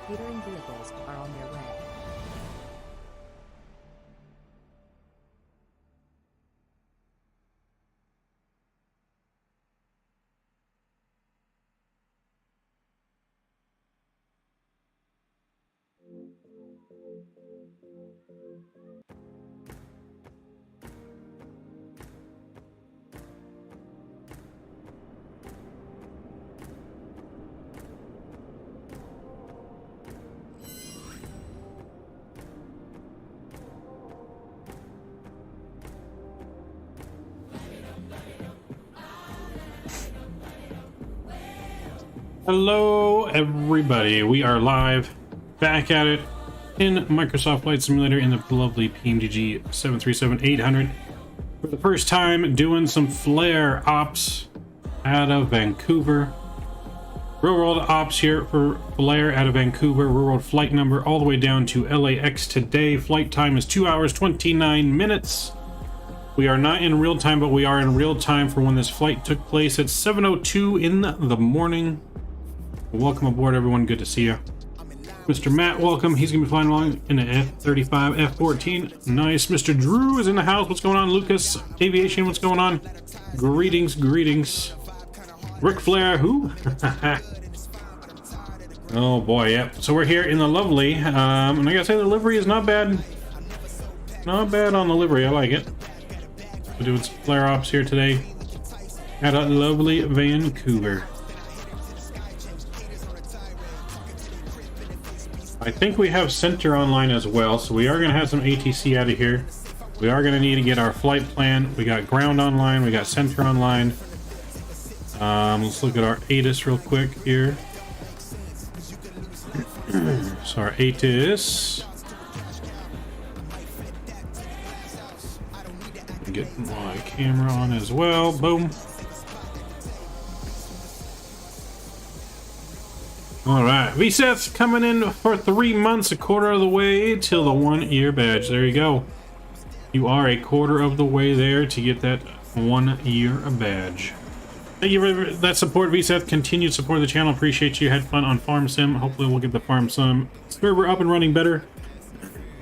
Catering vehicles are on their way. Hello everybody, we are live, back at it in Microsoft Flight Simulator in the lovely PMDG 737-800 for the first time, doing some Flair ops out of Vancouver. Real world ops here for Flair out of Vancouver. Real world flight number all the way down to LAX today. Flight time is 2 hours 29 minutes. We are not in real time, but we are in real time for when this flight took place at 7:02 in the morning. Welcome aboard, everyone. Good to see you. Mr. Matt, welcome. He's gonna be flying along in an F-35 F-14. Nice. Mr. Drew is in the house. What's going on? Lucas Aviation, what's going on? Greetings, greetings. Ric Flair, who? Oh boy, yep. So we're here in the lovely, and I gotta say the livery is not bad. Not bad on the livery. I like it. We're doing some Flair ops here today at a lovely Vancouver. I think we have center online as well, so we are going to have some ATC out of here. We are going to need to get our flight plan. We got ground online, we got center online. Let's look at our ATIS real quick here. So our ATIS. Get my camera on as well. Boom. All right, VSET's coming in for 3 months, a quarter of the way till the 1 year badge. There you go. You are a quarter of the way there to get that 1 year badge. Thank you for that support, VSET. Continued support of the channel. Appreciate you. Had fun on Farm Sim. Hopefully we'll get the Farm Sim server up and running better,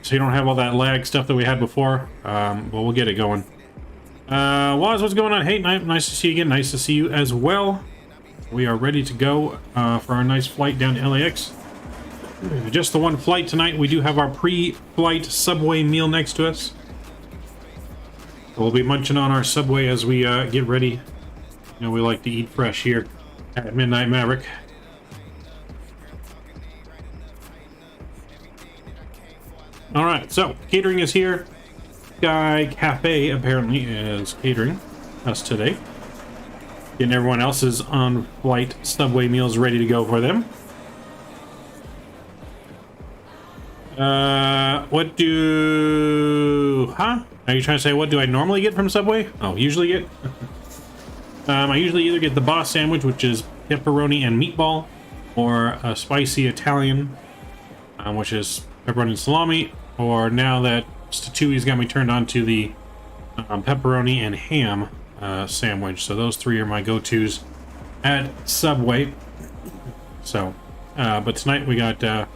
so you don't have all that lag stuff that we had before. But we'll get it going. Waz, what's going on? Hey, nice to see you again. Nice to see you as well. We are ready to go for our nice flight down to LAX. Just the one flight tonight. We do have our pre-flight Subway meal next to us. We'll be munching on our Subway as we get ready. You know, we like to eat fresh here at Midnight Maverick. All right, so catering is here. Sky Cafe apparently is catering us today. Getting everyone else's on-flight Subway meals ready to go for them. What do... Huh? Are you trying to say what do I normally get from Subway? Oh, usually get? I usually either get the boss sandwich, which is pepperoni and meatball, or a spicy Italian, which is pepperoni and salami, or now that Statui's got me turned on to the pepperoni and ham sandwich. So those three are my go-tos at Subway. So but tonight we got a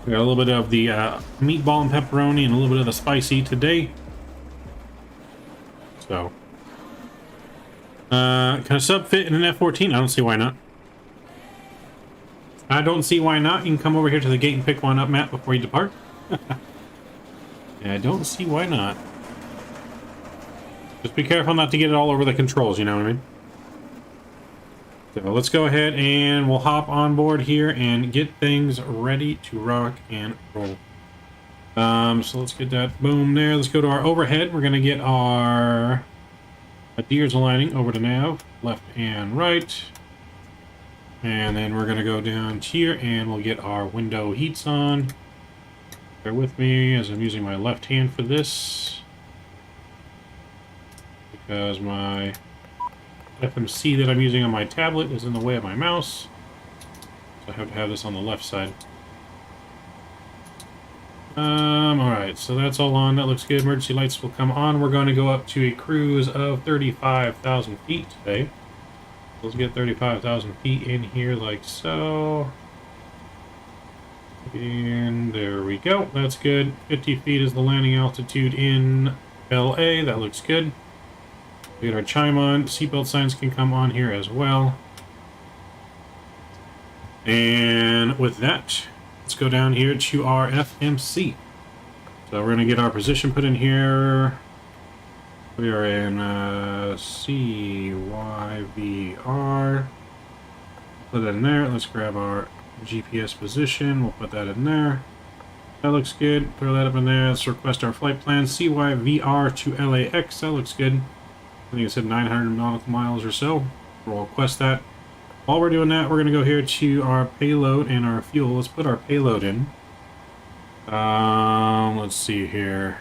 little bit of the meatball and pepperoni and a little bit of the spicy today. So can a sub fit in an F-14? I don't see why not. I don't see why not. You can come over here to the gate and pick one up, Matt, before you depart. Yeah, I don't see why not. Just be careful not to get it all over the controls, you know what I mean? So let's go ahead and we'll hop on board here and get things ready to rock and roll. So let's get that boom there. Let's go to our overhead. We're going to get our gears aligning over to nav, left and right. And then we're going to go down here and we'll get our window heats on. Bear with me as I'm using my left hand for this, because my FMC that I'm using on my tablet is in the way of my mouse. So I have to have this on the left side. Alright, so that's all on. That looks good. Emergency lights will come on. We're going to go up to a cruise of 35,000 feet today. Let's get 35,000 feet in here like so. And there we go. That's good. 50 feet is the landing altitude in LA. That looks good. We get our chime on. Seatbelt signs can come on here as well. And with that, let's go down here to our FMC. So we're going to get our position put in here. We are in CYVR. Put that in there. Let's grab our GPS position. We'll put that in there. That looks good. Throw that up in there. Let's request our flight plan. CYVR to LAX. That looks good. I think it said 900 nautical miles or so. We'll request that. While we're doing that, we're going to go here to our payload and our fuel. Let's put our payload in. Let's see here.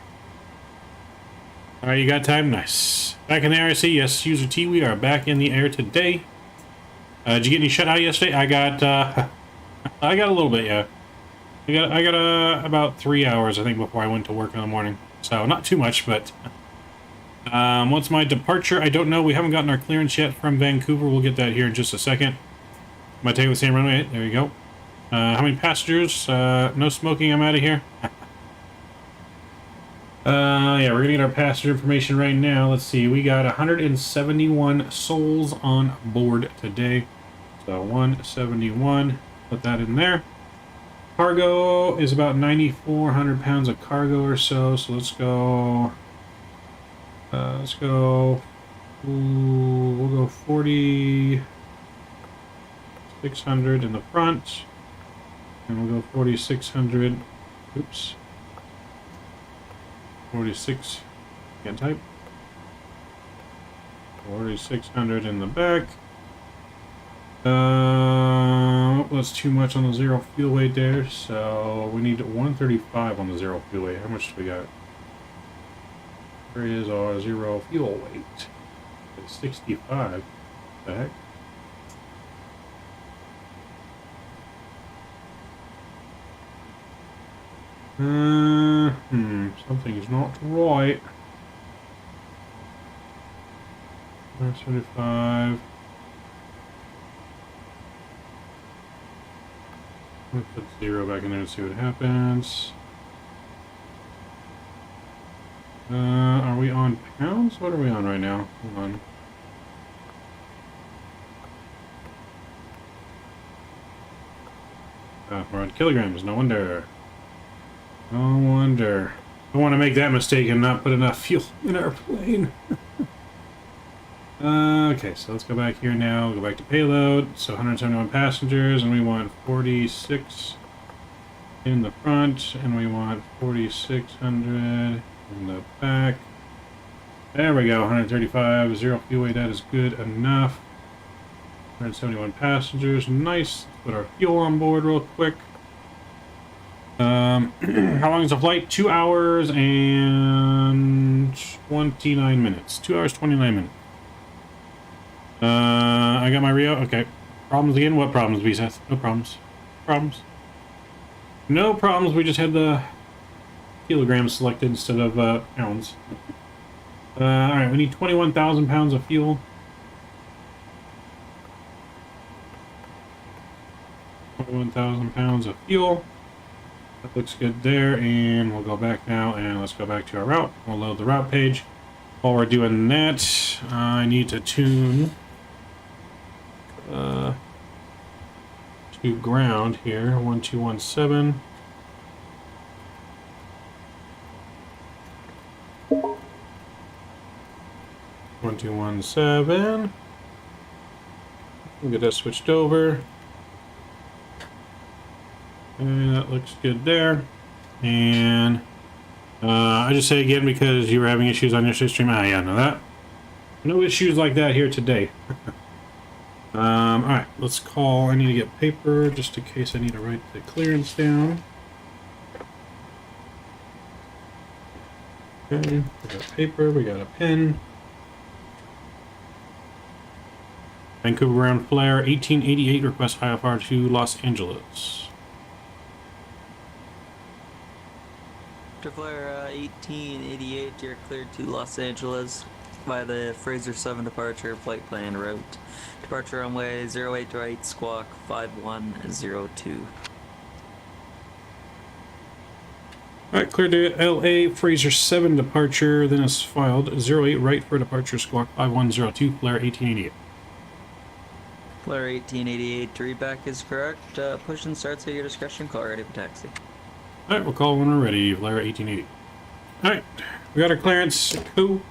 All right, you got time? Nice. Back in the air, I see. Yes, user T, we are back in the air today. Did you get any shut eye yesterday? I got a little bit, yeah. I got about 3 hours, I think, before I went to work in the morning. So not too much, but what's my departure? I don't know. We haven't gotten our clearance yet from Vancouver. We'll get that here in just a second. Am I taking the same runway? There you go. How many passengers? No smoking. I'm out of here. Yeah, we're gonna get our passenger information right now. Let's see. We got 171 souls on board today. So 171. Put that in there. Cargo is about 9,400 pounds of cargo or so. So let's go. We'll go 4,600 in the front. And we'll go 4,600. Oops. 46. Can't type. 4,600 in the back. That's too much on the zero fuel weight there. So we need 135 on the zero fuel weight. How much do we got? Where is our zero fuel weight? It's 65. What the heck? Something's not right. 75. Let's put 0 back in there and see what happens. Are we on pounds? What are we on right now? Hold on. We're on kilograms. No wonder. No wonder. I want to make that mistake and not put enough fuel in our plane. Okay, so let's go back here now. Go back to payload. So 171 passengers, and we want 46 in the front, and we want 4,600 in the back. There we go. 135. Zero fuel weight. That is good enough. 171 passengers. Nice. Let's put our fuel on board real quick. How long is the flight? 2 hours and 29 minutes. 2 hours, 29 minutes. I got my Rio. Okay. Problems again? What problems, B-Seth? No problems. Problems. No problems. We just had the kilograms selected instead of pounds. Alright, we need 21,000 pounds of fuel. 21,000 pounds of fuel. That looks good there, and we'll go back now, and let's go back to our route. We'll load the route page. While we're doing that, I need to tune to ground here, 1217. We'll get that switched over. And that looks good there. And I just say again because you were having issues on yesterday's stream. Ah, yeah, I know that. No issues like that here today. Alright, let's call. I need to get paper just in case I need to write the clearance down. Okay, we got paper, we got a pen. Vancouver round Flair 1888 request IFR to Los Angeles. Flair 1888, you're cleared to Los Angeles by the Fraser 7 departure flight plan route. Departure runway 08 right, squawk 5102. Alright, clear to LA, Fraser 7 departure, then is filed 08 right for departure, squawk 5102, Flair 1888. Flair 1888 to read back is correct. Push and starts at your discretion. Call ready for taxi. Alright, we'll call when we're ready, Flair 1880. Alright, we got our clearance, cool.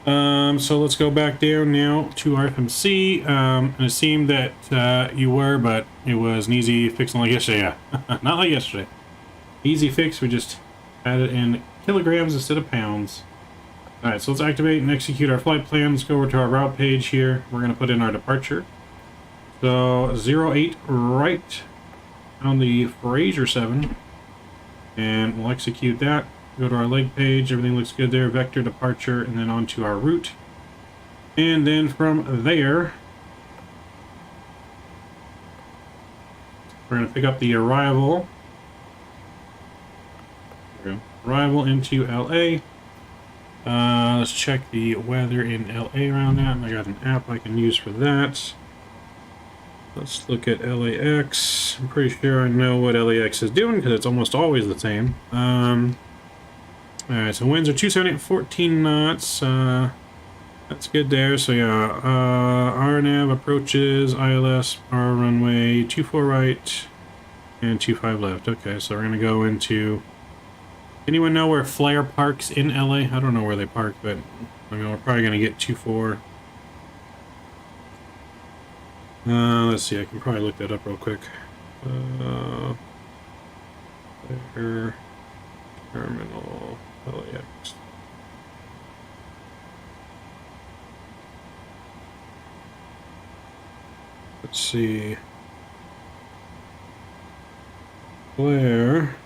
So let's go back down now to our FMC, and it seemed that you were, but it was an easy fix like yesterday, yeah. Not like yesterday. Easy fix, we just had it in kilograms instead of pounds. Alright, so let's activate and execute our flight plan. Let's go over to our route page here. We're going to put in our departure. So 08 right on the Fraser 7, and we'll execute that. Go to our leg page, everything looks good there, vector departure, and then onto our route. And then from there, we're going to pick up the arrival. There we go. Arrival into LA. Let's check the weather in LA around that. I got an app I can use for that. Let's look at LAX. I'm pretty sure I know what LAX is doing because it's almost always the same. Alright, so winds are 278, 14 knots. That's good there. So yeah, RNAV approaches, ILS, our runway, 24 right, and 25 left. Okay, so we're going to go into... Anyone know where Flair parks in LA? I don't know where they park, but I mean, we're probably going to get 24. Let's see, I can probably look that up real quick. Flair Terminal LAX. Let's see. Flair.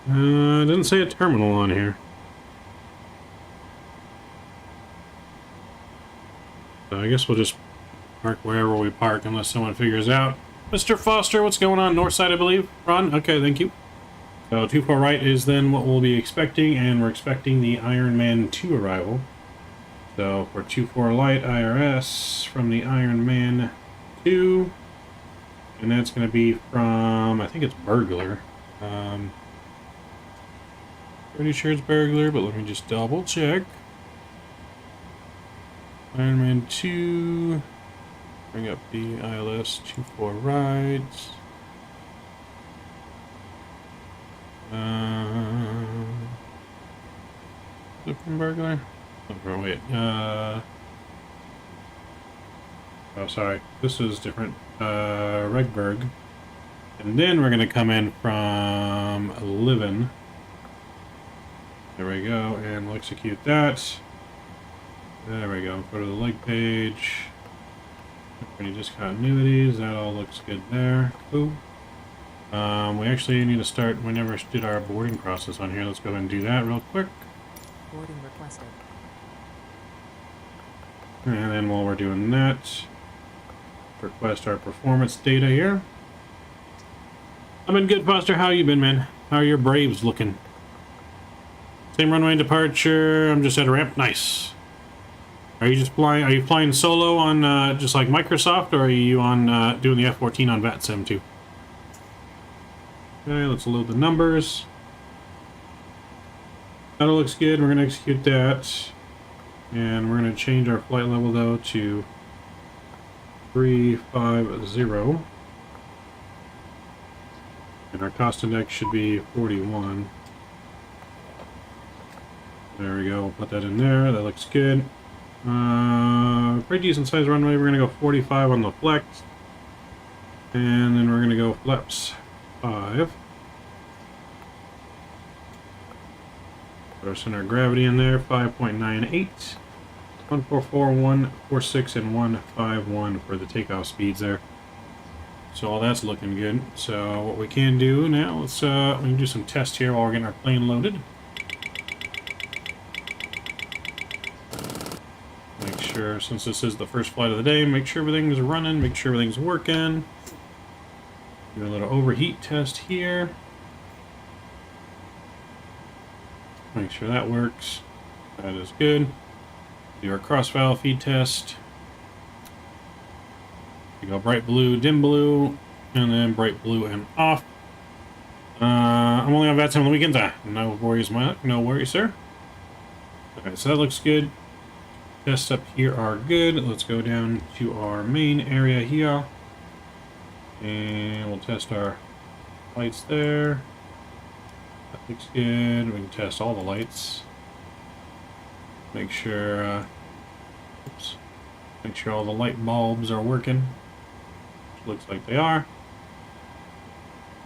It didn't say a terminal on here. So I guess we'll just park wherever we park unless someone figures out. Mr. Foster, what's going on? North side, I believe. Ron? Okay, thank you. So 24 right is then what we'll be expecting, and we're expecting the Ironman 2 arrival. So for 24 light IRS from the Ironman 2, and that's going to be from, I think it's Burglar. Pretty sure it's Burglar, but let me just double check. Ironman 2. Bring up the ILS 24 rides. Is it from Burglar? Oh, wait. Oh, sorry. This is different. Regberg. And then we're going to come in from Livin. There we go, and we'll execute that. There we go. Go to the leg page. Any discontinuities, that all looks good there. Cool. We actually need to start, we never did our boarding process on here. Let's go ahead and do that real quick. Boarding requested. And then while we're doing that, request our performance data here. I've been good, Foster. How you been, man? How are your Braves looking? Same runway departure. I'm just at a ramp. Nice. Are you just flying? Are you flying solo on just like Microsoft, or are you on doing the F-14 on VATSIM too? Okay, let's load the numbers. That looks good. We're going to execute that, and we're going to change our flight level though to 350, and our cost index should be 41. There we go, we'll put that in there, that looks good. Pretty decent sized runway, we're going to go 45 on the flex. And then we're going to go flaps 5. Put our center of gravity in there, 5.98. 144, 146, and 151 for the takeoff speeds there. So all that's looking good. So what we can do now, let's we can do some tests here while we're getting our plane loaded. Make sure, since this is the first flight of the day, make sure everything's running, make sure everything's working. Do a little overheat test here. Make sure that works. That is good. Do our cross valve feed test. We go bright blue, dim blue, and then bright blue and off. I'm only on VAT time on the weekends. No worries, no worries, sir. Alright, so that looks good. Tests up here are good. Let's go down to our main area here. And we'll test our lights there. That looks good. We can test all the lights. Make sure, oops. Make sure all the light bulbs are working. Looks like they are.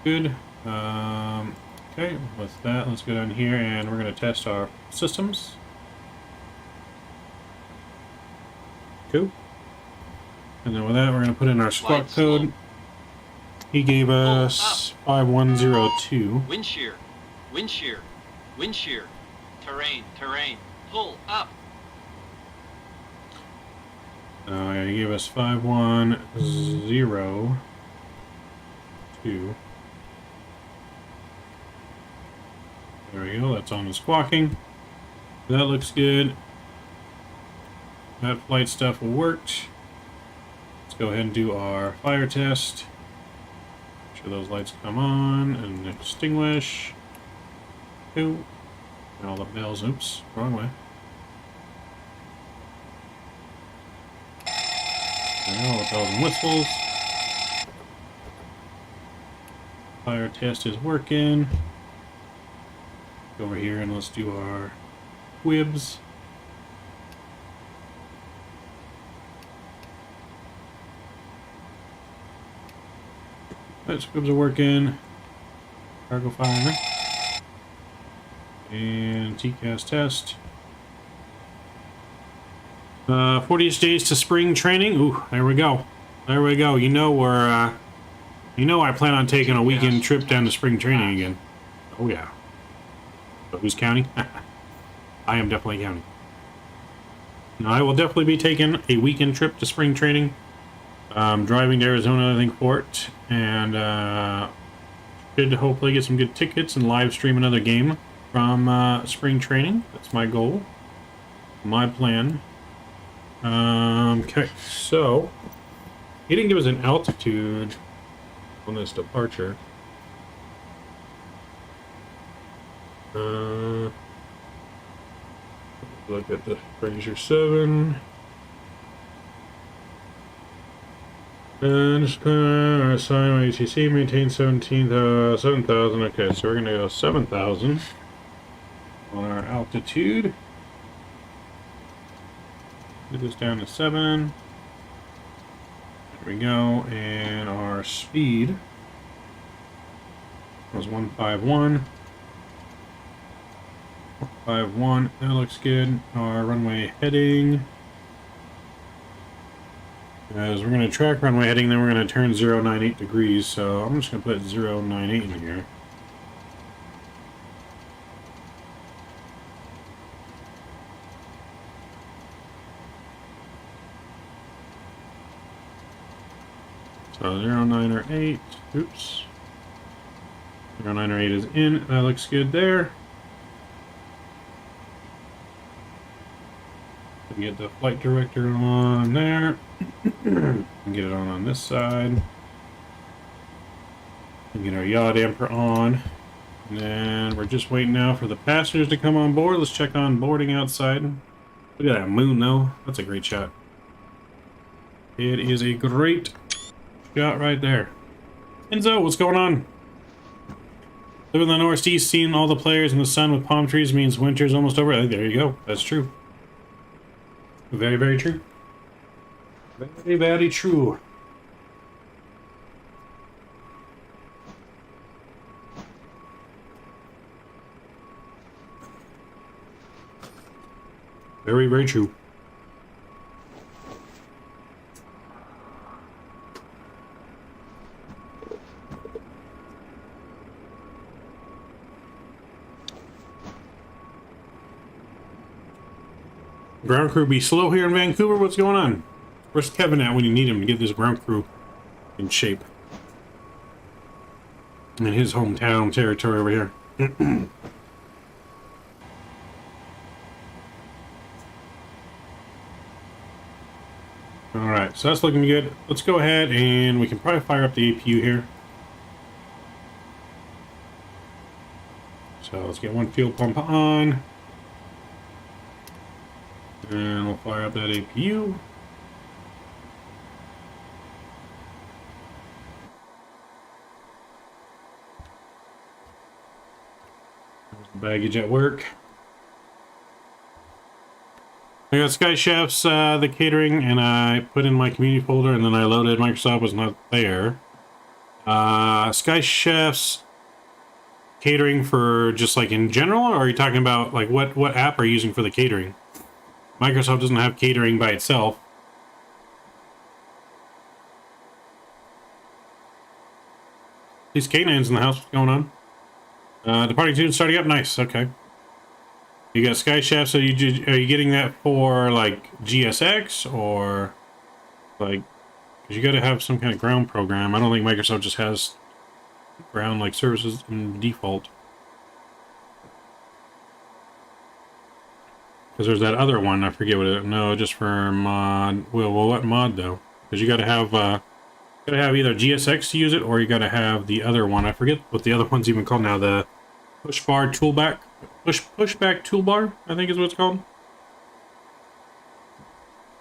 Good. Okay, with that, let's go down here and we're going to test our systems. Cool. And then with that, we're going to put in our squawk code. He gave us 5102. Wind shear, wind shear, wind shear, terrain, terrain, pull up. He gave us 5102. There we go, that's on the squawking. That looks good. That flight stuff worked. Let's go ahead and do our fire test. Make sure those lights come on and extinguish. Two. And all the bells, oops, wrong way. All the bells and whistles. Fire test is working. Go over here and let's do our quibs. That squibs are working. Cargo fire. And TCAS test. 40 days to spring training. Ooh, there we go. There we go. You know we're, you know I plan on taking a weekend trip down to spring training again. Oh yeah. But who's counting? I am definitely counting. Now, I will definitely be taking a weekend trip to spring training. Driving to Arizona, I think, for it. And should hopefully get some good tickets and live stream another game from spring training. That's my goal. My plan. Okay, so he didn't give us an altitude on this departure. Look at the Fraser 7. And assign my ATC, maintain 7,000. Okay, so we're gonna go 7,000 on our altitude. Get this down to 7. There we go, and our speed was 151. 151, that looks good. Our runway heading. As we're going to track runway heading, then we're going to turn 098 degrees, so I'm just going to put 098 in here. So 098, oops. 098 is in, that looks good there. Get the flight director on there. And get it on this side. And get our yaw damper on. And then we're just waiting now for the passengers to come on board. Let's check on boarding outside. Look at that moon, though. That's a great shot. It is a great shot right there. Enzo, what's going on? Living in the northeast, seeing all the players in the sun with palm trees means winter's almost over. There you go. That's true. Very, very true. Very, very true. Very, very true. Ground crew be slow here in Vancouver. What's going on? Where's Kevin at when you need him to get this ground crew in shape? In his hometown territory over here. All right, so that's looking good. Let's go ahead and we can probably fire up the APU here. So let's get one fuel pump on. And we'll fire up that APU. There's the baggage at work. I got Sky Chef's the catering, and I put in my community folder, and then I loaded. Microsoft was not there. Sky Chef's catering for just like in general, or are you talking about like what app are you using for the catering? Microsoft doesn't have catering by itself. These canines in the house. What's going on? Departing tune starting up. Nice. Okay. You got Sky Chef, so are you getting that for like GSX or like? Because you got to have some kind of ground program. I don't think Microsoft just has ground like services in default. Because there's that other one. I forget what it. No, just for mod. Well, what mod though? Because you got to have either GSX to use it, or you got to have the other one. I forget what the other one's even called now. The Pushback toolbar, I think is what it's called. I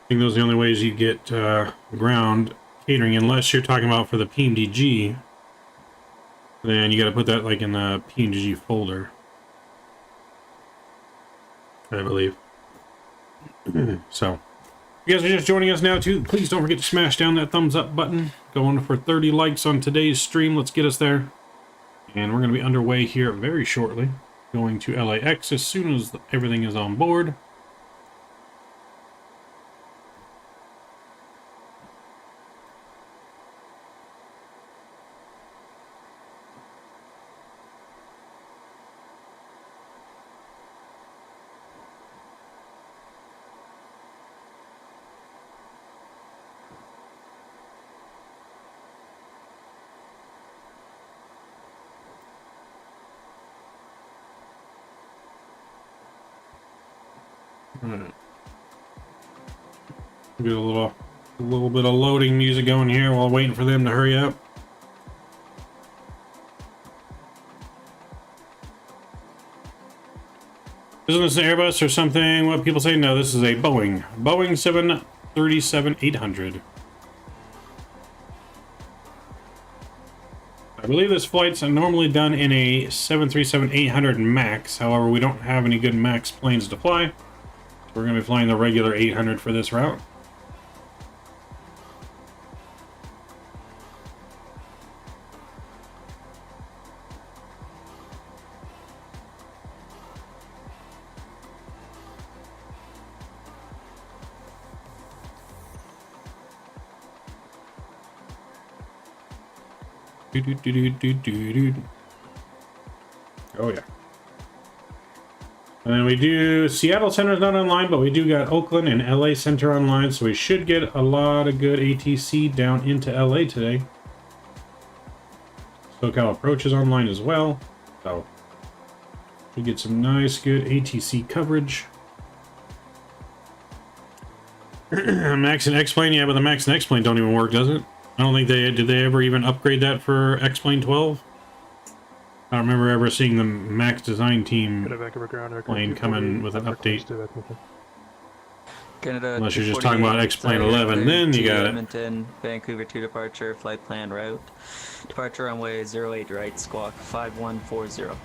think those are the only ways you get ground catering, unless you're talking about for the PMDG. Then you got to put that like in the PMDG folder, I believe. So, if you guys are just joining us now too, please don't forget to smash down that thumbs up button. Going for 30 likes on today's stream. Let's get us there. And we're going to be underway here very shortly. Going to LAX as soon as everything is on board. Alright. Get a little bit of loading music going here while waiting for them to hurry up. Isn't this an Airbus or something? What people say? No, this is a Boeing 737-800. I believe this flight's normally done in a 737-800 MAX. However, we don't have any good MAX planes to fly. We're going to be flying the regular 800 for this route. Oh yeah. And then we do Seattle Center's not online, but we do got Oakland and LA Center online, so we should get a lot of good ATC down into LA today. SoCal Approach is online as well, so we get some nice good ATC coverage. Max and X-Plane, yeah, but the Max and X-Plane don't even work, does it? I don't think did they ever even upgrade that for X-Plane 12? I don't remember ever seeing the Max design team plane come in with an update. Canada, unless you're just talking about X-Plane 11, then you got it. Edmonton, Vancouver to departure, flight plan route. Departure runway 08 right, squawk 5140.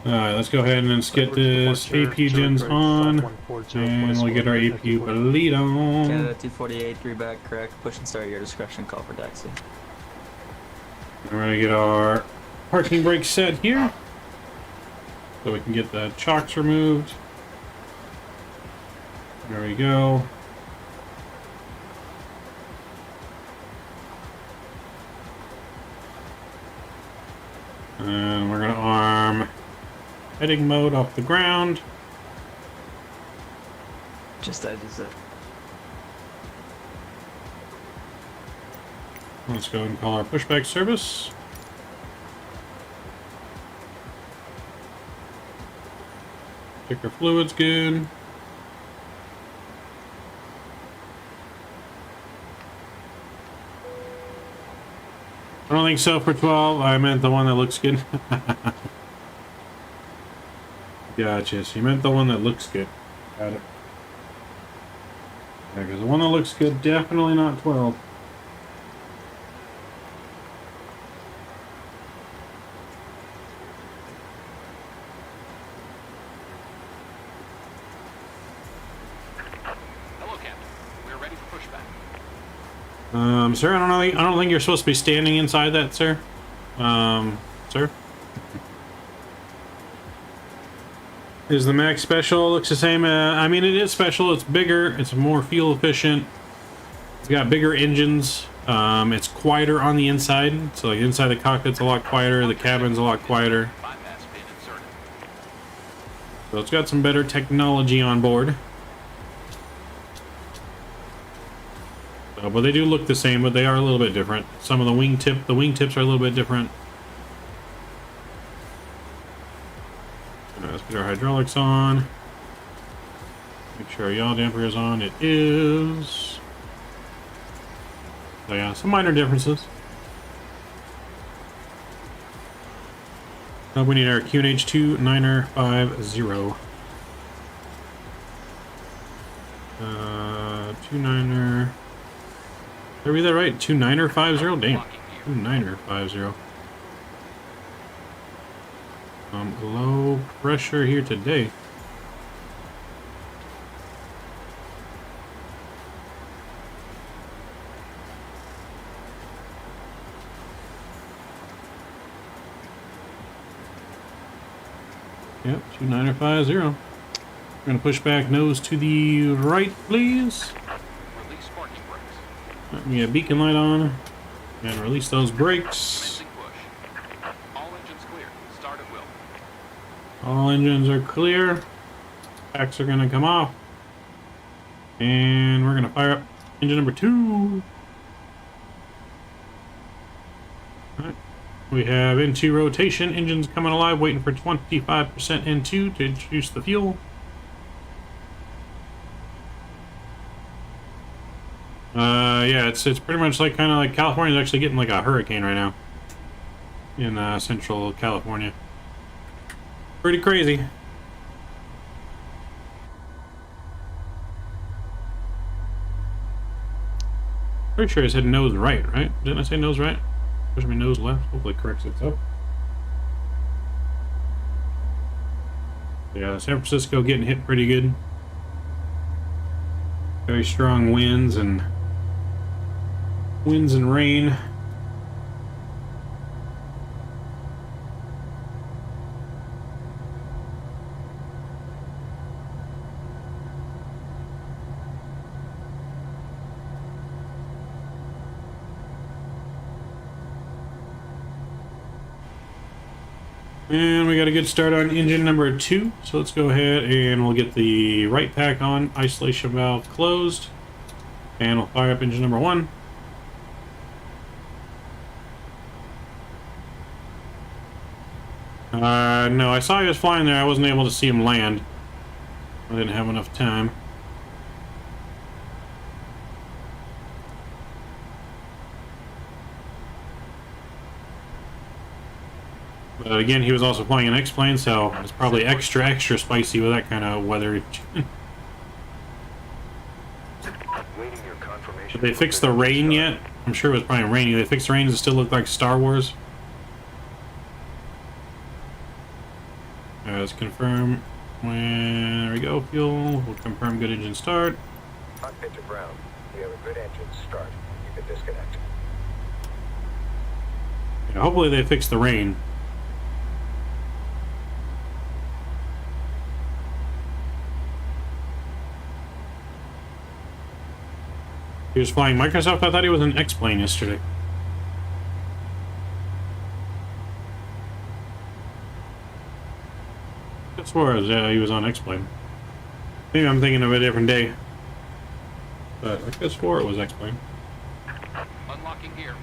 Alright, let's go ahead and let's get this APU gens on, and we'll get our APU lead on. Canada 248, 3 back, correct. Push and start your discretion, call for taxi. We're going to get our parking brake set here, so we can get the chocks removed. There we go. And we're going to arm heading mode off the ground. Just as you said. Let's go and call our pushback service. Check our fluids good. I don't think so for 12. I meant the one that looks good. Gotcha. So you meant the one that looks good. Got it. Yeah, because the one that looks good, definitely not 12. Hello, Captain. We're ready for pushback. Sir, I don't think you're supposed to be standing inside that, sir. Sir? Is the Max special? Looks the same. I mean, it is special. It's bigger. It's more fuel efficient. It's got bigger engines. It's quieter on the inside. So, like, inside the cockpit's a lot quieter. The cabin's a lot quieter. Bypass pin inserted. So it's got some better technology on board. But they do look the same, but they are a little bit different. Some of the wingtips are a little bit different. Let's get our hydraulics on. Make sure our yaw damper is on. It is. So yeah, some minor differences. We need our QNH 2950. 29er. Did I read that right? 29er50? Damn. 29er50. Low pressure here today. Yep, 29er50. We're gonna push back nose to the right, please. Release parking brakes. Let me get a beacon light on and release those brakes. Commencing push. All engines clear. Start at will. All engines are clear. Packs are gonna come off. And we're gonna fire up engine number 2. Alright. We have N2 rotation. Engines coming alive, waiting for 25% N2 to introduce the fuel. Yeah, it's pretty much like kind of like California's actually getting like a hurricane right now in central California. Pretty crazy. Pretty sure I said nose right? Didn't I say nose right? Push me nose left. Hopefully it corrects itself. Yeah, San Francisco getting hit pretty good. Very strong winds and rain. And we got a good start on engine number 2. So let's go ahead and we'll get the right pack on, isolation valve closed, and we'll fire up engine number 1. No, I saw he was flying there. I wasn't able to see him land. I didn't have enough time. But again, he was also flying an X-plane, so it's probably extra spicy with that kind of weather. Did they fix the rain yet? I'm sure it was probably raining. They fixed the rain. Does it still look like Star Wars? Let's confirm. There we go. Fuel. We'll confirm good engine start. Cockpit to ground. We have a good engine start. You can disconnect. Yeah, hopefully they fixed the rain. He was flying Microsoft. I thought he was an X-plane yesterday. As far as he was on X-plane. Maybe I'm thinking of a different day. But I guess it was X-plane. Unlocking gear.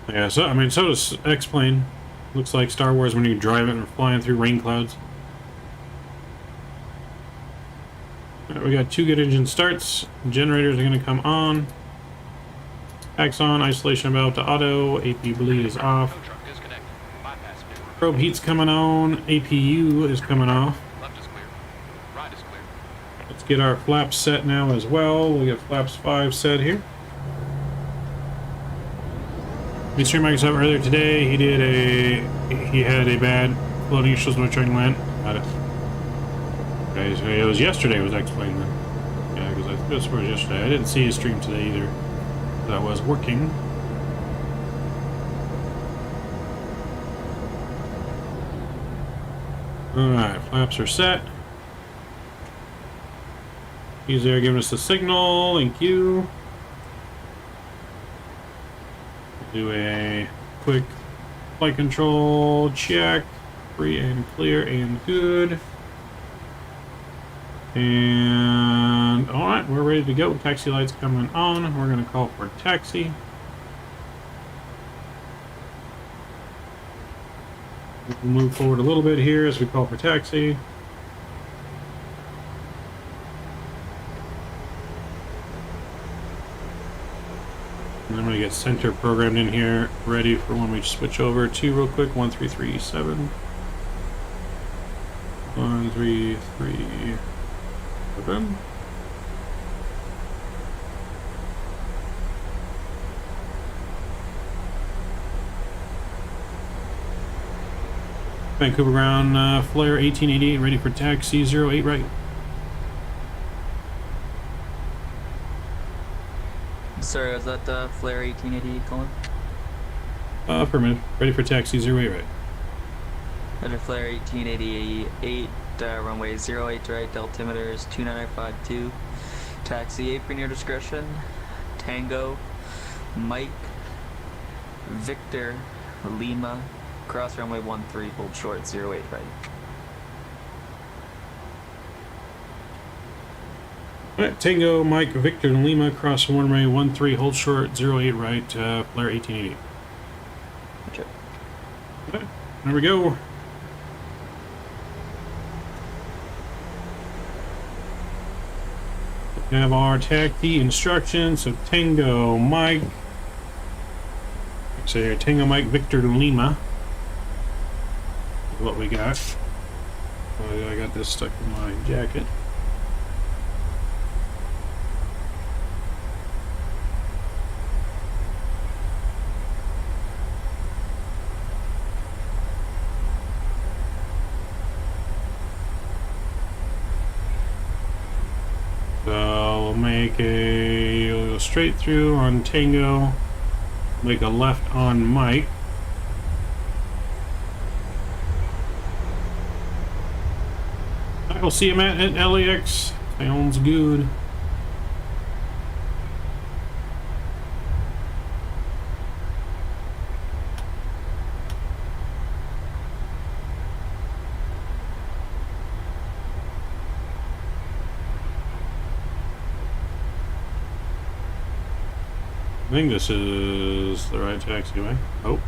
Yeah, so I mean, so does X-plane. Looks like Star Wars when you drive it and flying through rain clouds. Alright, we got 2 good engine starts. Generators are going to come on. Packs on, isolation about to auto, AP bleed is off. Tow truck disconnected. Bypass maneuver. Probe heat's coming on, APU is coming off. Left is clear. Right is clear. Let's get our flaps set now as well. We'll get flaps 5 set here. We streamed Microsoft earlier today. He had a bad floating issues with trying to land. Got it. Okay, so it was yesterday was I explained then. Yeah, because I think it was yesterday. I didn't see his stream today either. But I was working. Alright, flaps are set. He's there giving us the signal. Thank you. Do a quick flight control check. Free and clear and good. And alright, we're ready to go. Taxi lights coming on. We're going to call for taxi. We'll move forward a little bit here as we call for taxi. And I'm going to get center programmed in here, ready for when we switch over to real quick. 1337. 1337. Vancouver ground, Flair 1888, ready for taxi 08 right. Sorry, was that Flair 1888 calling? Affirmative. Ready for taxi 08 right. Under Flair 1888, runway 08 right, altimeters 29952. Taxi apron your discretion. Tango, Mike, Victor, Lima, cross runway 13, hold short 08 right. Alright, Tango, Mike, Victor, and Lima, cross runway 13, hold short 08 right, Flair 1888. Okay. Okay, there we go. We have our taxi instructions. So Tango, Mike. So here, Tango, Mike, Victor, Lima. What we got. Oh, I got this stuck in my jacket. So we'll make we'll go straight through on Tango, make a left on Mike. I will see him at LAX. Sounds good. I think this is the right taxiway. Oh.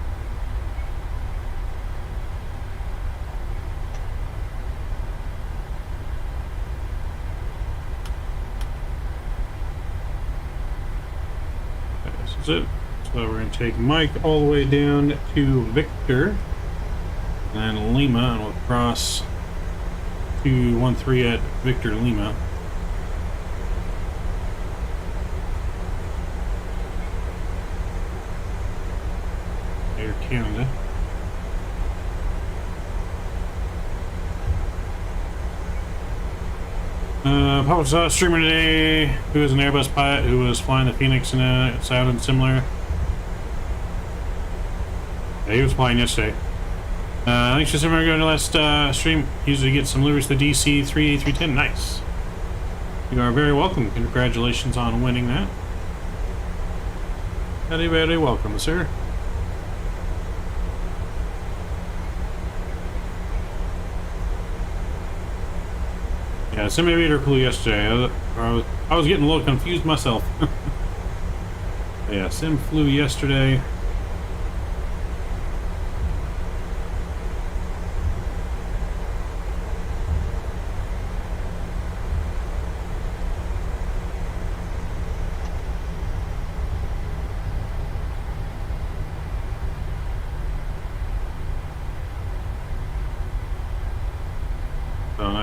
This is it. So we're going to take Mike all the way down to Victor. And then Lima, and we'll cross to 13 at Victor Lima. Air Canada. Papa saw a streamer today who was an Airbus pilot who was flying the Phoenix and it sounded similar. Yeah, he was flying yesterday. Thanks for similar going to last stream. Usually get some lures to DC 38310. Nice. You are very welcome. Congratulations on winning that. Very, very welcome, sir. Yeah, simulator flew yesterday. I was getting a little confused myself. Yeah, sim flew yesterday.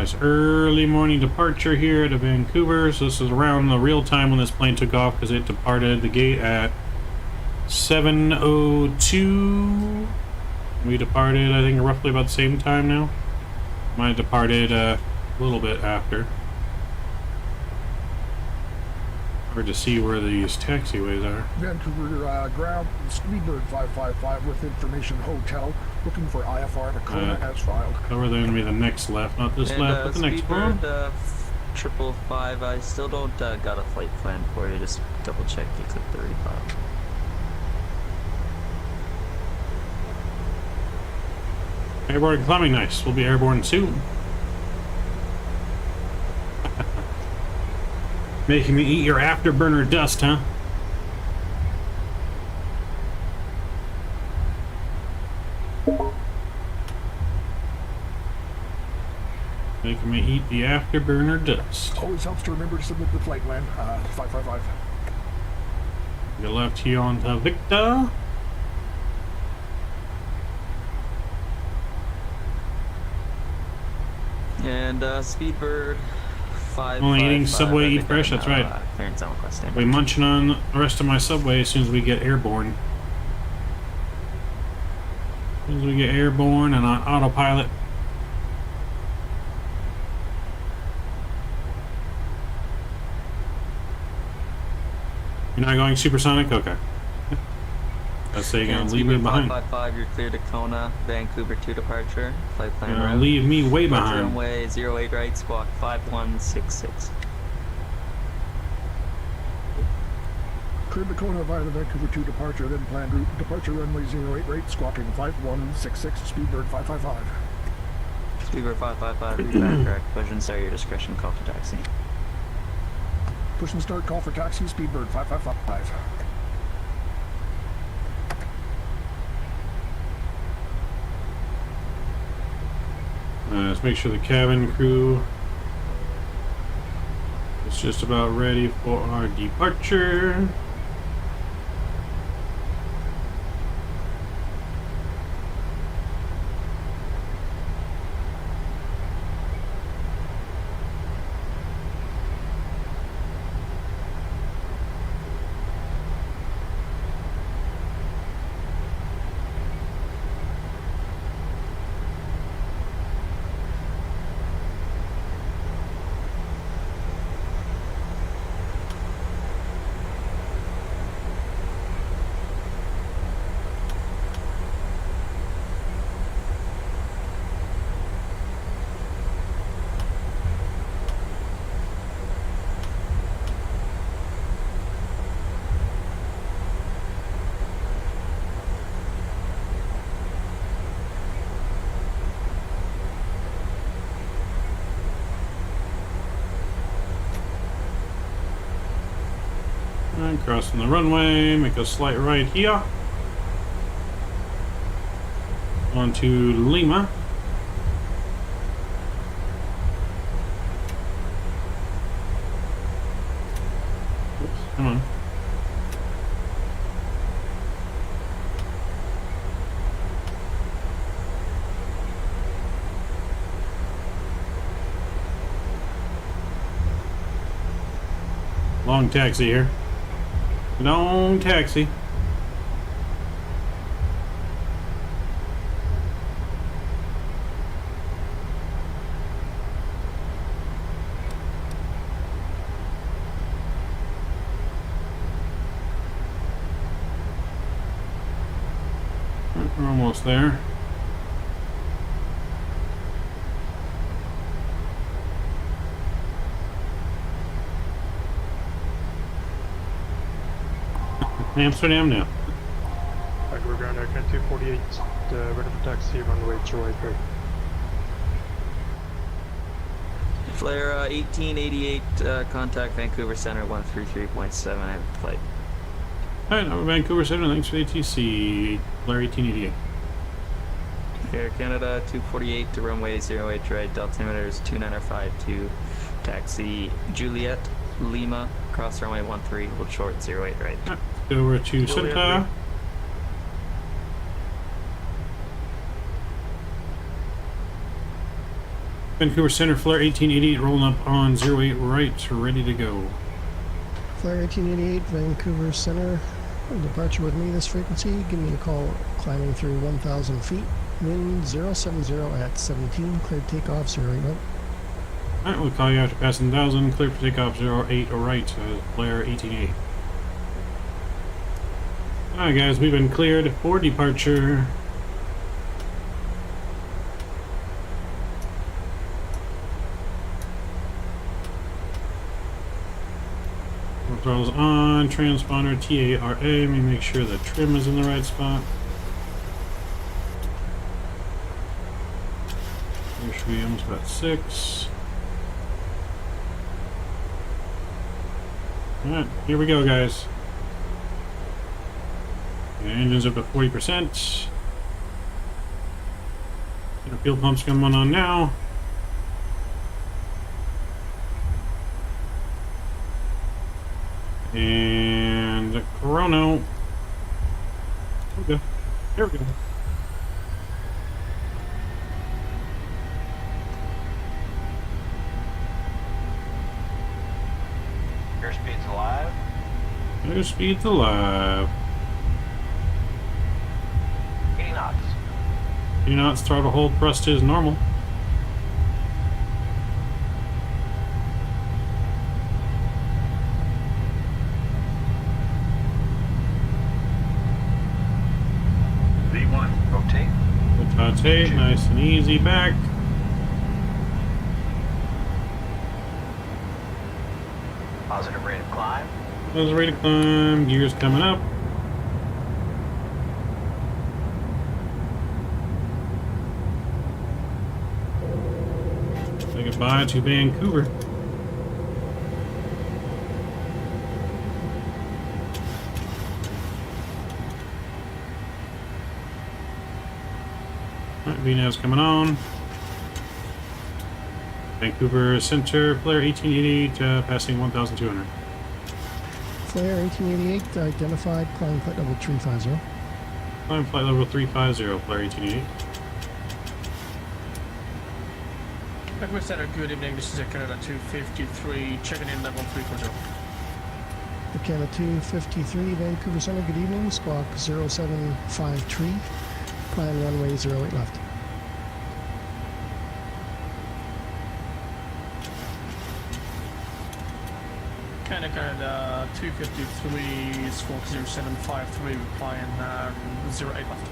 Nice early morning departure here to Vancouver. So this is around the real time when this plane took off because it departed the gate at 7:02. We departed, I think, roughly about the same time now. Might have departed a little bit after. Hard to see where these taxiways are. Vancouver ground, Speedbird 555 with information hotel, looking for IFR Nakona as filed. Over there gonna be the next left, not this left, but the next one. Speedbird 555, I still don't got a flight plan for you, just double check you click the refile. Airborne climbing, nice. We'll be airborne soon. Making me eat your afterburner dust, huh? Making me eat the afterburner dust. Always helps to remember to submit the flight plan, 555. Your left here onto Victor. And Speedbird 555. Only eating Subway I Eat think Fresh, I'm, that's right. Clearance on request. I'll be munching on the rest of my Subway as soon as we get airborne. As soon as we get airborne and on autopilot. You're not going supersonic? Okay. Let's say you're gonna leave me behind. 555, you're clear to Kona, Vancouver 2 departure. Flight plan You're gonna route. leave me way Approach behind. Runway 08 right, squawk 5166. Cleared the Kona via the Vancouver 2 departure, then planned route departure runway 08 right, squawking 5166, Speedbird 555. Speedbird 555, read back correct. Push and start your discretion, call for taxi. Push and start, call for taxi, Speedbird 555. Let's make sure the cabin crew is just about ready for our departure. And crossing the runway, make a slight right here. Onto Lima. Oops, come on. Long taxi here. Long taxi. We're almost there. Amsterdam now. Vancouver ground aircraft 248, ready for taxi, runway 08 right. Flair 1888, contact Vancouver Center 133.7 at flight. Alright, over Vancouver Center, thanks for the ATC. Flair 1888. Air Canada 248 to runway 08 right, altimeter is 2952, taxi Juliet, Lima, cross runway 13, hold short 08 right. Go over to Santa. Vancouver Center, Flair 1888, rolling up on 08 right, ready to go. Flair 1888, Vancouver Center. Departure with me this frequency. Give me a call climbing through 1,000 feet. Wind 070 at 17. Cleared takeoff 08 right. Alright, we'll call you after passing 1,000. Clear for takeoff 08 right, Flair 1888. Alright guys, we've been cleared for departure. Throttles on, transponder TARA. Let me make sure the trim is in the right spot. There should be almost about 6. Alright, here we go, guys. The engine's up to 40%. The fuel pump's coming on now. And the chrono. Okay, there we go. Airspeed's alive. Airspeed's alive. 80 knots. 80 knots, throttle hold, thrust is normal. Rotate, nice and easy back. Positive rate of climb. There's rate of climb, gears coming up. Say goodbye to Vancouver. VNAV's coming on. Vancouver Center, Flair 1888, passing 1,200. Flair 1888, identified, climb flight level 350. Climb flight level 350, Flair 1888. Vancouver Center, good evening. This is a Canada 253, checking in level 340. The Canada 253, Vancouver Center, good evening. Squawk 0753. Plan runway 08 left. Canada 253, squawk 0753, replying 08 left.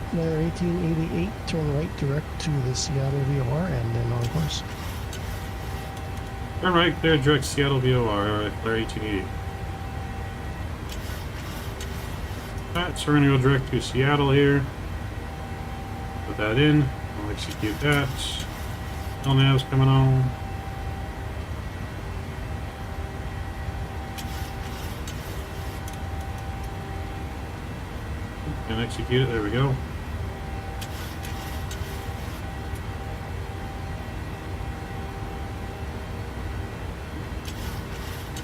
Flair 1888, turn right direct to the Seattle VOR and then on course. Turn right, clear direct Seattle VOR, alright, Flair 1888. Alright, so we're gonna go direct to Seattle here. Put that in, I'll execute that. LNAV's coming on. And execute it, there we go.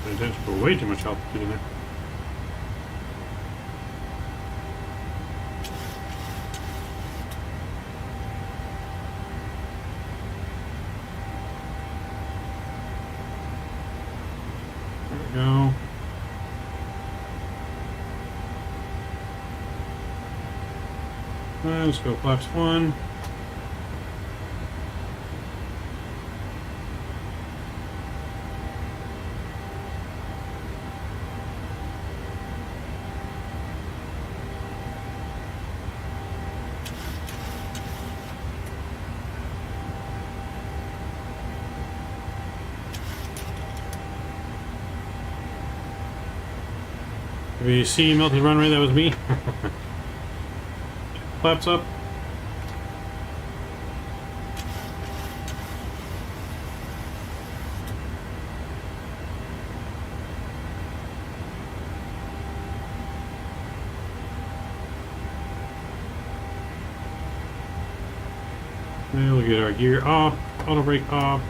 Intention for way too much altitude in there. Go. Let's go flaps 1. If you see melted runway, that was me. Flaps up. And we'll get our gear off, auto brake off,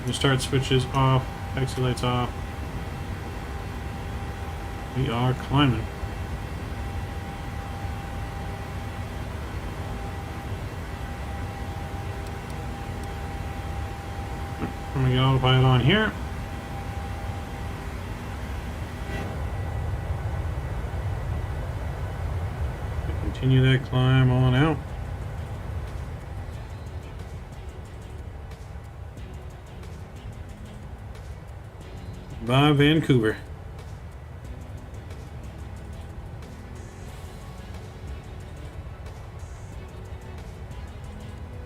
the start switches off, taxi lights off. We are climbing. I'm gonna get autopilot on here. Continue that climb on out. By Vancouver.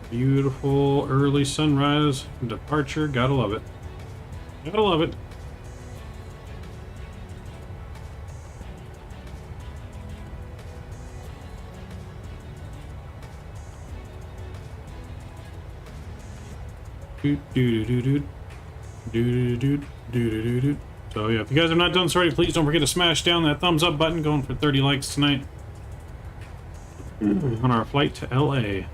Beautiful early sunrise departure. Gotta love it. Gotta love it. So yeah, if you guys have not done so already, please don't forget to smash down that thumbs up button. Going for 30 likes tonight on our flight to LA.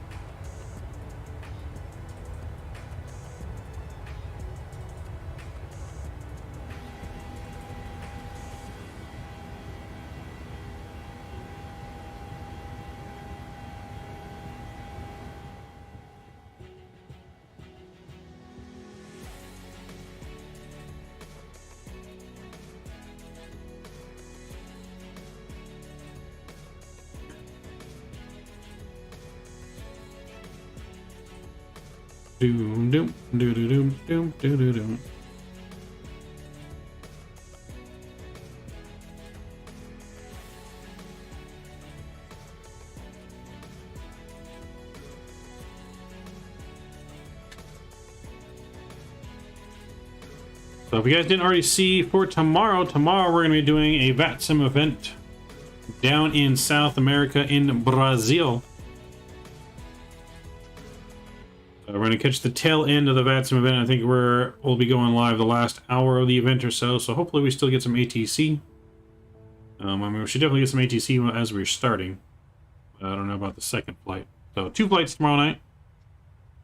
Doom doom doom doom doom doom doom. So if you guys didn't already see, for tomorrow we're going to be doing a VATSIM event down in South America in Brazil. We're going to catch the tail end of the VATSIM event. I think we'll be going live the last hour of the event or so. So hopefully we still get some ATC. I mean, we should definitely get some ATC as we're starting. I don't know about the second flight. So 2 flights tomorrow night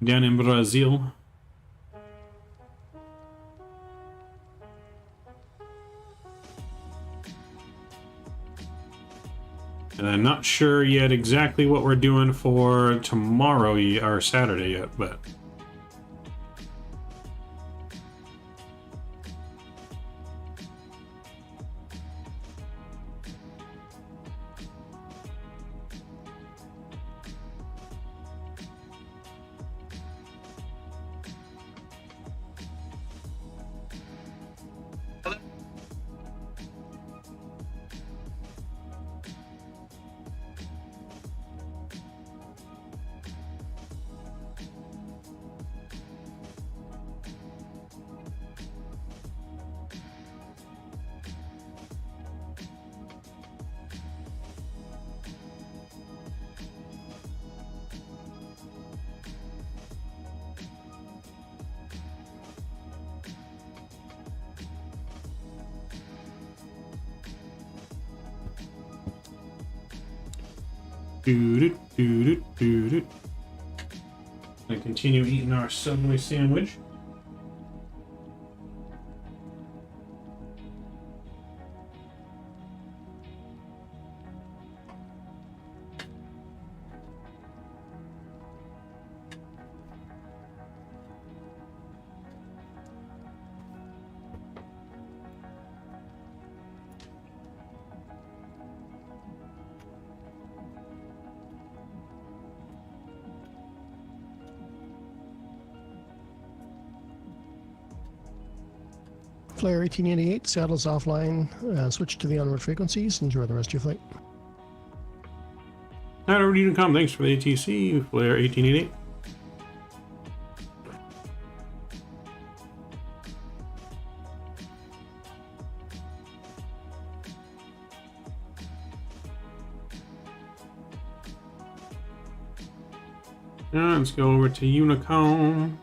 down in Brazil. And I'm not sure yet exactly what we're doing for tomorrow or Saturday yet, but and continue eating our Subway sandwich. Flair 1888, saddles offline, switch to the onward frequencies. Enjoy the rest of your flight. Alright, over to Honeycomb. Thanks for the ATC, Flair 1888. Let's go over to Honeycomb.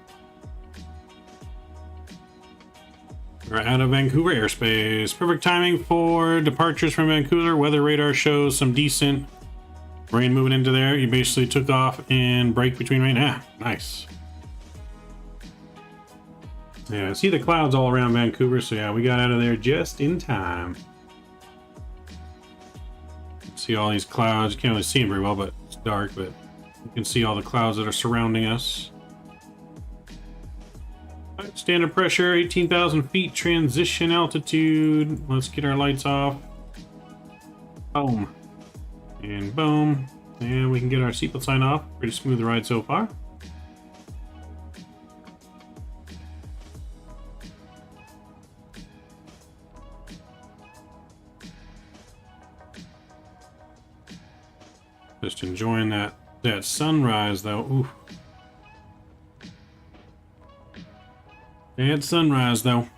We're out of Vancouver airspace. Perfect timing for departures from Vancouver. Weather radar shows some decent rain moving into there. You basically took off and break between rain. Ah, nice. Yeah, I see the clouds all around Vancouver, so yeah, we got out of there just in time. See all these clouds. You can't really see them very well, but it's dark, but you can see all the clouds that are surrounding us. Standard pressure, 18,000 feet. Transition altitude. Let's get our lights off. Boom. And boom. And we can get our seatbelt sign off. Pretty smooth ride so far. Just enjoying that sunrise though. Ooh. Bad sunrise though.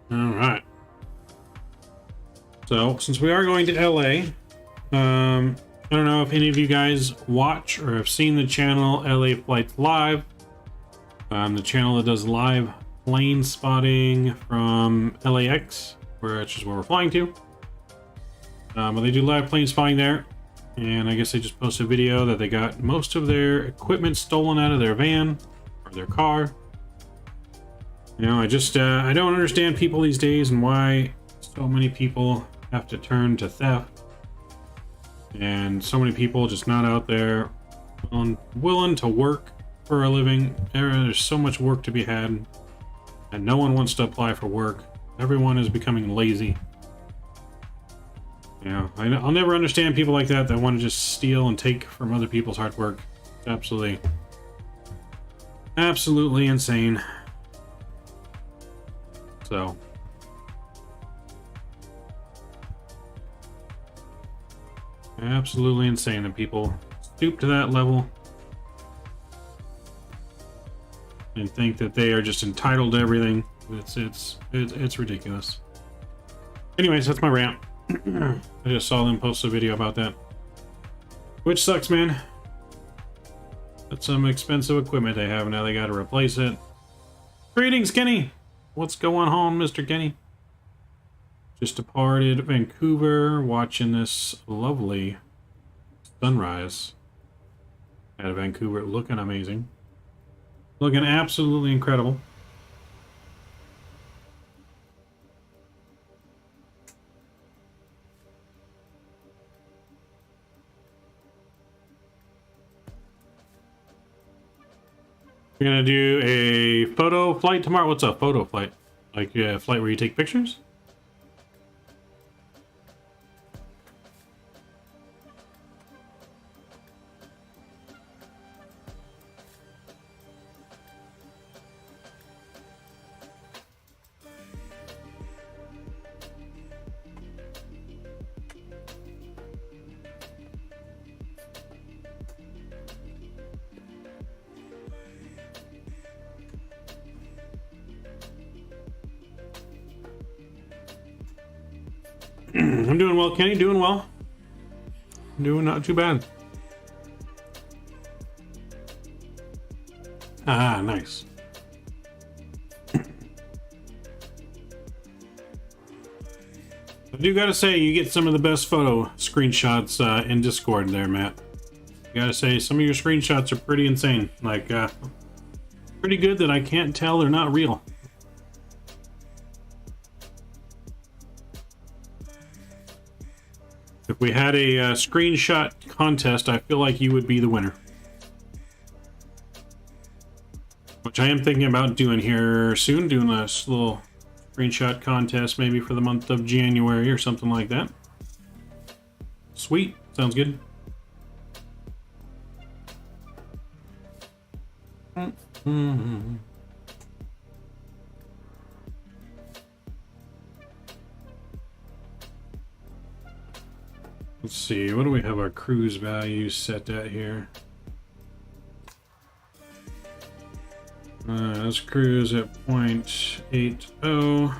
All right. So, since we are going to LA, I don't know if any of you guys watch or have seen the channel LA Flights Live. The channel that does live plane spotting from LAX, which is where we're flying to. But they do live plane spotting there. And I guess they just posted a video that they got most of their equipment stolen out of their van or their car. You know, I don't understand people these days and why so many people have to turn to theft. And so many people just not out there willing to work for a living. There's so much work to be had, and no one wants to apply for work. Everyone is becoming lazy. You know, I'll never understand people like that want to just steal and take from other people's hard work. It's absolutely insane. So, absolutely insane that people stoop to that level and think that they are just entitled to everything. It's ridiculous. Anyways, that's my rant. I just saw them post a video about that, which sucks, man. That's some expensive equipment they have now. They got to replace it. Greetings, Kenny. What's going on, Mr. Kenny? Just departed Vancouver, watching this lovely sunrise out of Vancouver. Looking amazing. Looking absolutely incredible. We're gonna do a photo flight tomorrow. What's a photo flight? Like a flight where you take pictures? I'm doing well, Kenny. Doing well. Doing not too bad. Ah, nice. I do gotta say, you get some of the best photo screenshots in Discord there, Matt. You gotta say, some of your screenshots are pretty insane. Like, pretty good that I can't tell they're not real. If we had a screenshot contest, I feel like you would be the winner. Which I am thinking about doing here soon, doing a little screenshot contest maybe for the month of January or something like that. Sweet, sounds good. Let's see, what do we have our cruise value set at here? Let's cruise at 0.80.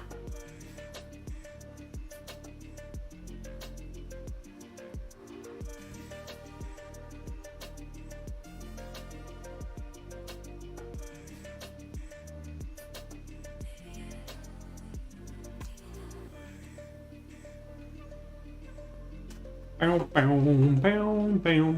Bow, bow, bow, bow.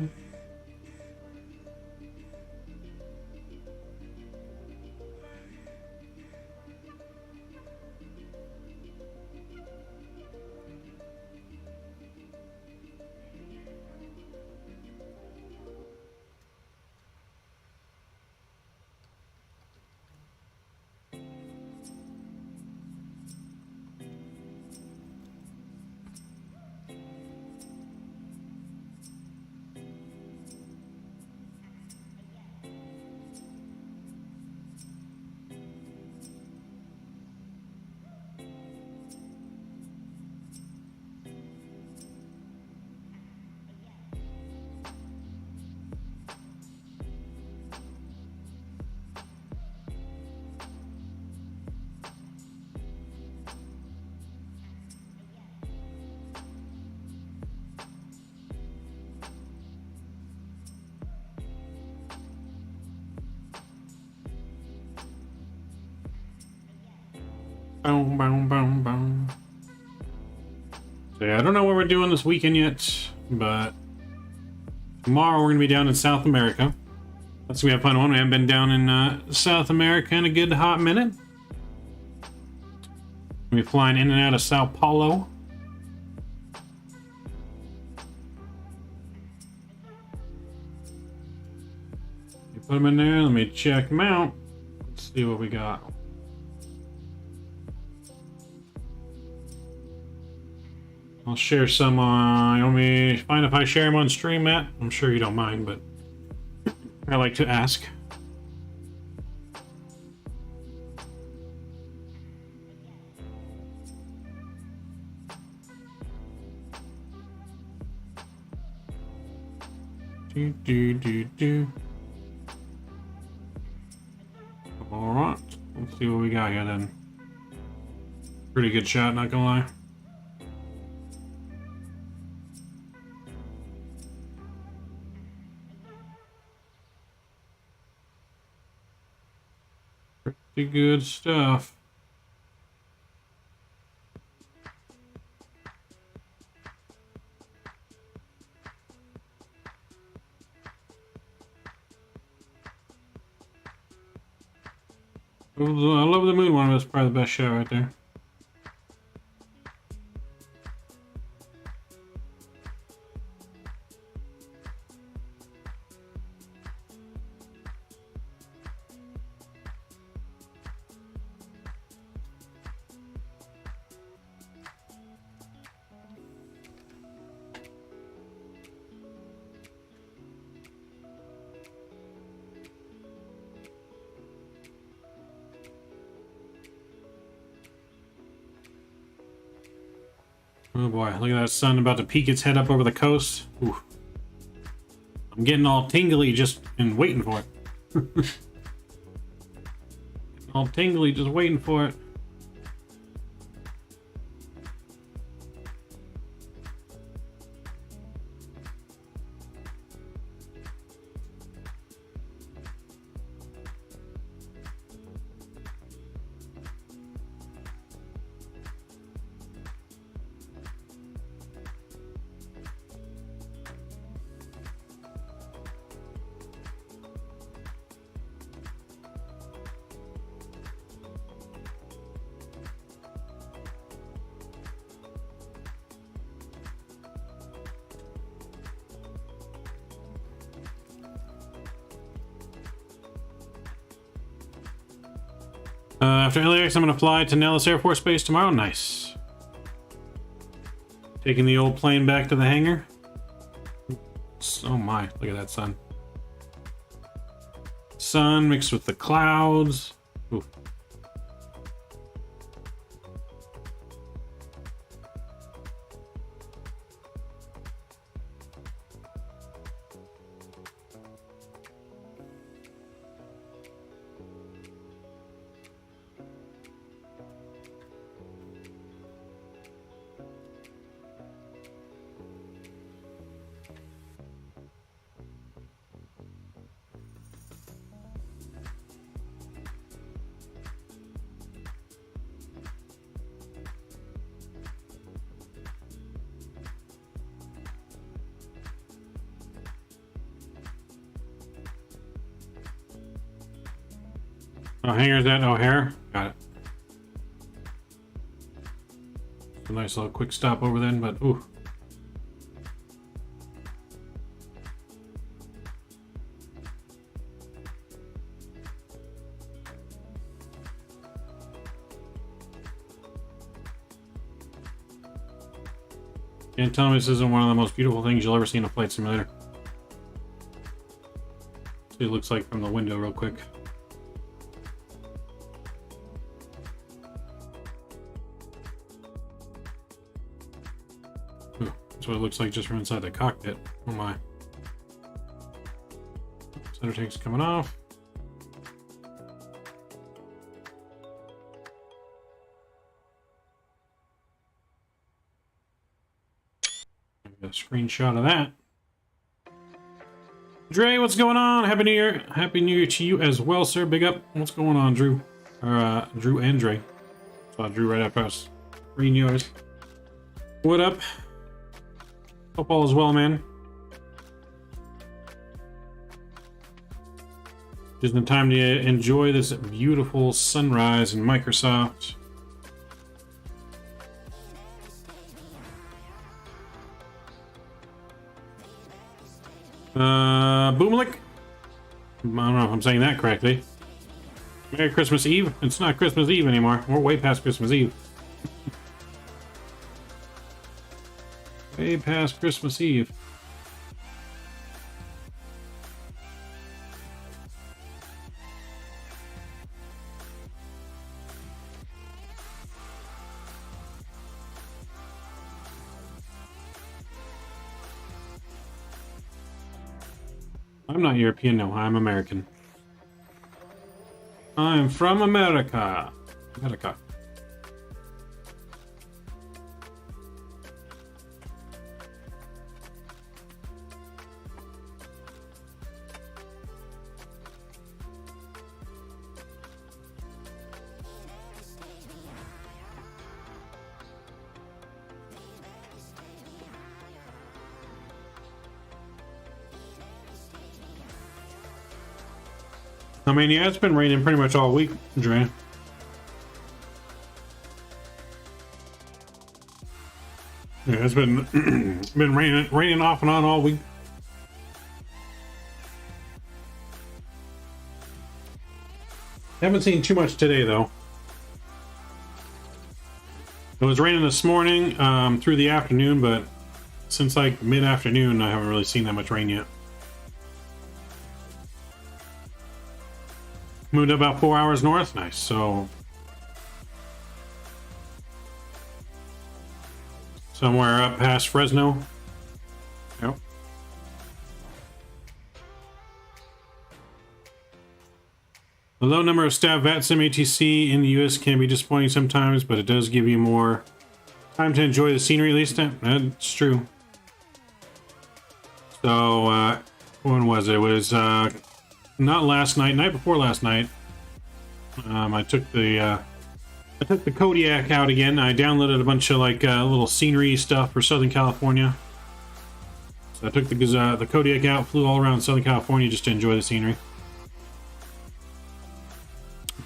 Boom, boom, boom, boom. So yeah, I don't know what we're doing this weekend yet, but tomorrow we're gonna be down in South America. That's gonna be a fun one. We haven't been down in South America in a good hot minute. We'll be flying in and out of Sao Paulo. You put them in there. Let me check them out. Let's see what we got. I'll share some you want me to find if I share them on stream, Matt? I'm sure you don't mind, but I like to ask. Do. All right, let's see what we got here then. Pretty good shot, not gonna lie. Pretty good stuff. I love the moon one. That's probably the best shot right there. Oh boy, look at that sun about to peek its head up over the coast. Ooh. I'm getting all tingly just and waiting for it. All tingly just waiting for it. After LAX, I'm going to fly to Nellis Air Force Base tomorrow. Nice. Taking the old plane back to the hangar. Oh my, look at that sun. Sun mixed with the clouds. Ooh. Oh, hangar's at O'Hare. Got it. A nice little quick stop over then, but ooh. Can't tell me this isn't one of the most beautiful things you'll ever see in a flight simulator. See what it looks like from the window real quick. That's what it looks like just from inside the cockpit. Oh my. Center tank's coming off. Got a screenshot of that. Dre, what's going on? Happy New Year. Happy New Year to you as well, sir. Big up. What's going on, Drew? Or, Drew and Dre. Saw Drew right after us. Green yours. What up? Hope all is well, man. Just in time to enjoy this beautiful sunrise in Microsoft. Boomlick? I don't know if I'm saying that correctly. Merry Christmas Eve? It's not Christmas Eve anymore. We're way past Christmas Eve. Way past Christmas Eve. I'm not European, no, I'm American. I'm from America. America. I mean, yeah, it's been raining pretty much all week, Dre. Yeah, it's been been raining off and on all week. Haven't seen too much today, though. It was raining this morning through the afternoon, but since like mid-afternoon, I haven't really seen that much rain yet. Moved about 4 hours north. Nice. So somewhere up past Fresno. Yep. The low number of staff VATSIM ATC in the US can be disappointing sometimes, but it does give you more time to enjoy the scenery, at least. That's true. So, when was it? It was not last night, night before last night. I took the Kodiak out again. I downloaded a bunch of like little scenery stuff for Southern California. So I took the Kodiak out, flew all around Southern California just to enjoy the scenery.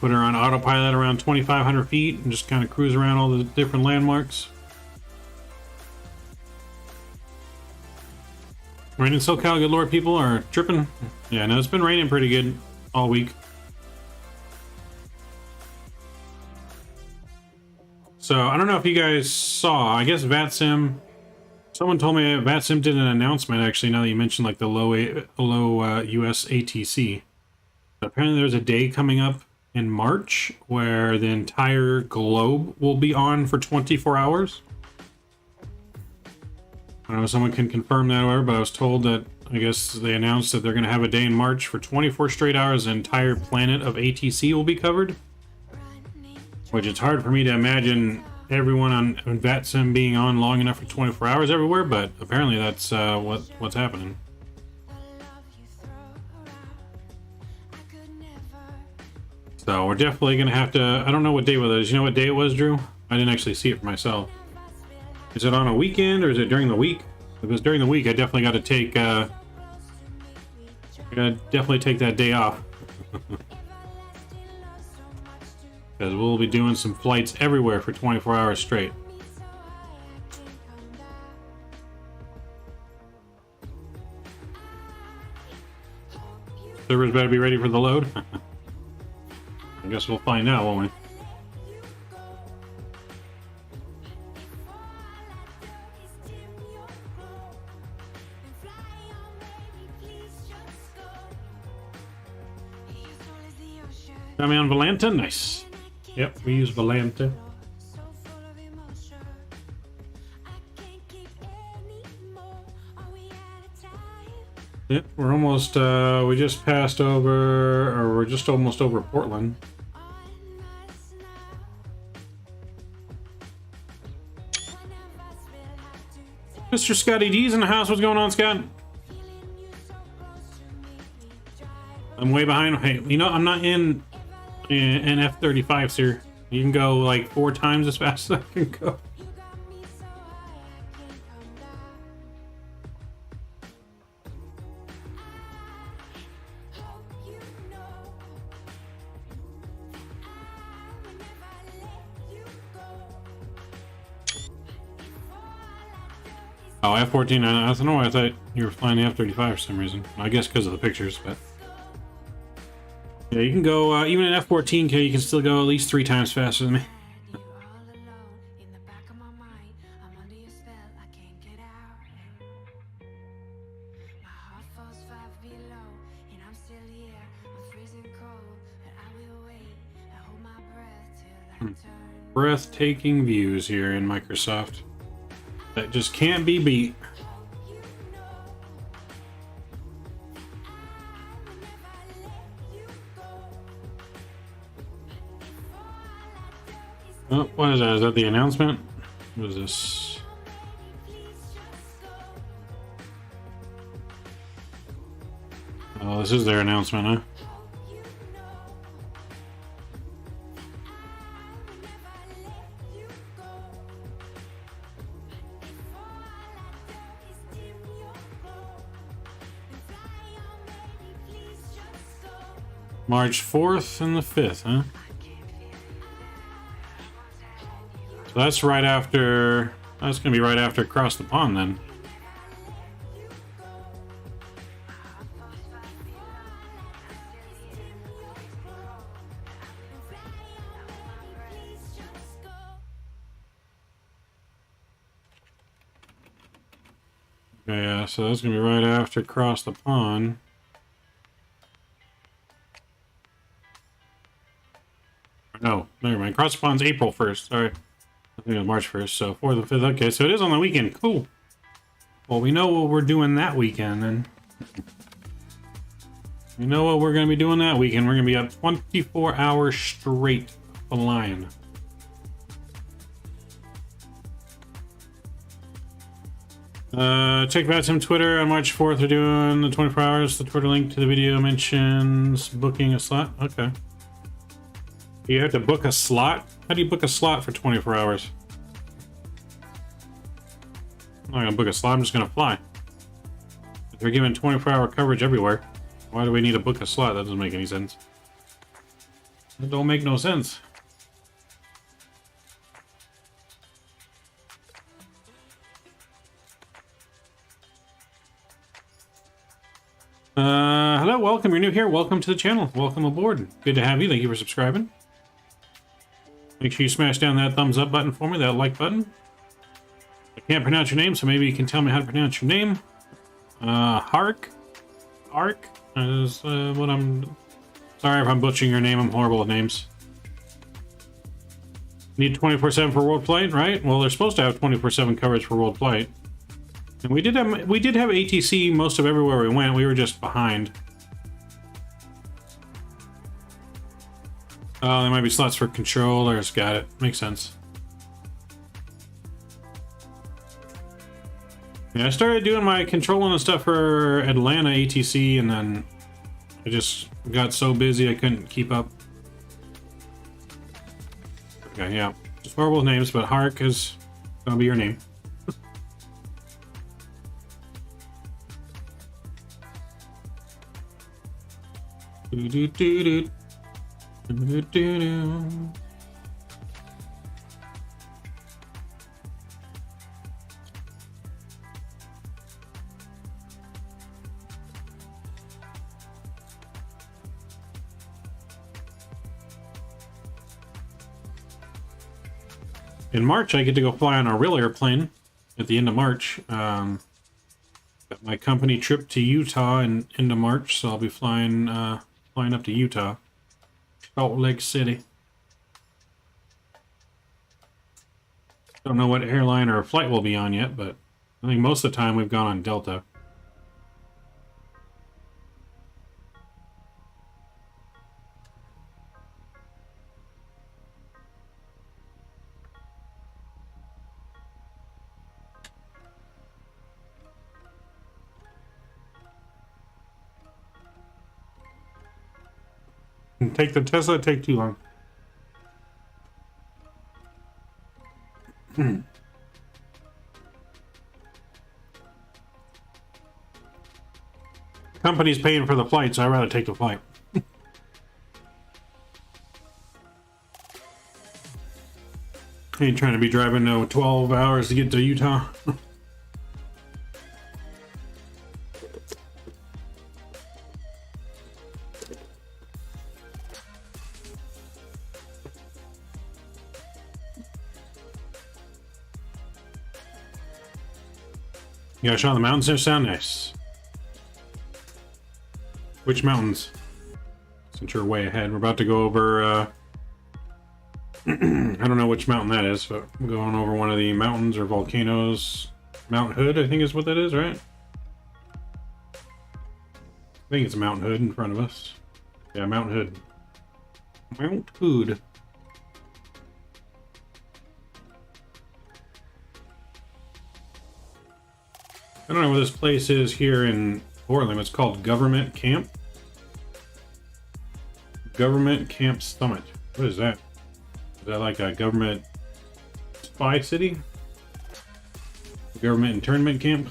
Put her on autopilot around 2,500 feet and just kind of cruise around all the different landmarks. Rain in SoCal, good lord, people are tripping. Yeah, no, it's been raining pretty good all week. So, I don't know if you guys saw, I guess VATSIM, someone told me VATSIM did an announcement, actually, now that you mentioned like the low US ATC. But apparently there's a day coming up in March where the entire globe will be on for 24 hours. I don't know if someone can confirm that or whatever, but I was told that, I guess they announced that they're going to have a day in March for 24 straight hours, the entire planet of ATC will be covered. Which it's hard for me to imagine everyone on VATSIM being on long enough for 24 hours everywhere, but apparently that's what's happening. So we're definitely going to have to... I don't know what day it was. You know what day it was, Drew? I didn't actually see it for myself. Is it on a weekend or is it during the week? If it was during the week, I definitely got to take... I gotta definitely take that day off. Because we'll be doing some flights everywhere for 24 hours straight. Servers better be ready for the load. I guess we'll find out, won't we? Got me on Volanta? Nice. Yep, we use Volanta. Yep, we're almost, we just passed over, or we're just almost over Portland. Mr. Scotty D's in the house. What's going on, Scott? I'm way behind. Hey, you know, I'm not in an F-35, sir. You can go like 4 times as fast as I can go. Oh, F-14, I don't know why I thought you were flying the F-35 for some reason. I guess because of the pictures, but... Yeah, you can go, even in F-14K, you can still go at least 3 times faster than me. Breathtaking views here in Microsoft. That just can't be beat. Oh, what is that? Is that the announcement? What is this? Oh, this is their announcement, huh? March 4th and the 5th, huh? So that's right after... That's gonna be right after Across the Pond, then. Okay, yeah, so that's gonna be right after Across the Pond. No, never mind. Cross the Pond's April 1st, sorry. think it was March 1st, so 4th and 5th. Okay, so it is on the weekend. Cool. Well, we know what we're doing that weekend, then. We know what we're going to be doing that weekend. We're going to be up 24 hours straight flying. Check out some Twitter on March 4th. They're doing the 24 hours. The Twitter link to the video mentions booking a slot. Okay. You have to book a slot? How do you book a slot for 24 hours? I'm not gonna book a slot, I'm just gonna fly. If they're giving 24-hour coverage everywhere, why do we need to book a slot? That doesn't make any sense. That don't make no sense. Hello, welcome. You're new here. Welcome to the channel. Welcome aboard. Good to have you. Thank you for subscribing. Make sure you smash down that thumbs up button for me, that like button. I can't pronounce your name, so maybe you can tell me how to pronounce your name. Ark is what I'm... Sorry if I'm butchering your name. I'm horrible with names. Need 24/7 for world flight, right? Well, they're supposed to have 24/7 coverage for world flight. And we did have ATC most of everywhere we went. We were just behind. Oh, there might be slots for controllers. Got it. Makes sense. Yeah, I started doing my controlling and stuff for Atlanta ATC, and then I just got so busy I couldn't keep up. Okay, yeah. Just horrible names, but Hark is gonna be your name. In March, I get to go fly on a real airplane at the end of March. Got my company trip to Utah in end of March, so I'll be flying up to Utah, Salt Lake City. Don't know what airline or flight we'll be on yet, but I think most of the time we've gone on Delta. Take the Tesla, take too long. Company's paying for the flight, so I'd rather take the flight. Ain't trying to be driving 12 hours to get to Utah. You got a shot of the mountains there? Sound nice. Which mountains? Since you're way ahead, we're about to go over, I don't know which mountain that is, but we're going over one of the mountains or volcanoes. Mount Hood, I think is what that is, right? I think it's Mount Hood in front of us. Yeah, Mount Hood. Mount Hood. I don't know where this place is here in Portland. It's called Government Camp. Government Camp Summit. What is that? Is that like a government spy city? Government internment camp?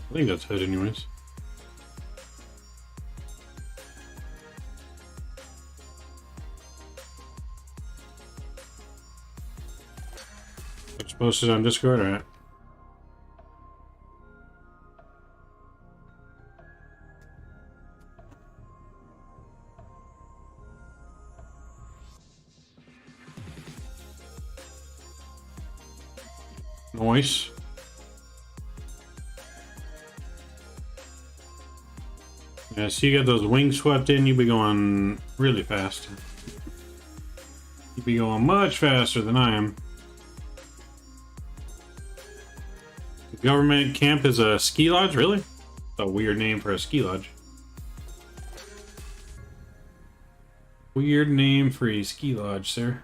I think that's Hood anyways. It's posted on Discord, alright. Nice. Yeah, so you got those wings swept in, you'll be going really fast. You'll be going much faster than I am. The government camp is a ski lodge, really? That's a weird name for a ski lodge. Weird name for a ski lodge, sir.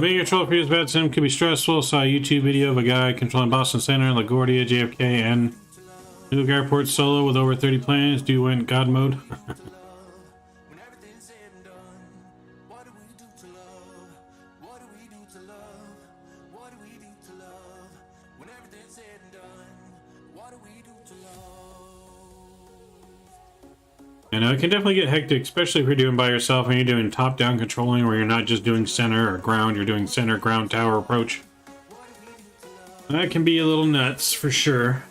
Being a controller for this bad sim can be stressful. Saw a YouTube video of a guy controlling Boston Center, LaGuardia, JFK, and Newark Airport solo with over 30 planes. Dude went God mode. I know it can definitely get hectic, especially if you're doing by yourself and you're doing top-down controlling, where you're not just doing center or ground, you're doing center, ground, tower approach. That can be a little nuts for sure.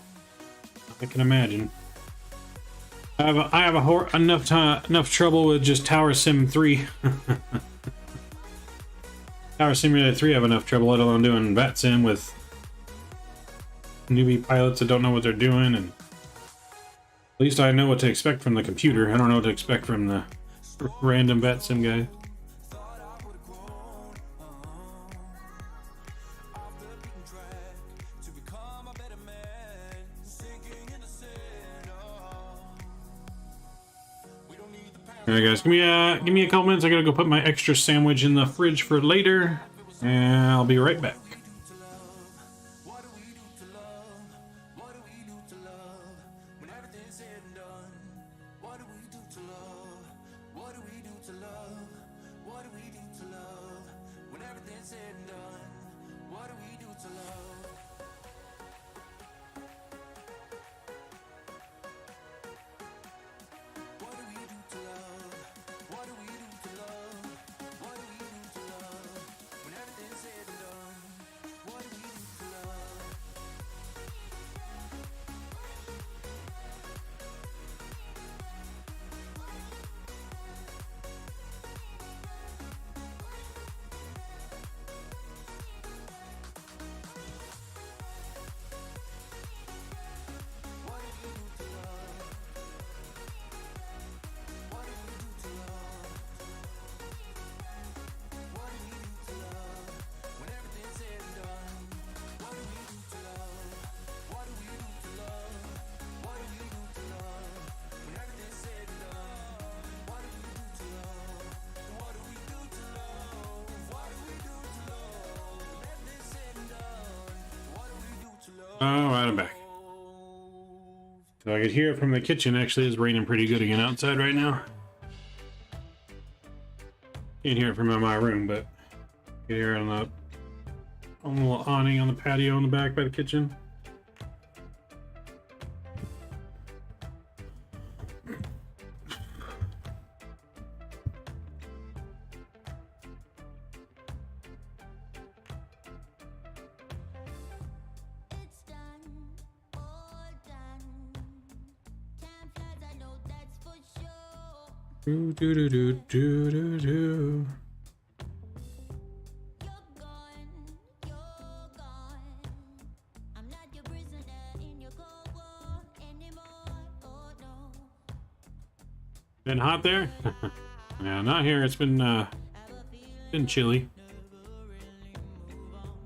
I can imagine. I have enough trouble with just Tower Sim 3. Tower Simulator 3 I have enough trouble, let alone doing VAT Sim with newbie pilots that don't know what they're doing, and at least I know what to expect from the computer. I don't know what to expect from the random VAT Sim guy. Alright guys, give me a couple minutes. I gotta go put my extra sandwich in the fridge for later, and I'll be right back. Alright, I'm back. So I could hear it from the kitchen. Actually, it's raining pretty good again outside right now. Can't hear it from my room, but you can hear it on the little awning on the patio in the back by the kitchen. Do do do do do do do. Been hot there? Yeah, not here. It's been chilly.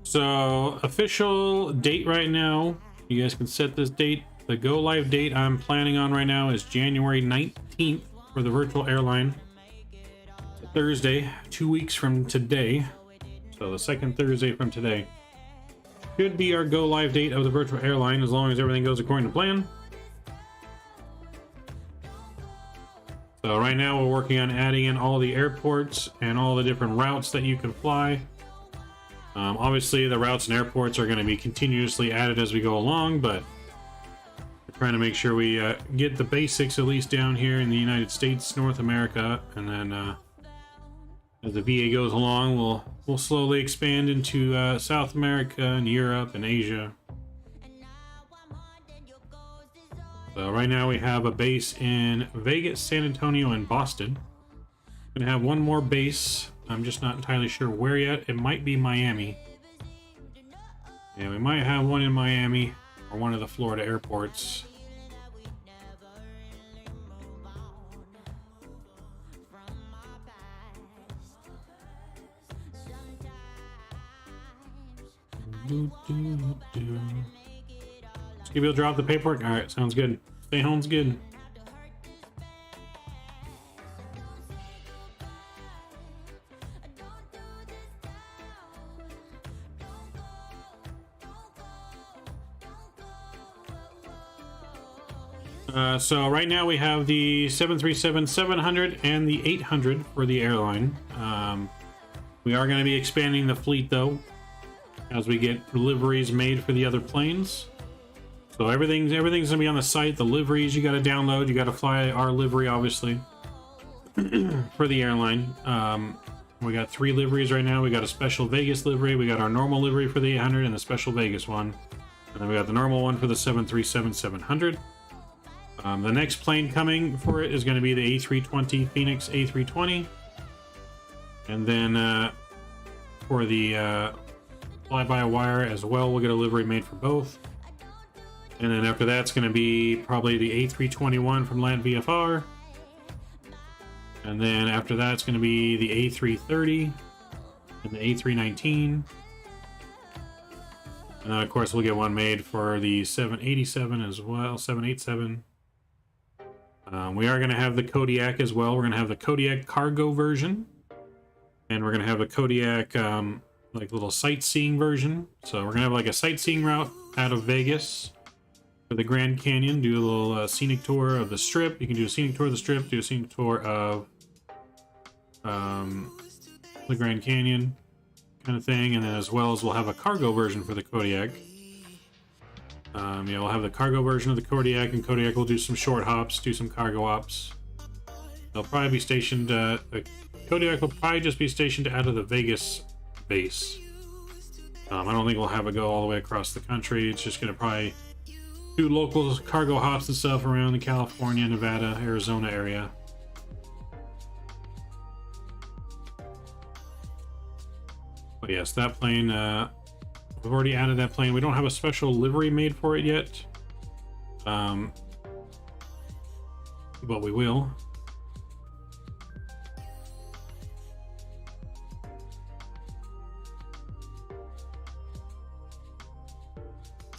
So official date right now, you guys can set this date. The go live date I'm planning on right now is January 19th. For the virtual airline. Thursday, 2 weeks from today. So the second Thursday from today should be our go live date of the virtual airline, as long as everything goes according to plan. So right now we're working on adding in all the airports and all the different routes that you can fly. Obviously the routes and airports are going to be continuously added as we go along, but trying to make sure we get the basics at least down here in the United States, North America, and then As the VA goes along, we'll slowly expand into South America and Europe and Asia. So right now we have a base in Vegas, San Antonio, and Boston. Gonna have one more base. I'm just not entirely sure where yet. It might be Miami. Yeah, we might have one in Miami or one of the Florida airports. Skibby will drop the paperwork. All right, sounds good. Stay home's good. So right now we have the 737-700 and the 800 for the airline. We are going to be expanding the fleet though, as we get liveries made for the other planes. So everything's gonna be on the site. The liveries you got to download. You got to fly our livery, obviously, for the airline. We got 3 liveries right now. We got a special Vegas livery. We got our normal livery for the 800 and the special Vegas one. And then we got the normal one for the 737-700. The next plane coming for it is going to be the A320 Phoenix A320. And then for the fly-by-wire as well, we'll get a livery made for both. And then after that's going to be probably the A321 from Land VFR. And then after that, it's going to be the A330 and the A319. And then, of course, we'll get one made for the 787 as well, 787. We are going to have the Kodiak as well. We're going to have the Kodiak cargo version. And we're going to have the Kodiak like little sightseeing version. So we're going to have like a sightseeing route out of Vegas for the Grand Canyon. Do a little scenic tour of the Strip. You can do a scenic tour of the Strip. Do a scenic tour of the Grand Canyon kind of thing. And then as well as we'll have a cargo version for the Kodiak. Yeah, we'll have the cargo version of the Kodiak, and Kodiak will do some short hops, do some cargo ops. They'll probably be stationed, the Kodiak will probably just be stationed out of the Vegas base. I don't think we'll have it go all the way across the country. It's just going to probably do local cargo hops and stuff around the California, Nevada, Arizona area. But yes, that plane, we've already added that plane. We don't have a special livery made for it yet. But we will.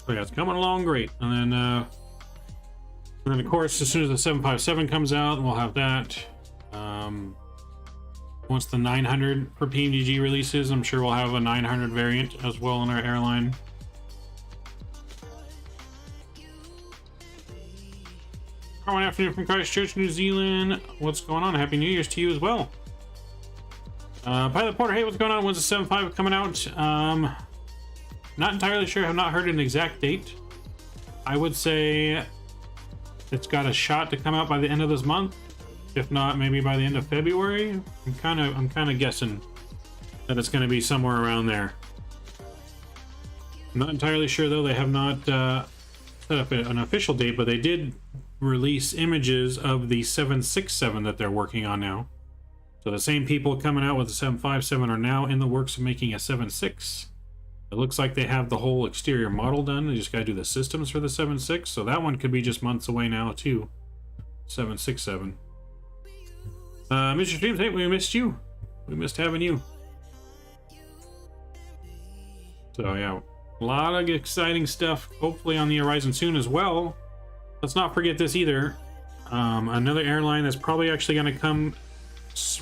So yeah, it's coming along great. And then of course, as soon as the 757 comes out, we'll have that. Once the 900 for PMDG releases, I'm sure we'll have a 900 variant as well in our airline. Good afternoon from Christchurch, New Zealand. What's going on? Happy New Year's to you as well. Pilot Porter, hey, what's going on? When's the 75 coming out? Not entirely sure. Have not heard an exact date. I would say it's got a shot to come out by the end of this month. If not, maybe by the end of February. I'm kind of guessing that it's going to be somewhere around there. I'm not entirely sure though. They have not set up an official date, but they did release images of the 767 that they're working on now. So the same people coming out with the 757 are now in the works of making a 76. It looks like they have the whole exterior model done. They just got to do the systems for the 76. So that one could be just months away now too. 767. Mr. Streams, hey, we missed you. We missed having you. So yeah, a lot of exciting stuff hopefully on the horizon soon as well. Let's not forget this either. Another airline that's probably actually going to come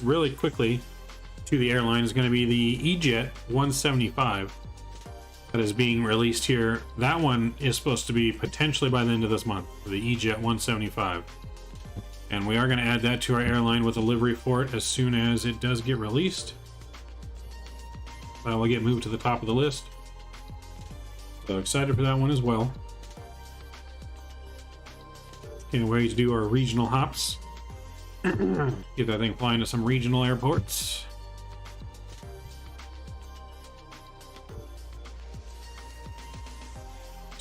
really quickly to the airline is going to be the E-Jet 175 that is being released here. That one is supposed to be potentially by the end of this month, the E-Jet 175. And we are going to add that to our airline with a livery for it as soon as it does get released. That will get moved to the top of the list. So excited for that one as well. Can't wait to do our regional hops. Get that thing flying to some regional airports.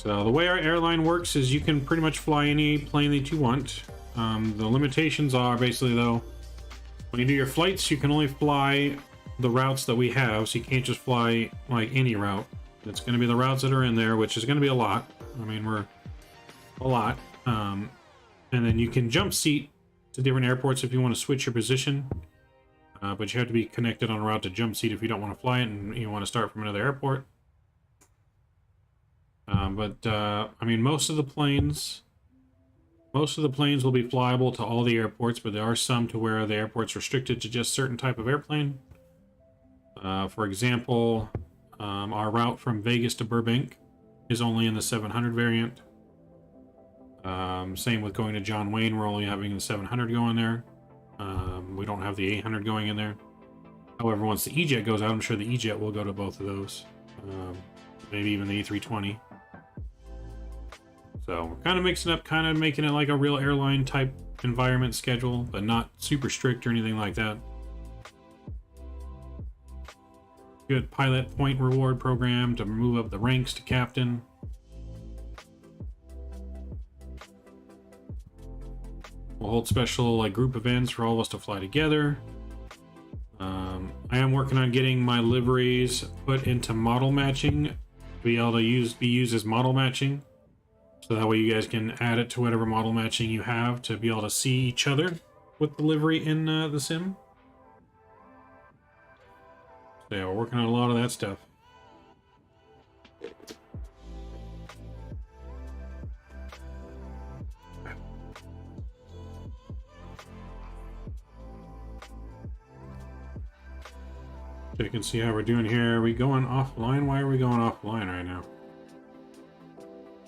So the way our airline works is you can pretty much fly any plane that you want. The limitations are basically, though, when you do your flights, you can only fly the routes that we have, so you can't just fly like any route. It's going to be the routes that are in there, which is going to be a lot. I mean, we're a lot. And then you can jump seat to different airports if you want to switch your position. But you have to be connected on a route to jump seat if you don't want to fly it and you want to start from another airport. I mean, most of the planes will be flyable to all the airports, but there are some to where the airport's restricted to just certain type of airplane. For example, our route from Vegas to Burbank is only in the 700 variant. Same with going to John Wayne, we're only having the 700 going there. We don't have the 800 going in there. However, once the E-Jet goes out, I'm sure the E-Jet will go to both of those. Maybe even the A320. So we're kind of mixing up, kind of making it like a real airline type environment schedule, but not super strict or anything like that. Good pilot point reward program to move up the ranks to captain. We'll hold special like group events for all of us to fly together. I am working on getting my liveries put into model matching, to be able to be used as model matching. So that way you guys can add it to whatever model matching you have to be able to see each other with the livery in the sim. So yeah, we're working on a lot of that stuff. So you can see how we're doing here. Are we going offline? Why are we going offline right now?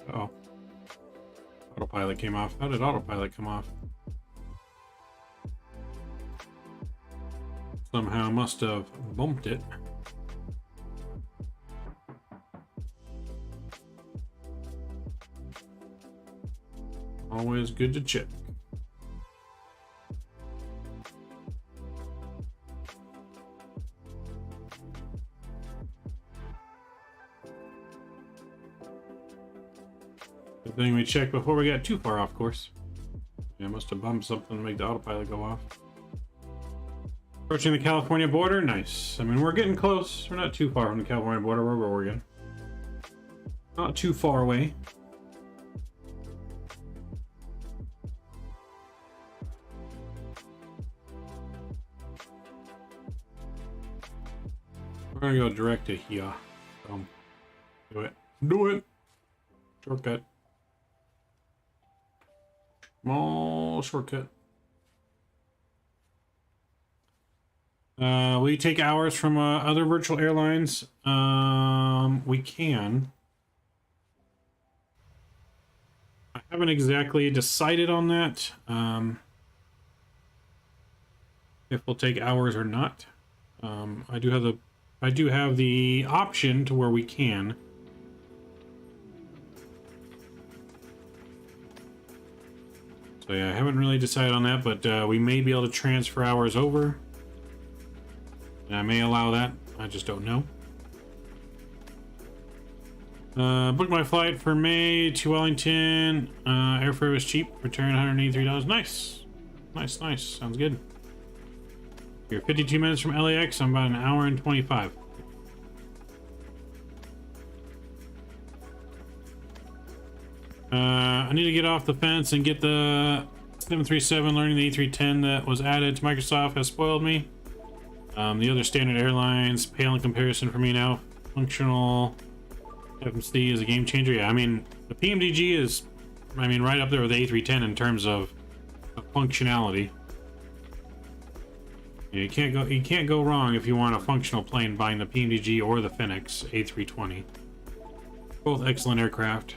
Uh-oh. Autopilot came off. How did autopilot come off? Somehow must have bumped it. Always good to check. Good thing we checked before we got too far off course. Yeah, must have bumped something to make the autopilot go off. Approaching the California border, nice. I mean, we're getting close. We're not too far from the California border. We're over Oregon. Not too far away. We're gonna go direct to here. Do it. Do it! Shortcut. Small shortcut. We take hours from other virtual airlines. We can. I haven't exactly decided on that. If we'll take hours or not. I do have the option to where we can. So yeah, I haven't really decided on that, but we may be able to transfer hours over. And I may allow that. I just don't know. Booked my flight for May to Wellington. Airfare was cheap. Return $183. Nice. Nice, nice. Sounds good. You're 52 minutes from LAX. I'm about an hour and 25. I need to get off the fence and get the 737. Learning the A310 that was added to Microsoft has spoiled me. The other standard airlines pale in comparison for me now. Functional FMC is a game changer. Yeah, I mean, the PMDG is, I mean, right up there with the A310 in terms of functionality. You can't go wrong if you want a functional plane buying the PMDG or the Phoenix A320. Both excellent aircraft.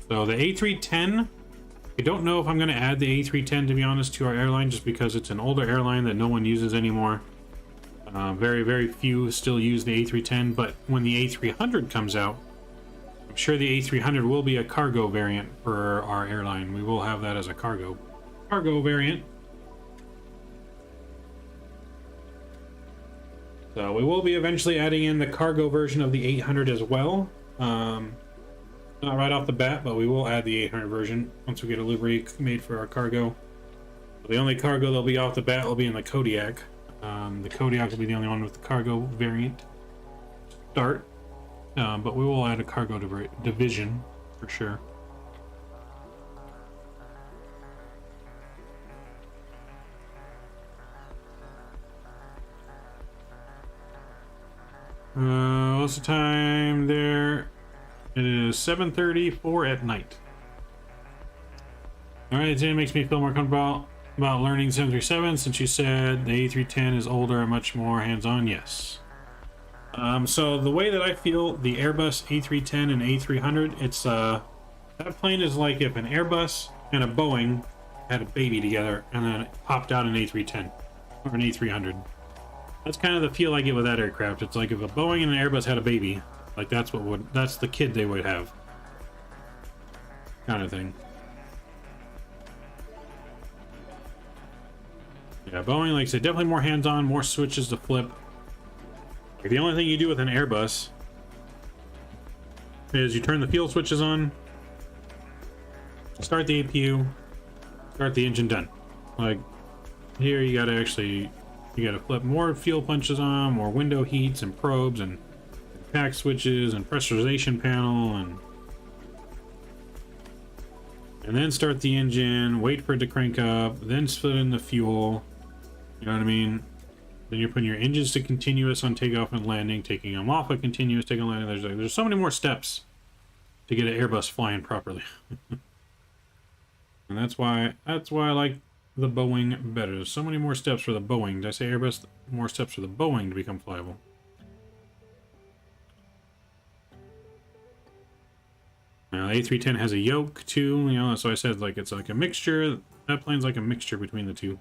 So the A310, I don't know if I'm going to add the A310, to be honest, to our airline, just because it's an older airline that no one uses anymore. Very, very few still use the A310, but when the A300 comes out, I'm sure the A300 will be a cargo variant for our airline. We will have that as a cargo variant. So we will be eventually adding in the cargo version of the 800 as well. Not right off the bat, but we will add the 800 version once we get a livery made for our cargo. The only cargo that'll be off the bat will be in the Kodiak. The Kodiak will be the only one with the cargo variant start, but we will add a cargo division for sure. What's the time there? It is 7:34 at night. Alright, it makes me feel more comfortable about learning 737 since you said the A310 is older and much more hands-on. Yes. So the way that I feel the Airbus A310 and A300, it's that plane is like if an Airbus and a Boeing had a baby together and then it popped out an A310 or an A300. That's kind of the feel I get with that aircraft. It's like if a Boeing and an Airbus had a baby, like that's the kid they would have, kind of thing. Yeah, Boeing, like I said, definitely more hands-on, more switches to flip. Like, the only thing you do with an Airbus is you turn the fuel switches on, start the APU, start the engine, done. Like here, you gotta flip more fuel punches on, more window heats and probes and pack switches and pressurization panel, and then start the engine, wait for it to crank up, then split in the fuel. You know what I mean? Then you're putting your engines to continuous on takeoff and landing, taking them off of continuous, taking landing. There's so many more steps to get an Airbus flying properly. And that's why I like the Boeing better. There's so many more steps for the Boeing. Did I say Airbus? More steps for the Boeing to become flyable. Now, the A310 has a yoke too, you know, so I said like it's like a mixture. That plane's like a mixture between the two.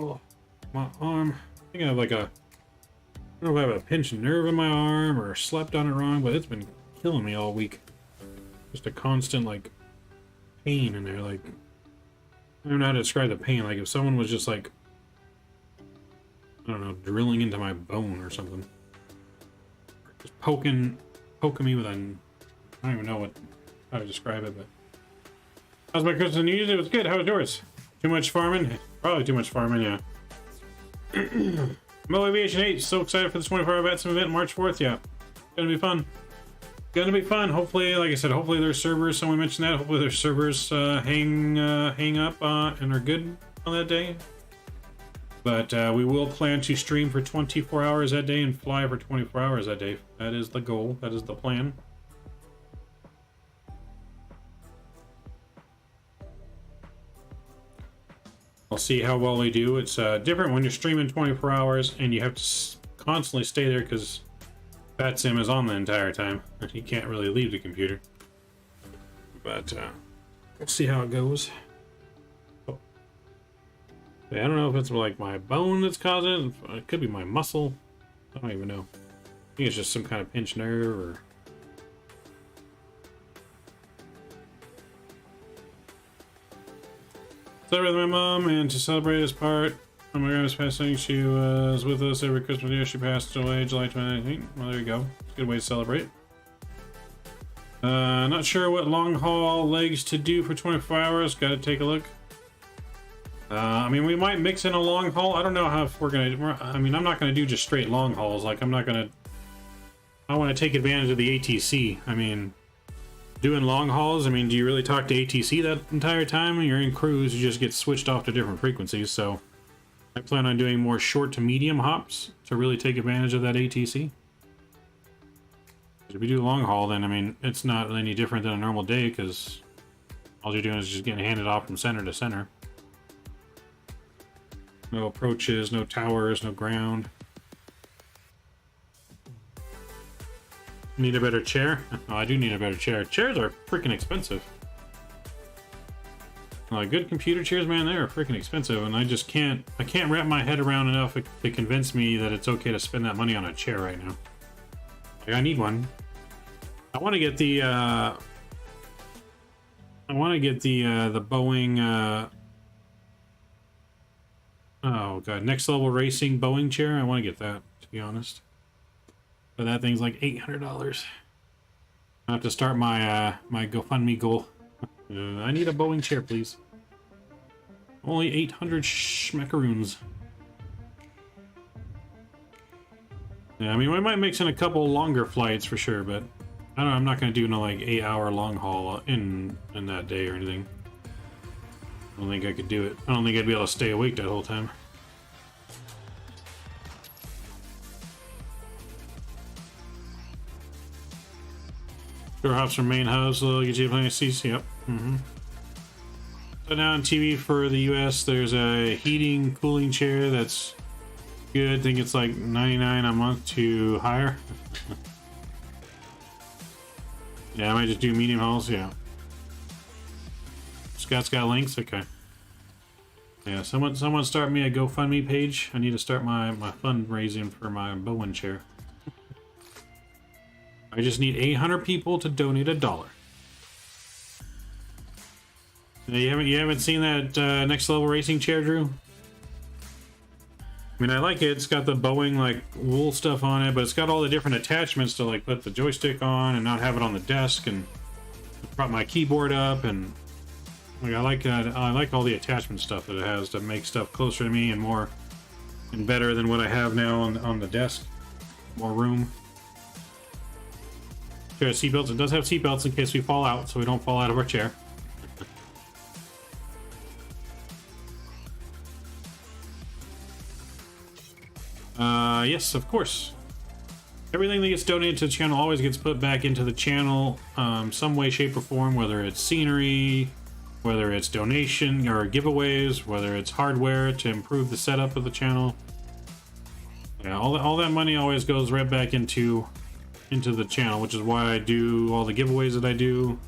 Oh, my arm. I think I have like a, I don't know if I have a pinched nerve in my arm or slept on it wrong, but it's been killing me all week. Just a constant like pain in there. Like, I don't know how to describe the pain. Like if someone was just like, I don't know, drilling into my bone or something. Just poking me with a, I don't even know how to describe it, but. How's my Christmas and New Year's? It was good. How was yours? Too much farming? Probably too much farming, yeah. Mo Aviation 8, so excited for this 24-hour VATSIM event March 4th, yeah. Gonna be fun. Gonna be fun. Hopefully, like I said, hopefully their servers, someone mentioned that, hopefully their servers hang up and are good on that day. But we will plan to stream for 24 hours that day and fly for 24 hours that day. That is the goal. That is the plan. I'll see how well we do. It's different when you're streaming 24 hours and you have to constantly stay there because VATSIM is on the entire time. You can't really leave the computer. But we'll see how it goes. Yeah, I don't know if it's like my bone that's causing it. It could be my muscle. I don't even know. I think it's just some kind of pinched nerve or... Celebrate with my mom, and to celebrate this part of my grandma's passing, she was with us every Christmas year. She passed away July 2019. Well, there you go. It's a good way to celebrate. Not sure what long haul legs to do for 24 hours. Got to take a look. I mean, we might mix in a long haul. I don't know how if we're gonna. I mean, I'm not gonna do just straight long hauls. Like, I'm not gonna. I want to take advantage of the ATC. I mean, doing long hauls. I mean, do you really talk to ATC that entire time? When you're in cruise, you just get switched off to different frequencies. So, I plan on doing more short to medium hops to really take advantage of that ATC. If we do long haul, then I mean, it's not any different than a normal day because all you're doing is just getting handed off from center to center. No approaches, no towers, no ground. Need a better chair? Oh, I do need a better chair. Chairs are freaking expensive. Good computer chairs, man, they are freaking expensive, and I can't wrap my head around enough to convince me that it's okay to spend that money on a chair right now. Like, I need one. I want to get the I want to get the Boeing. Oh god, next level racing Boeing chair. I want to get that, to be honest. But that thing's like $800. I have to start my my GoFundMe goal. I need a Boeing chair, please. Only 800 schmeckaroons. Yeah, I mean, we might mix in a couple longer flights for sure, but I don't know, I'm not going to do no like 8-hour long haul in that day or anything. I don't think I could do it. I don't think I'd be able to stay awake that whole time. Door hops from main house, little get you playing CC. Yep. So now on TV for the US, there's a heating, cooling chair that's good. I think it's like $99 a month to hire. Yeah, I might just do medium hauls. Yeah. Scott's got links. Okay. Yeah, someone start me a GoFundMe page. I need to start my fundraising for my Bowen chair. I just need 800 people to donate $1. Now, you haven't seen that next level racing chair, Drew? I mean, I like it. It's got the Boeing like wool stuff on it, but it's got all the different attachments to like put the joystick on and not have it on the desk, and prop my keyboard up, and like I like all the attachment stuff that it has to make stuff closer to me and more and better than what I have now on the desk. More room. There are seatbelts. It does have seatbelts in case we fall out, so we don't fall out of our chair. Yes, of course. Everything that gets donated to the channel always gets put back into the channel, some way, shape, or form, whether it's scenery, whether it's donation or giveaways, whether it's hardware to improve the setup of the channel. Yeah, all that money always goes right back into the channel, which is why I do all the giveaways that I do.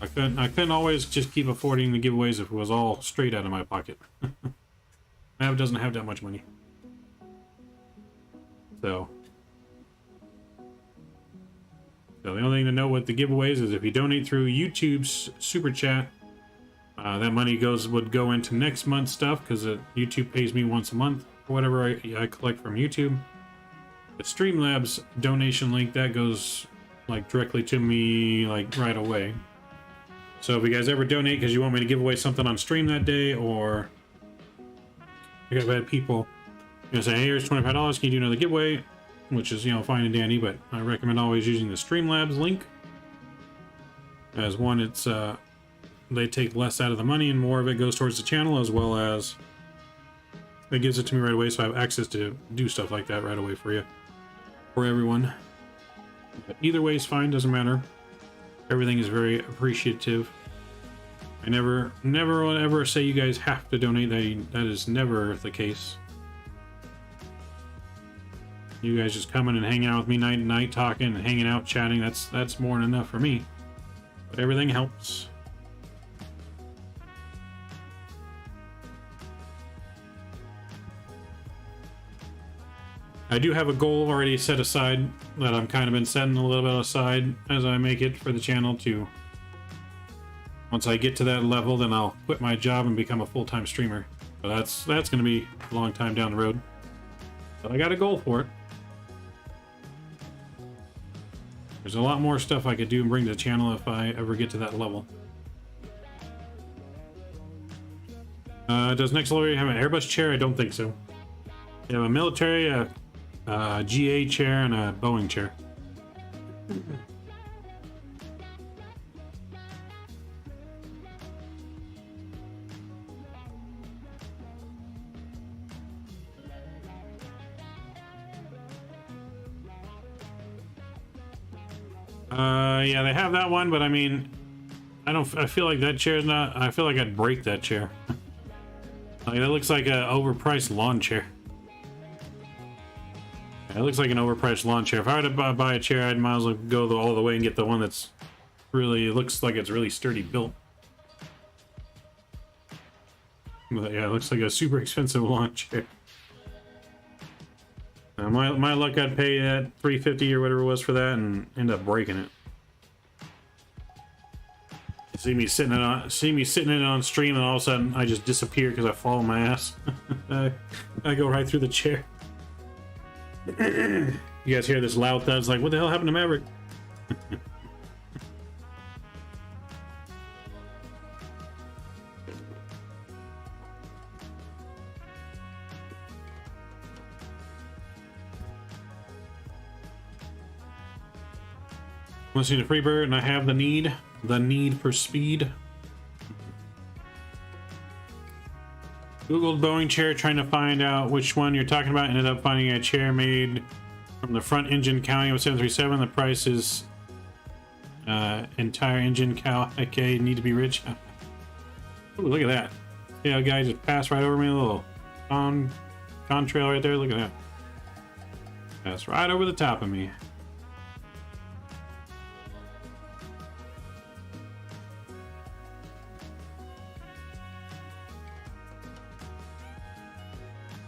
I couldn't always just keep affording the giveaways if it was all straight out of my pocket. Mav doesn't have that much money. So the only thing to know with the giveaways is if you donate through YouTube's super chat, that money would go into next month's stuff, because YouTube pays me once a month for whatever I collect from YouTube. The Streamlabs donation link, that goes like directly to me like right away. So if you guys ever donate because you want me to give away something on stream that day, or I've had people say, hey, here's $25, can you do another giveaway? Which is, fine and dandy, but I recommend always using the Streamlabs link. As one, it's they take less out of the money and more of it goes towards the channel, as well as it gives it to me right away, so I have access to do stuff like that right away for you, for everyone. But either way is fine, doesn't matter. Everything is very appreciative. I never will ever say you guys have to donate. That is never the case. You guys just coming and hanging out with me night and night, talking and hanging out, chatting, that's more than enough for me. But everything helps. I do have a goal already set aside that I'm kind of been setting a little bit aside as I make it for the channel to, once I get to that level, then I'll quit my job and become a full-time streamer. But that's going to be a long time down the road. But I got a goal for it. There's a lot more stuff I could do and bring to the channel if I ever get to that level. Does next level have an Airbus chair? I don't think so. You have a military, a GA chair, and a Boeing chair. Yeah, they have that one, but I mean, I feel like that chair's not, I feel like I'd break that chair. Like, that looks like an overpriced lawn chair. Yeah, it looks like an overpriced lawn chair. If I were to buy a chair, I'd might as well go all the way and get the one that's really, looks like it's really sturdy built. But yeah, it looks like a super expensive lawn chair. My luck, I'd pay that $350 or whatever it was for that and end up breaking it. See me sitting in it on stream, and all of a sudden I just disappear because I fall on my ass. I go right through the chair. You guys hear this loud thud? It's like, what the hell happened to Maverick? Want to see the Freebird, and I have the need for speed. Googled Boeing chair, trying to find out which one you're talking about. Ended up finding a chair made from the front engine cowling of 737. The price is entire engine cow. Okay, need to be rich. Ooh, look at that. Yeah, guy just passed right over me. A little contrail right there. Look at that. Passed right over the top of me.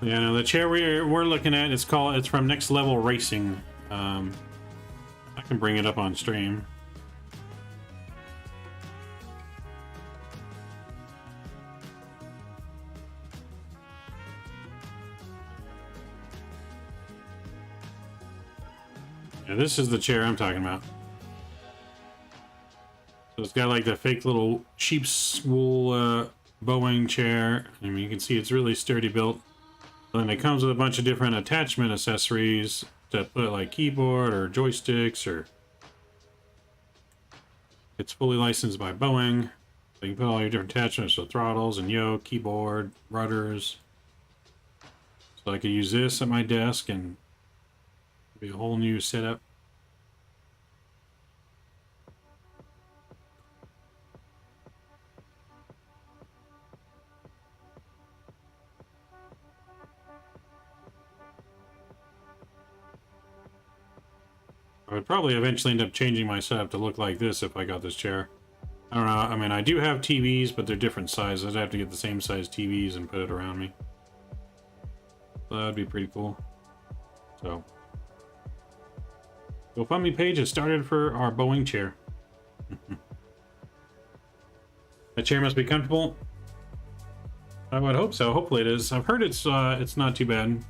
Yeah, no, the chair we're looking at it's from Next Level Racing. I can bring it up on stream. Yeah, this is the chair I'm talking about. So it's got like the fake little sheep's wool Boeing chair. I mean, you can see it's really sturdy built. And it comes with a bunch of different attachment accessories to put like keyboard or joysticks, or it's fully licensed by Boeing. So you can put all your different attachments, so throttles and yoke, keyboard, rudders. So I could use this at my desk and be a whole new setup. I would probably eventually end up changing my setup to look like this if I got this chair. I don't know. I mean, I do have TVs, but they're different sizes. I'd have to get the same size TVs and put it around me. So that'd be pretty cool. So, GoFundMe page has started for our Boeing chair. That chair must be comfortable. I would hope so. Hopefully it is. I've heard it's not too bad.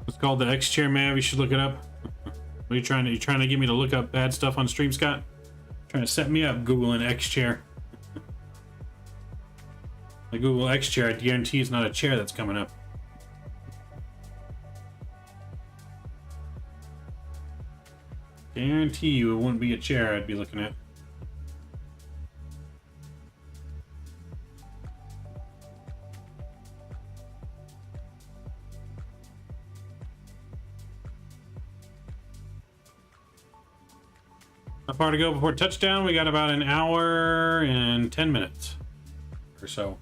It's called the X chair, man. You should look it up. What are you trying to get me to look up bad stuff on stream, Scott? Trying to set me up, Googling X chair. The Google X chair, I guarantee it's not a chair that's coming up. Guarantee you it wouldn't be a chair I'd be looking at. How far to go before touchdown? We got about an hour and 10 minutes or so.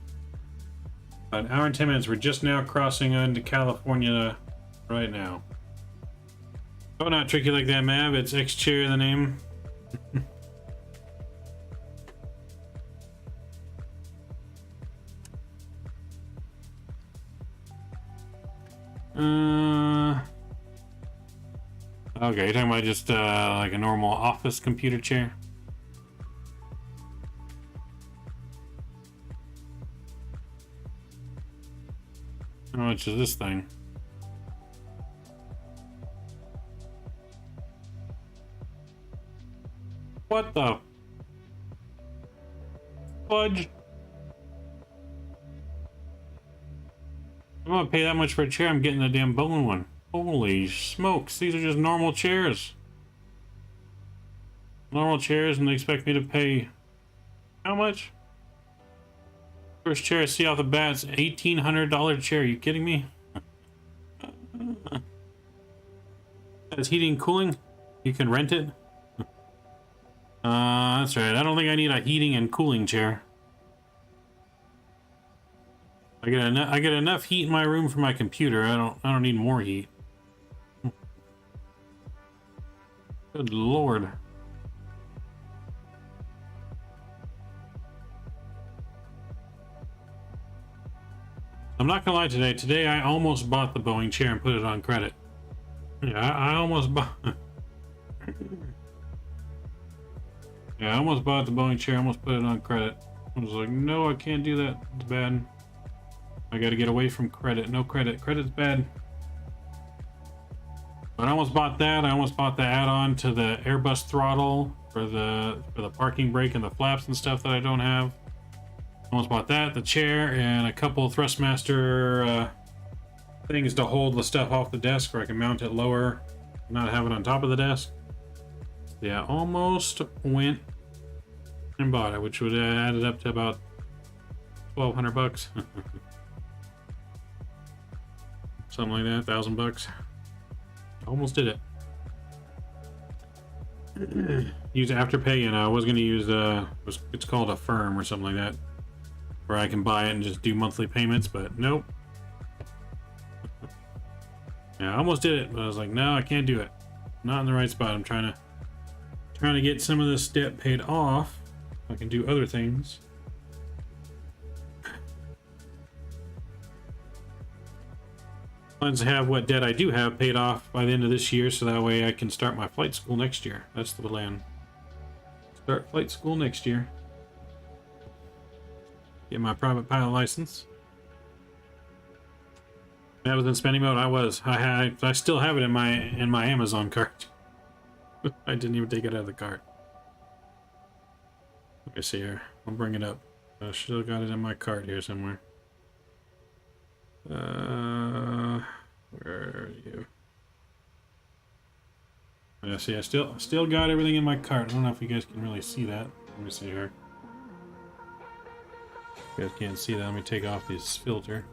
About an hour and 10 minutes. We're just now crossing into California right now. Oh, not tricky like that, Mav. It's X chair in the name. Okay, you're talking about just like a normal office computer chair? How much is this thing? What the fudge? I'm gonna pay that much for a chair. I'm getting a damn bone one. Holy smokes, these are just normal chairs. Normal chairs, and they expect me to pay how much? First chair I see off the bat is $1,800 chair. Are you kidding me? Has heating and cooling? You can rent it? That's right. I don't think I need a heating and cooling chair. I get enough heat in my room for my computer. I don't need more heat. Good lord. I'm not gonna lie, today I almost bought the Boeing chair and put it on credit. Yeah, I almost bought Yeah, I almost bought the Boeing chair, almost put it on credit. I was like, no, I can't do that. It's bad. I gotta get away from credit. No credit. Credit's bad. But I almost bought that. I almost bought the add-on to the Airbus throttle for the parking brake and the flaps and stuff that I don't have. Almost bought that, the chair, and a couple Thrustmaster things to hold the stuff off the desk where I can mount it lower, not have it on top of the desk. Yeah, almost went and bought it, which would have added up to about 1,200 bucks. Something like that, 1,000 bucks. Almost did it. Use Afterpay, and I was going to use it's called a firm or something like that, where I can buy it and just do monthly payments, but nope. Yeah, I almost did it, but I was like, no, I can't do it. Not in the right spot. I'm trying to get some of this debt paid off. I can do other things. Plans to have what debt I do have paid off by the end of this year, so that way I can start my flight school next year. That's the plan. Start flight school next year. Get my private pilot license. I was in spending mode. I still have it in my Amazon cart. I didn't even take it out of the cart. Let me see here. I'll bring it up. I still got it in my cart here somewhere. Where are you? Yeah, see, I still got everything in my cart. I don't know if you guys can really see that. Let me see here. You guys can't see that. Let me take off this filter.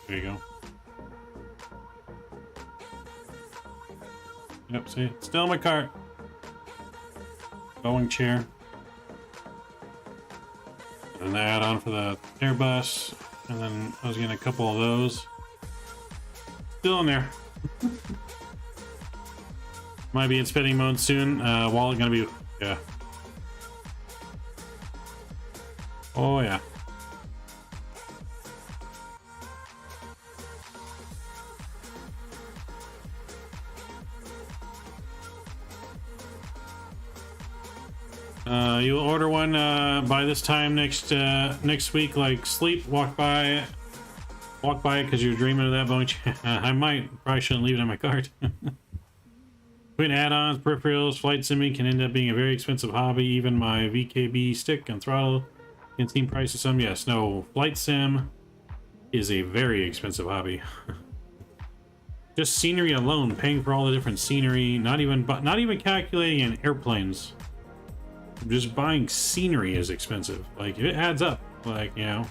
There you go. Yep, see? Still in my cart. Boeing chair. And the add-on for the Airbus. And then I was getting a couple of those. Still in there. Might be in spending mode soon. Wallet gonna be... yeah. Oh, yeah. You'll order one by this time next week. Like sleep, walk by it because you're dreaming of that Boeing chair. I probably shouldn't leave it in my cart. Between add-ons, peripherals, flight simming can end up being a very expensive hobby. Even my VKB stick and throttle can seem pricey. Some, yes, no. Flight sim is a very expensive hobby. Just scenery alone, paying for all the different scenery, not even calculating in airplanes. Just buying scenery is expensive. Like, it adds up. Like, you know,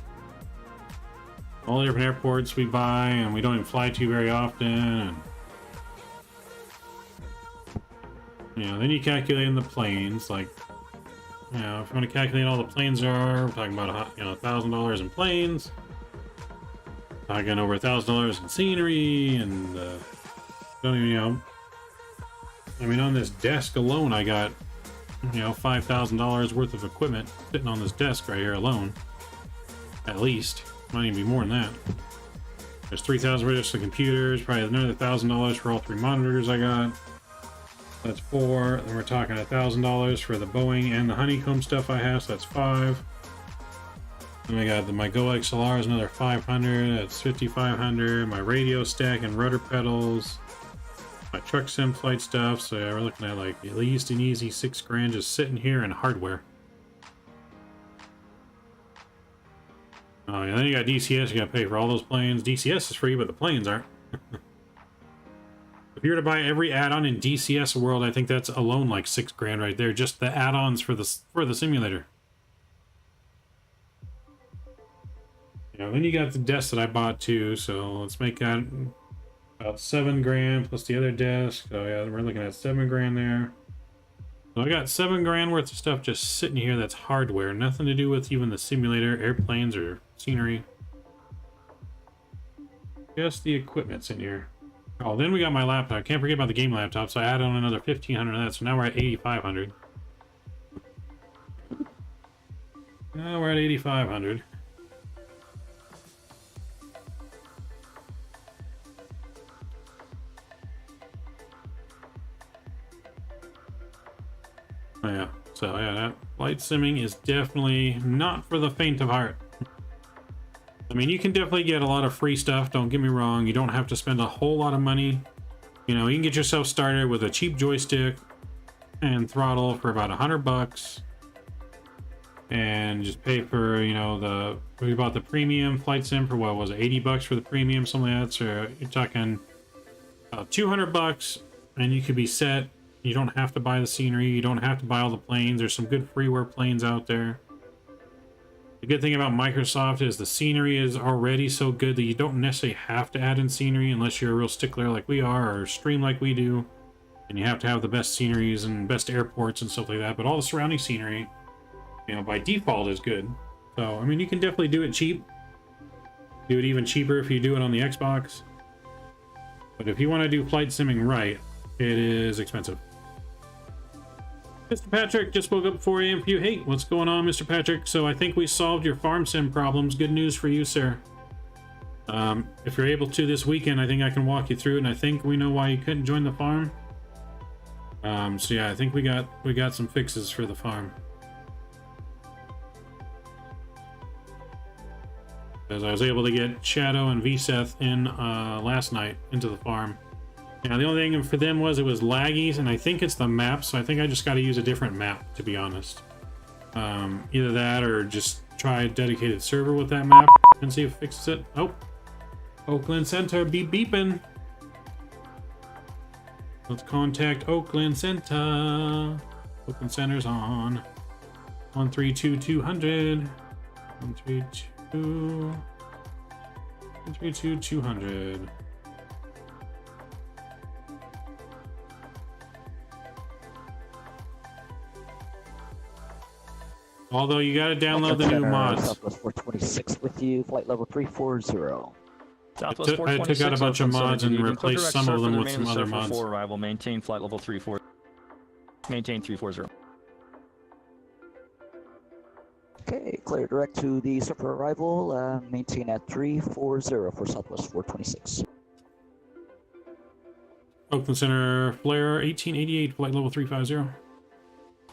all the different airports we buy and we don't even fly to very often. And, you know, then you calculate in the planes. Like, you know, if you want to calculate all the planes are, we're talking about, you know, $1,000 in planes. Talking over $1,000 in scenery, and don't even, you know, I mean, on this desk alone, I got, you know, $5,000 worth of equipment sitting on this desk right here alone. At least. Might even be more than that. There's $3,000 for just the computers, probably another $1,000 for all 3 monitors I got. That's 4. Then we're talking $1,000 for the Boeing and the Honeycomb stuff I have, so that's 5. Then I got my Go XLR is another 500. That's 5,500. My radio stack and rudder pedals. My truck sim flight stuff. So yeah, we're looking at like at least an easy $6,000 just sitting here in hardware. Oh yeah, then you got DCS. You got to pay for all those planes. DCS is free, but the planes aren't. If you were to buy every add-on in DCS world, I think that's alone like $6,000 right there. Just the add-ons for the simulator. Yeah, then you got the desk that I bought too, so let's make that about $7,000 plus the other desk. So yeah, we're looking at $7,000 there. So I got $7,000 worth of stuff just sitting here that's hardware, nothing to do with even the simulator, airplanes, or scenery. Just the equipment's in here. Oh, then we got my laptop. Can't forget about the game laptop, so I added on another $1,500 of that, so now we're at $8,500. We're at 8,500. Oh, yeah. So yeah, that flight simming is definitely not for the faint of heart. I mean, you can definitely get a lot of free stuff, don't get me wrong. You don't have to spend a whole lot of money. You know, you can get yourself started with a cheap joystick and throttle for about $100 and just pay for, you know, we bought the premium flight sim for what was it, $80 for the premium, something like that. So you're talking $200 and you could be set. You don't have to buy the scenery, you don't have to buy all the planes. There's some good freeware planes out there. The good thing about Microsoft is the scenery is already so good that you don't necessarily have to add in scenery unless you're a real stickler like we are, or stream like we do, and you have to have the best sceneries and best airports and stuff like that. But all the surrounding scenery, you know, by default is good. So I mean, you can definitely do it cheap. Do it even cheaper if you do it on the Xbox. But if you want to do flight simming right, it is expensive. Mr. Patrick just woke up 4 a.m. for you. Hey, what's going on, Mr. Patrick? So I think we solved your farm sim problems. Good news for you, sir. If you're able to this weekend, I think I can walk you through it, and I think we know why you couldn't join the farm. So yeah, I think we got some fixes for the farm. Because I was able to get Shadow and VSeth in last night into the farm. Yeah, the only thing for them was it was laggy, and I think it's the map, so I think I just got to use a different map, to be honest. Either that or just try a dedicated server with that map and see if it fixes it. Oh, Oakland Center, beep beeping. Let's contact Oakland Center. Oakland Center's on 132-200. 132-200. Although you got to download the new mods. Southwest 426 with you, flight level 340. I took out a bunch of mods and replaced some of them with some other mods. Arrival, maintain flight level 34. Maintain 340. Okay, clear direct to the surfer arrival. Maintain at 340 for Southwest 426. Oakland Center, Flair 1888, flight level 350.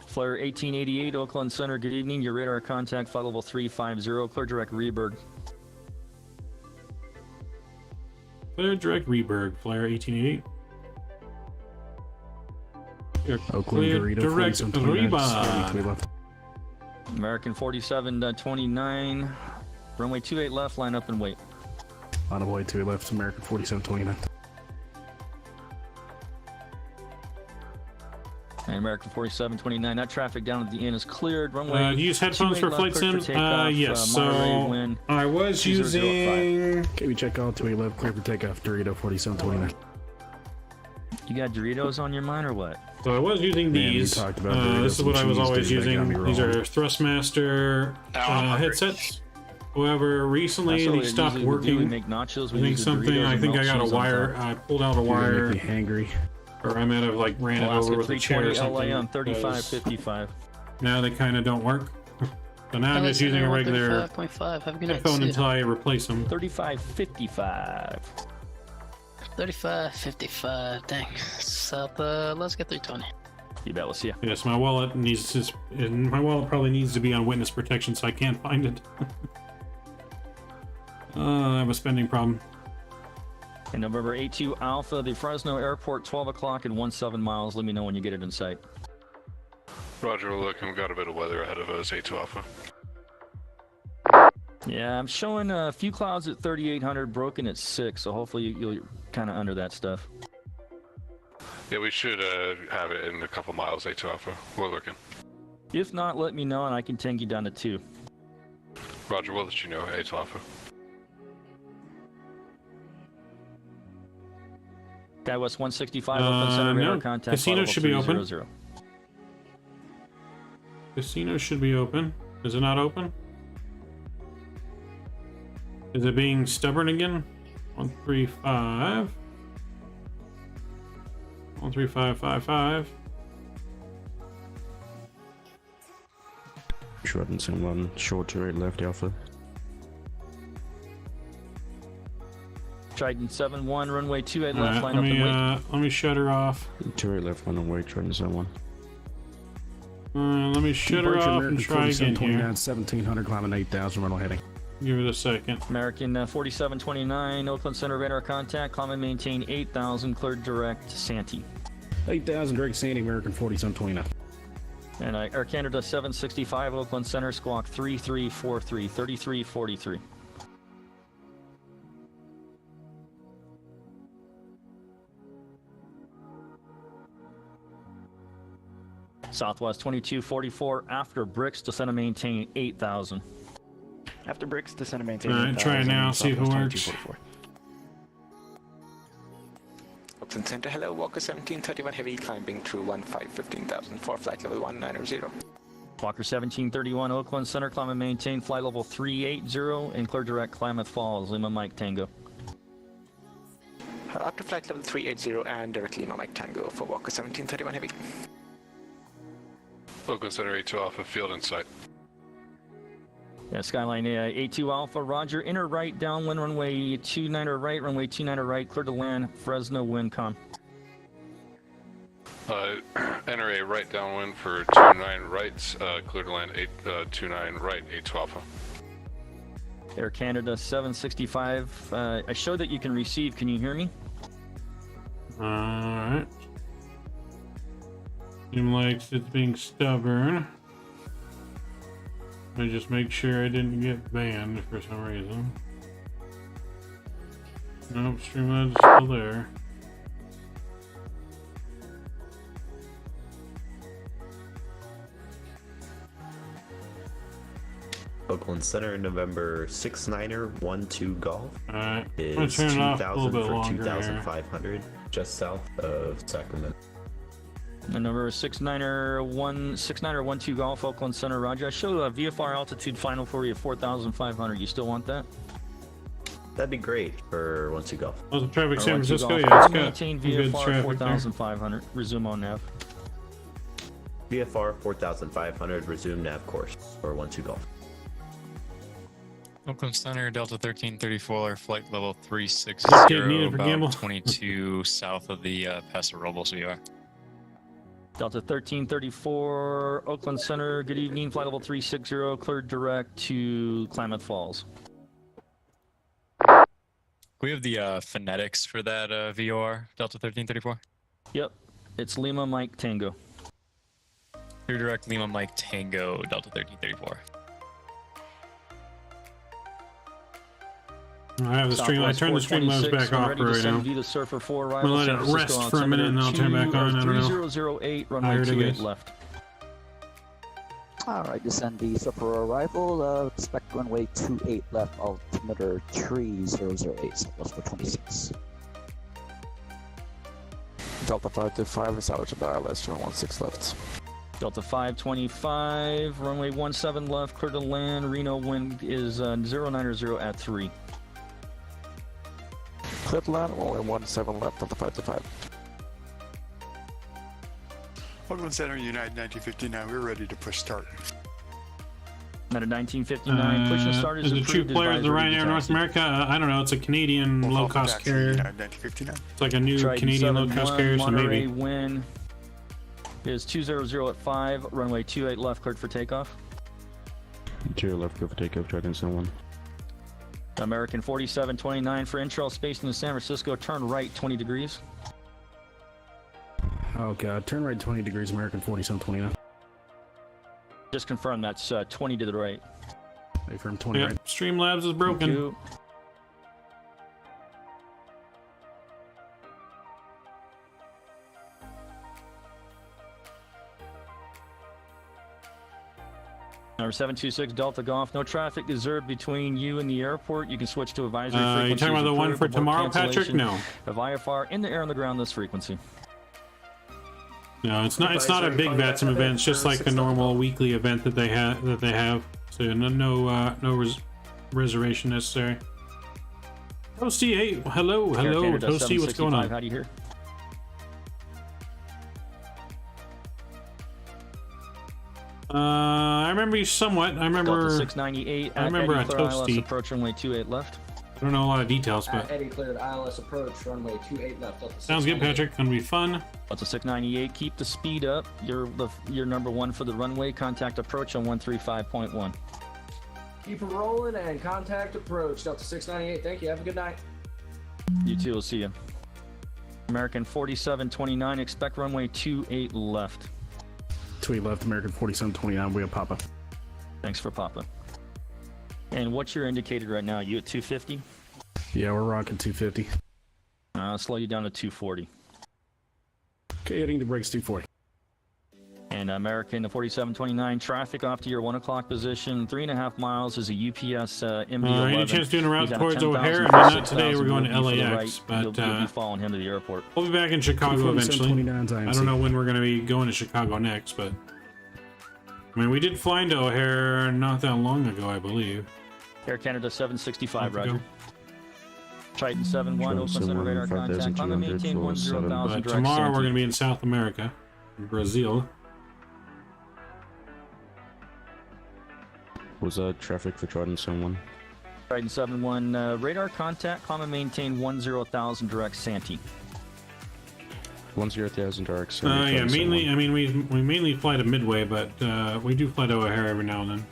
Flair 1888, Oakland Center, good evening. Your radar contact, flight level 350, clear direct Reberg. Clear direct Reberg, Flair 1888. Oakland Clear direct Reberg. American 4729, runway 28 left, line up and wait. On the way 28 left, American 4729. And American 4729, that traffic down at the end is cleared. Runway. Do you use headphones for flight sims? Yes. So I was using. Okay, we check out 28 left, clear for takeoff. Dorito 4729. You got Doritos on your mind or what? So I was using these. This is what I was always using. These are Thrustmaster headsets. However, recently they stopped working. We make nachos. I think something. I think I got a wire. I pulled out a wire. Make me hangry. Or I might have like ran it over with a chair or something. LA on 3555. Now they kind of don't work. So now I'm just using a regular headphone until I replace them. 3555. 3555. Dang. So let's get 320. You bet. We'll see ya. Yes, my wallet needs to. My wallet probably needs to be on witness protection, so I can't find it. I have a spending problem. And November 82 Alpha, the Fresno Airport, 12 o'clock and 17 miles. Let me know when you get it in sight. Roger, we're looking. We've got a bit of weather ahead of us, 82 Alpha. Yeah, I'm showing a few clouds at 3,800, broken at 6, so hopefully you'll kind of under that stuff. Yeah, we should have it in a couple miles, 82 Alpha. We're looking. If not, let me know and I can tank you down to 2. Roger, we'll let you know, 82 Alpha. Guy West 165, open center radar contact. Casino should be open. Casino should be open. Is it not open? Is it being stubborn again? 135. 13555. Shorten someone short to right left Alpha. Trident 7-1, runway 28 left, Alright, line up and wait. let me shut her off. To right left one away, Trident 7-1. Let me shut her off and try again here. 1700 climbing 8000 runway heading. Give it a second. American 4729, Oakland Center radar contact, climb and maintain 8000, cleared direct Santee. 8000 direct Sandy, American 4729. And Air Canada 765, Oakland Center, squawk 3343, 3343. Southwest 2244, after bricks, descend and maintain 8000. After bricks, descend and maintain. Alright, try it now, see if it works. Oakland Center, hello, Walker 1731 heavy, climbing through 15,000 for flight level 190. Walker 1731, Oakland Center, climb and maintain flight level 380 and clear direct Klamath Falls, Lima Mike Tango. Up to flight level 380 and direct Lima Mike Tango for Walker 1731 heavy. Oakland Center A2 Alpha, field in sight. Yeah, Skyline A2 Alpha, roger, inner right, downwind, runway 29 right, runway 29 right, clear to land, Fresno Wincom. Enter a right downwind for 29 right, clear to land 29 right, A2 Alpha. Air Canada 765, I show that you can receive, can you hear me? Alright. Seems like it's being stubborn. Let me just make sure I didn't get banned for some reason. Nope, Streamlabs is still there. Oakland Center, November 69er 12 Golf. Is turn it off a little 2,000 bit for longer 2,500, just south of Sacramento. The number 69er 12 Golf, Oakland Center, roger. I show a VFR altitude final for you, 4,500. You still want that? That'd be great for 12 Golf. Oh, the traffic San 12 Francisco? Golf. Yeah, it's got maintain good VFR traffic 4,500. Resume on nav. VFR 4,500, resume nav course for 12 Golf. Oakland Center, Delta 1334, flight level 360, about 22 south of the Paso Robles VR. Delta 1334, Oakland Center, good evening, flight level 360, cleared direct to Klamath Falls. We have the phonetics for that VOR, Delta 1334? Yep, it's Lima Mike Tango. Clear direct Lima Mike Tango, Delta 1334. I have the stream. I turned the Streamlabs back off right now. I'm gonna let it rest for a minute and then I'll turn it back on. I don't know. 3008, runway 28 left. Alright, descend the Surfer arrival, expect runway 28 left, altimeter 3008, Southwest for 26. Delta 525 is out to the ILS, 16 left. Delta 525, runway 17 left, clear to land, Reno wind is 090 at 3. Clear to land, runway 17 left, Delta 525. Oakland Center, United 1959, we're ready to push start. United 1959, push and start is a true player of the Ryanair North America. I don't know, it's a Canadian low-cost carrier. United 1959. It's like a new Canadian low-cost carrier, so maybe. Wind is 200 at 5, runway 28 left, cleared for takeoff. 2 left, go for takeoff, Dragon 1. American 4729 for intrail space into San Francisco, turn right 20 degrees. Oh god, turn right 20 degrees, American 4729. Just confirm that's 20 to the right. Wait for him 20 Yep, right. Streamlabs is broken. Number 726 Delta Golf, no traffic observed between you and the airport. You can switch to advisory frequency. You talking about the one for tomorrow, Patrick? No. Of IFR in the air on the ground this frequency. No, it's not. It's not a big VATSIM event. It's just like a normal weekly event that they have. So no reservation necessary. Toasty, hey, hello, Toasty, what's going on? How do you hear? I remember you somewhat. I remember. Delta 698 I remember a Eddie Clear ILS toasty. approach runway 28 left. I don't know a lot of details, but Eddie cleared ILS approach, runway 28 left. Delta sounds good, 698. Patrick. Gonna be fun. Delta 698, keep the speed up. You're number one for the runway. Contact approach on 135.1. Keep it rolling and contact approach. Delta 698. Thank you. Have a good night. You too. We'll see you. American 4729. Expect runway 28 left. 28 left. American 4729. We have Papa. Thanks for Papa. And what's your indicated right now? You at 250? Yeah, we're rocking 250. I'll slow you down to 240. Okay, heading to brakes 240. And American 4729, traffic off to your 1 o'clock position. 3.5 miles is a UPS MD11. Any chance doing a route He's at towards 10,000 O'Hare? for Not today. 6,000 We're going to will be for the LAX, right. but You'll be following him to the airport. we'll be back in Chicago eventually. 4729 I don't know when we're going to be going to Chicago next, but I mean, we did fly into O'Hare not that long ago, I believe. Air Canada 765, Roger. Go. Triton 71, Oakland Center radar contact. I'm going to maintain 10,000 But direct tomorrow we're Santee. going to be in South America, Brazil. Was traffic for Triton 71? Triton 71, radar contact. Common maintain 10,000 direct Santee. 10,000 direct. Yeah, mainly. I mean, we mainly fly to Midway, but we do fly to O'Hare every now and then.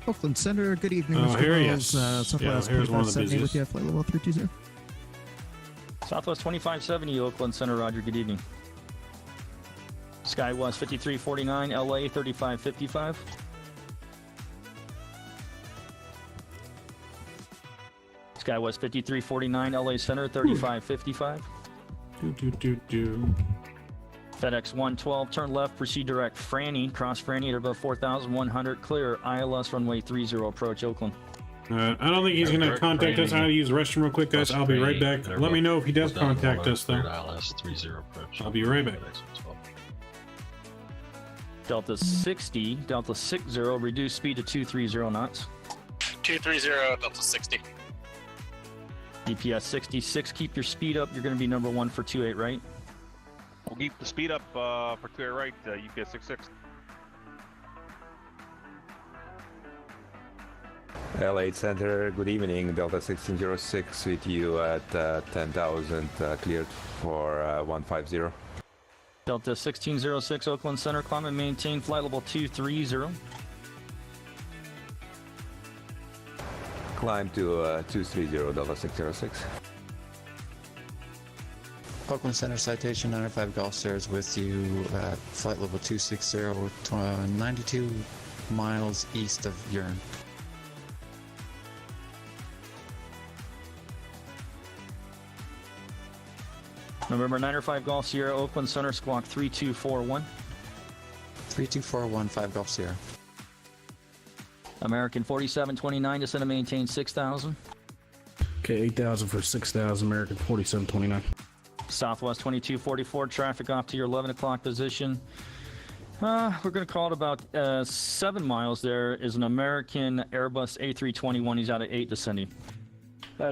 Oakland Center, good evening. Oh, Mr. here he Wells, is. Southwest Yeah, here's one of the 2570 with busiest. you, flight level 320. Southwest 2570, Oakland Center, Roger, good evening. SkyWest 5349, LA 3555. SkyWest 5349, LA Center 3555. FedEx 112, turn left, proceed direct. Franny, cross Franny at above 4,100, clear. ILS runway 30 approach Oakland. I don't think he's going to contact us. I'm going to use the restroom real quick, guys. I'll be right back. Let me know if he does contact us, though. I'll be right back. Delta 60, Delta 60, reduce speed to 230 knots. 230, Delta 60. DPS 66, keep your speed up. You're going to be number one for 28, right? We'll keep the speed up for 28 right, UPS 66. LA Center, good evening. Delta 1606 with you at 10,000, cleared for 150. Delta 1606, Oakland Center, climb and maintain flight level 230. Climb to 230, Delta 606. Oakland Center citation 95 Golf Stairs with you at flight level 260, 92 miles east of Urine. November 905 Golf Sierra, Oakland Center, squawk 3241. 3241, 5 Golf Sierra. American 4729, descend and maintain 6,000. Okay, 8,000 for 6,000, American 4729. Southwest 2244, traffic off to your 11 o'clock position. We're going to call it about 7 miles. There is an American Airbus A321. He's out at 8 descending.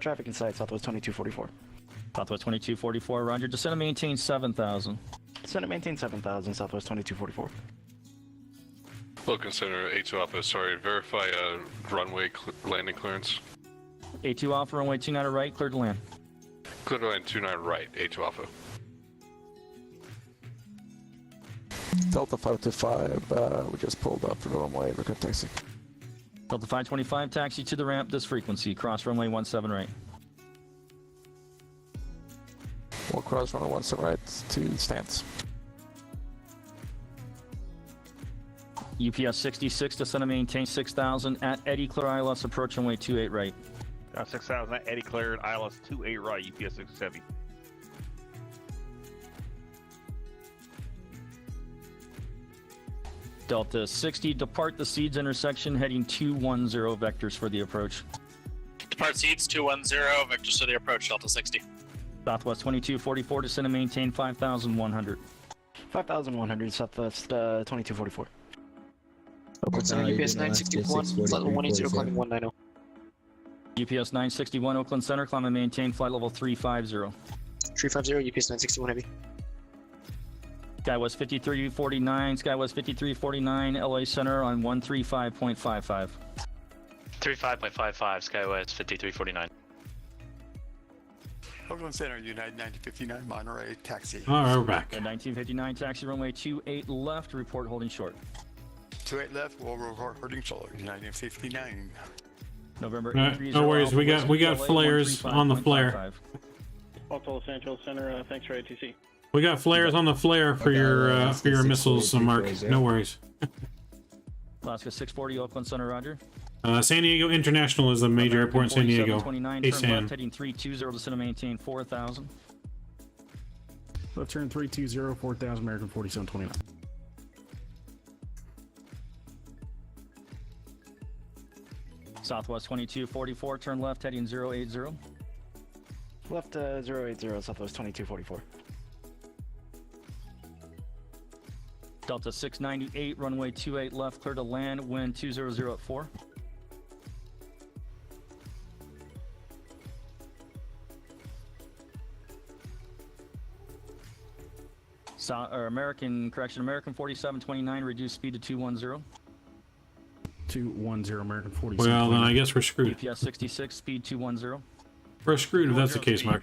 Traffic in sight, Southwest 2244. Southwest 2244, roger. Descend and maintain 7,000. Descend and maintain 7,000, Southwest 2244. Oakland Center, A2 Alpha, sorry, verify runway landing clearance. A2 Alpha, runway 29 right, cleared to land. Clear to land 29 right, A2 Alpha. Delta 525, we just pulled up for the runway, we're good taxi. Delta 525, taxi to the ramp, this frequency, cross runway 17 right. We'll cross runway 17 right to stance. UPS 66, descend and maintain 6,000 at Eddie, clear ILS, approach runway 28 right. 6,000, Eddie cleared, ILS 28 right, UPS 670. Delta 60, depart the Seeds intersection, heading 210 vectors for the approach. Depart seats 210, vectors to the approach, Delta 60. Southwest 2244, descend and maintain 5,100. 5,100, Southwest 2244. Oakland Center, UPS 961, flight level 180, climbing 190. UPS 961, Oakland Center, climb and maintain flight level 350. 350, UPS 961 heavy. SkyWest 5349, SkyWest 5349, LA Center on 135.55. 35.55, SkyWest 5349. Oakland Center, United 1959, Monterey, taxi. All right, we're back. At 1959, taxi runway 28 left, report holding short. 28 left, we'll report holding short, United 1959. November No worries, we got flares on the flare. Los Angeles Center, thanks for ATC. We got flares on the flare for your missiles, Mark. No worries. Alaska 640, Oakland Center, roger. San Diego International is the major airport in San Diego. 29, Hey, turn San. left, heading 320, descend and maintain 4,000. Left turn 320, 4,000 American 4729. Southwest 2244, turn left, heading 080. Left 080, Southwest 2244. Delta 698, runway 28 left, clear to land, wind 200 at 4. American 4729, reduce speed to 210. 210 American 47. Well, then I guess we're screwed. EPS 66, speed 210. We're screwed if that's the case, Mark.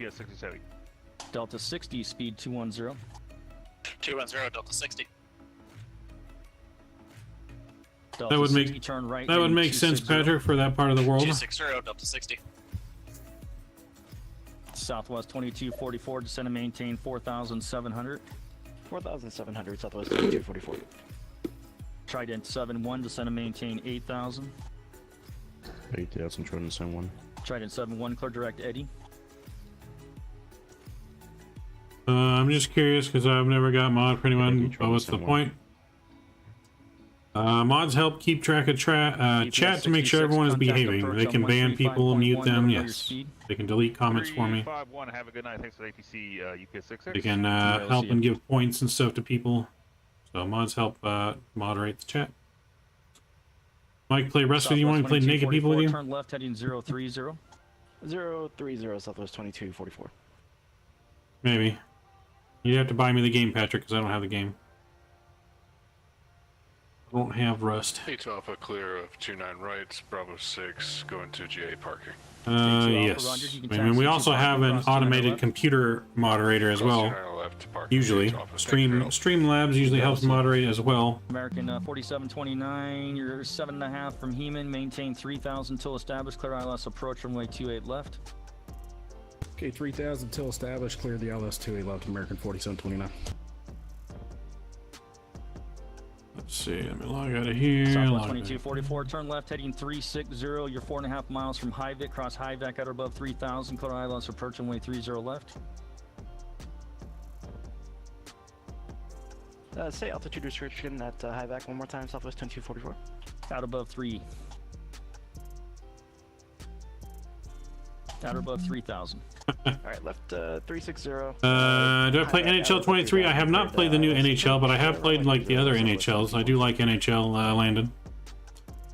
Delta 60, speed 210. 210, Delta 60. Delta That would 60, make turn right, that would make sense, Patrick, for that part of the world. 260, Delta 60. Southwest 2244, descend and maintain 4,700. 4,700, Southwest 2244. Trident 71, descend and maintain 8,000. 8,000, Trident 71. Trident 71, clear direct Eddie. I'm just curious because I've never got mod for anyone. But what's the point? Mods help keep track of chat to make sure everyone is behaving. They can ban people, mute them. Yes, they can delete comments for me. 351, have a good night. Thanks for the ATC UPS 66. They can help and give points and stuff to people. So mods help moderate the chat. Mike, play rest with you. Want to play naked people with you? Turn left, heading 030. 030, Southwest 2244. Maybe. You'd have to buy me the game, Patrick, because I don't have the game. I don't have Rust. 8 Alpha clear of 29 rights, Bravo 6, going to GA parking. Yes. I mean, we also have an automated computer moderator as well. Usually, Streamlabs usually helps moderate as well. American 4729, you're 7.5 from Heman, maintain 3,000 till established, clear ILS approach runway 28 left. Okay, 3,000 till established, clear the LS 28 left, American 4729. Let's see, let me log out of here. Southwest 2244, turn left, heading 360. You're 4.5 miles from Highvic, cross Highvic at or above 3,000. Clear ILS approach runway 30 left. Say altitude restriction at Highvic one more time, Southwest 2244. Out above 3. Out above 3,000. Alright, left 360. Do I play NHL 23? I have not played the new NHL, but I have played like the other NHLs. I do like NHL, Landon.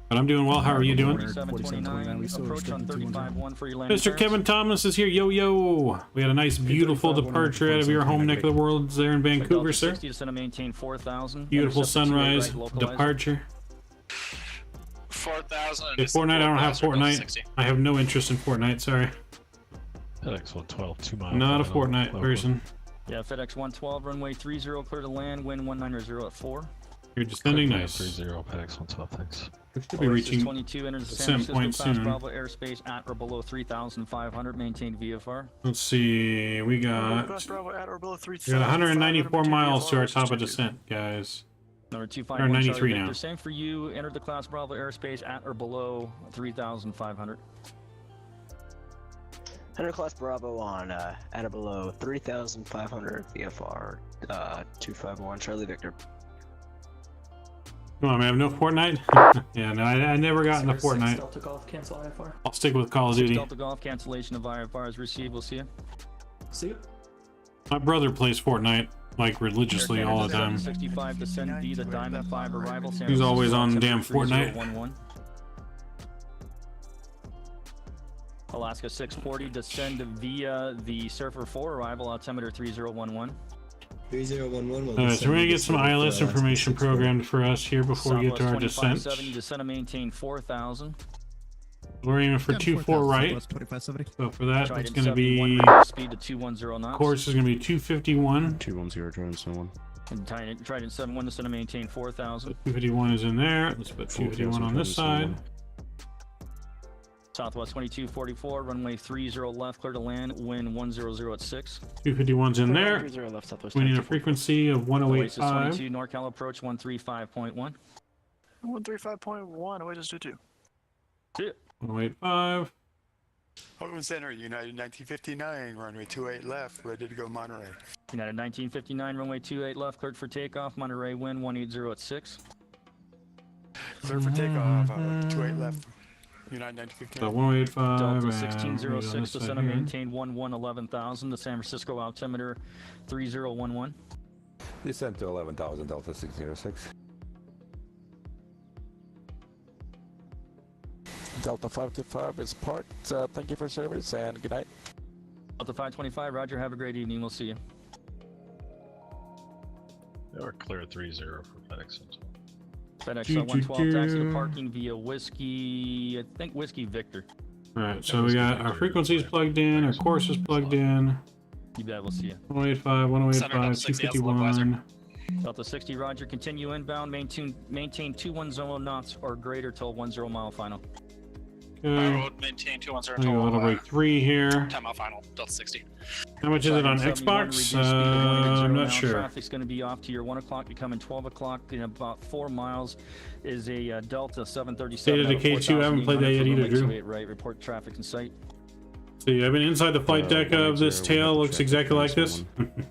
But I'm doing well. How are you doing? Approach on 35-1 for your landing. Mr. Kevin Thomas is here. Yo, yo. We had a nice, beautiful departure out of your home neck of the world there in Vancouver, sir. Maintain 4,000. Beautiful sunrise departure. 4,000. Okay, Fortnite, I don't have Fortnite. I have no interest in Fortnite, sorry. FedEx 112, 2 miles. Not a Fortnite person. Yeah, FedEx 112, runway 30, clear to land, wind 190 at 4. You're descending nice. 30, FedEx 112, thanks. We should be reaching 22, enters the descent point soon. Bravo airspace at or below 3,500, maintain VFR. Let's see, we got 194 miles to our top of descent, guys. Number 251, 93 now. Same for you, enter the class Bravo airspace at or below 3,500. Enter class Bravo on at or below 3,500 VFR 251 Charlie Victor. Come on, man, I have no Fortnite? Yeah, no, I never got into Fortnite. Delta Golf, cancel IFR. I'll stick with Call of Duty. Delta Golf, cancellation of IFR is received. We'll see you. See you. My brother plays Fortnite, like, religiously all the time. 65 descend via the Diamond 5 arrival. He's always on damn Fortnite. Alaska 640, descend via the Surfer 4 arrival, altimeter 3011. 3011. Alright, so we're gonna get some ILS information programmed for us here before we get to our descent. 2570, descent to maintain 4,000. We're aiming for 24 right. So for that, it's going to be speed to 210 knots. Course is going to be 251. 210, Trident 71. And Trident 71, descent to maintain 4,000. 251 is in there. Let's put 251 on this side. Southwest 2244, runway 30 left, clear to land, wind 100 at 6. 251's in there. We need a frequency of 108.5. 22, NorCal approach 135.1. 135.1, away just do 2. 108.5. Oakland Center, United 1959, runway 28 left, ready to go Monterey. United 1959, runway 28 left, cleared for takeoff, Monterey wind 180 at 6. Clear for takeoff, 28 left. United 1959. So 185. Delta 1606, descent to maintain 11,000. The San Francisco altimeter 3011. Descent to 11,000, Delta 1606. Delta 525 is parked. Thank you for service and good night. Delta 525, roger. Have a great evening. We'll see you. They were clear 30 for FedEx. FedEx 112, taxi to parking via Whiskey, I think Whiskey Victor. Alright, so we got our frequencies plugged in, our course is plugged in. You bet, we'll see you. 185, 185, 251. Delta 60, roger. Continue inbound. Maintain 210 knots or greater till 10 mile final. Okay. Road maintain 210 I got a little break 3 here. 10 mile final, Delta 60. How much is it on Xbox? I'm not sure. Traffic's going to be off to your 1 o'clock, becoming 12 o'clock in about 4 miles. Is a Delta 737. State of Decay 2, I haven't played that yet either, Drew. Right, report traffic in sight. See, I've been inside the flight deck of this tail. Looks exactly like this.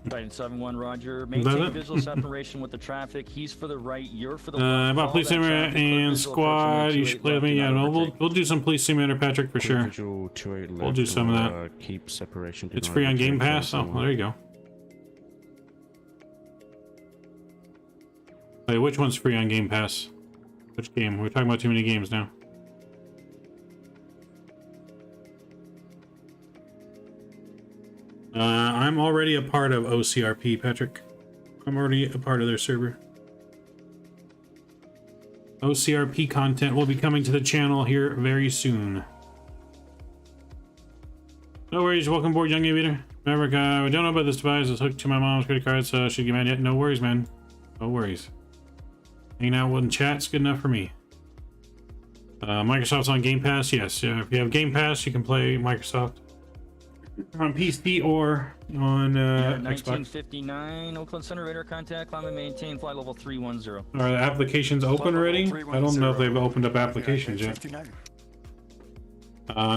Trident 71, roger. Maintain visual separation with the traffic. He's for the right, you're for the left. About police simulator and squad. You should play with me. Yeah, no, we'll do some police simulator, Patrick, for sure. We'll do some of that. Keep separation. It's free on Game Pass. Oh, well, there you go. Hey, which one's free on Game Pass? Which game? We're talking about too many games now. I'm already a part of OCRP, Patrick. I'm already a part of their server. OCRP content will be coming to the channel here very soon. No worries, welcome aboard, young aviator. Maverick, I don't know about this device. It's hooked to my mom's credit card, so I should get mad yet. No worries, man. No worries. Hanging out in chat's good enough for me. Microsoft's on Game Pass, yes. If you have Game Pass, you can play Microsoft on PC or on Xbox. 1959, Oakland Center radar contact, climb and maintain flight level 310. Are the applications open already? I don't know if they've opened up applications yet.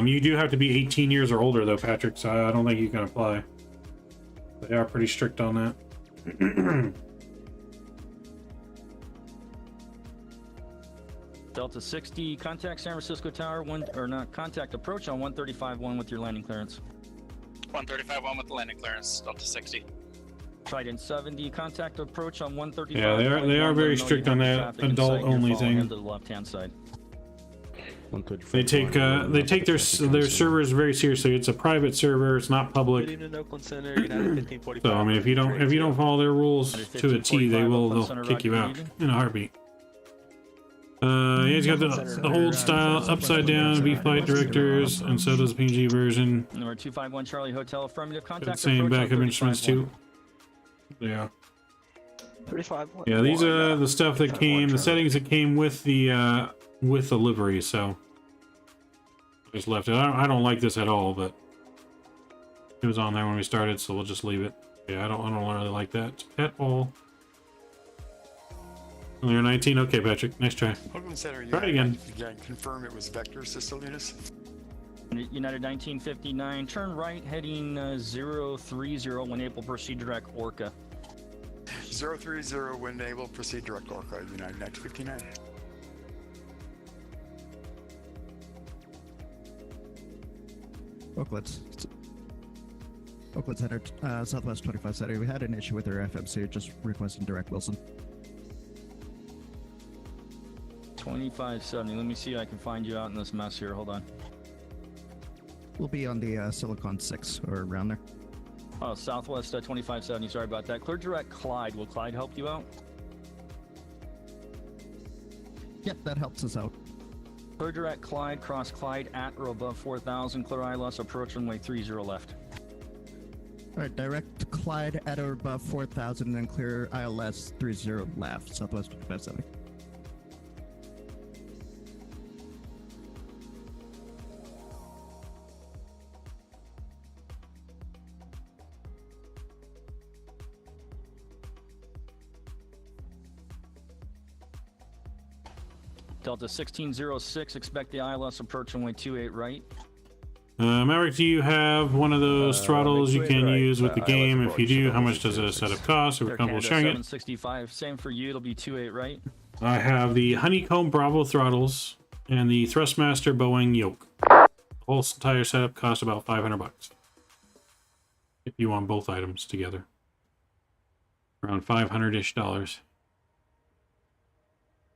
You do have to be 18 years or older though, Patrick, so I don't think you can apply. They are pretty strict on that. Delta 60, contact San Francisco Tower, contact approach on 135.1 with your landing clearance. 135.1 with the landing clearance, Delta 60. Trident 70, contact approach on 135. Yeah, they are very strict on that adult only thing. To the left hand side. They take their servers very seriously. It's a private server. It's not public. Good evening, Oakland Center, United 1545. So I mean, if you don't follow their rules to a T, they'll kick you out in a heartbeat. He's got the old style upside down V flight directors, and so does the PMDG version. Number 251 Charlie Hotel, affirmative contact. Same backup instruments too. Yeah. 35. Yeah, these are the stuff that came, the settings that came with the livery. So I just left it. I don't like this at all, but it was on there when we started, so we'll just leave it. Yeah, I don't really like that at all. Only 19. Okay, Patrick. Nice try. Try it again. Confirm it was vector system units. United 1959. Turn right, heading 030 when able, proceed direct Orca. 030 when able, proceed direct Orca. United 1959. Oakland Center, Southwest 25 Center. We had an issue with our FMC, just requesting direct Wilson. 2570. Let me see if I can find you out in this mess here. Hold on. We'll be on the Silicon 6 or around there. Oh, Southwest 2570, sorry about that. Clear direct Clyde. Will Clyde help you out? Yep, that helps us out. Clear direct Clyde, cross Clyde at or above 4,000. Clear ILS, approach runway 30 left. Alright, direct Clyde at or above 4,000 and clear ILS 30 left, Southwest 2570. Delta 1606, expect the ILS approach runway 28 right. Maverick, do you have one of those throttles you can use with the game? If you do, how much does a setup cost? Are we comfortable sharing it? 765, same for you, it'll be 28 right. I have the Honeycomb Bravo throttles and the Thrustmaster Boeing yoke. The whole entire setup costs about $500 if you want both items together. Around $500-ish.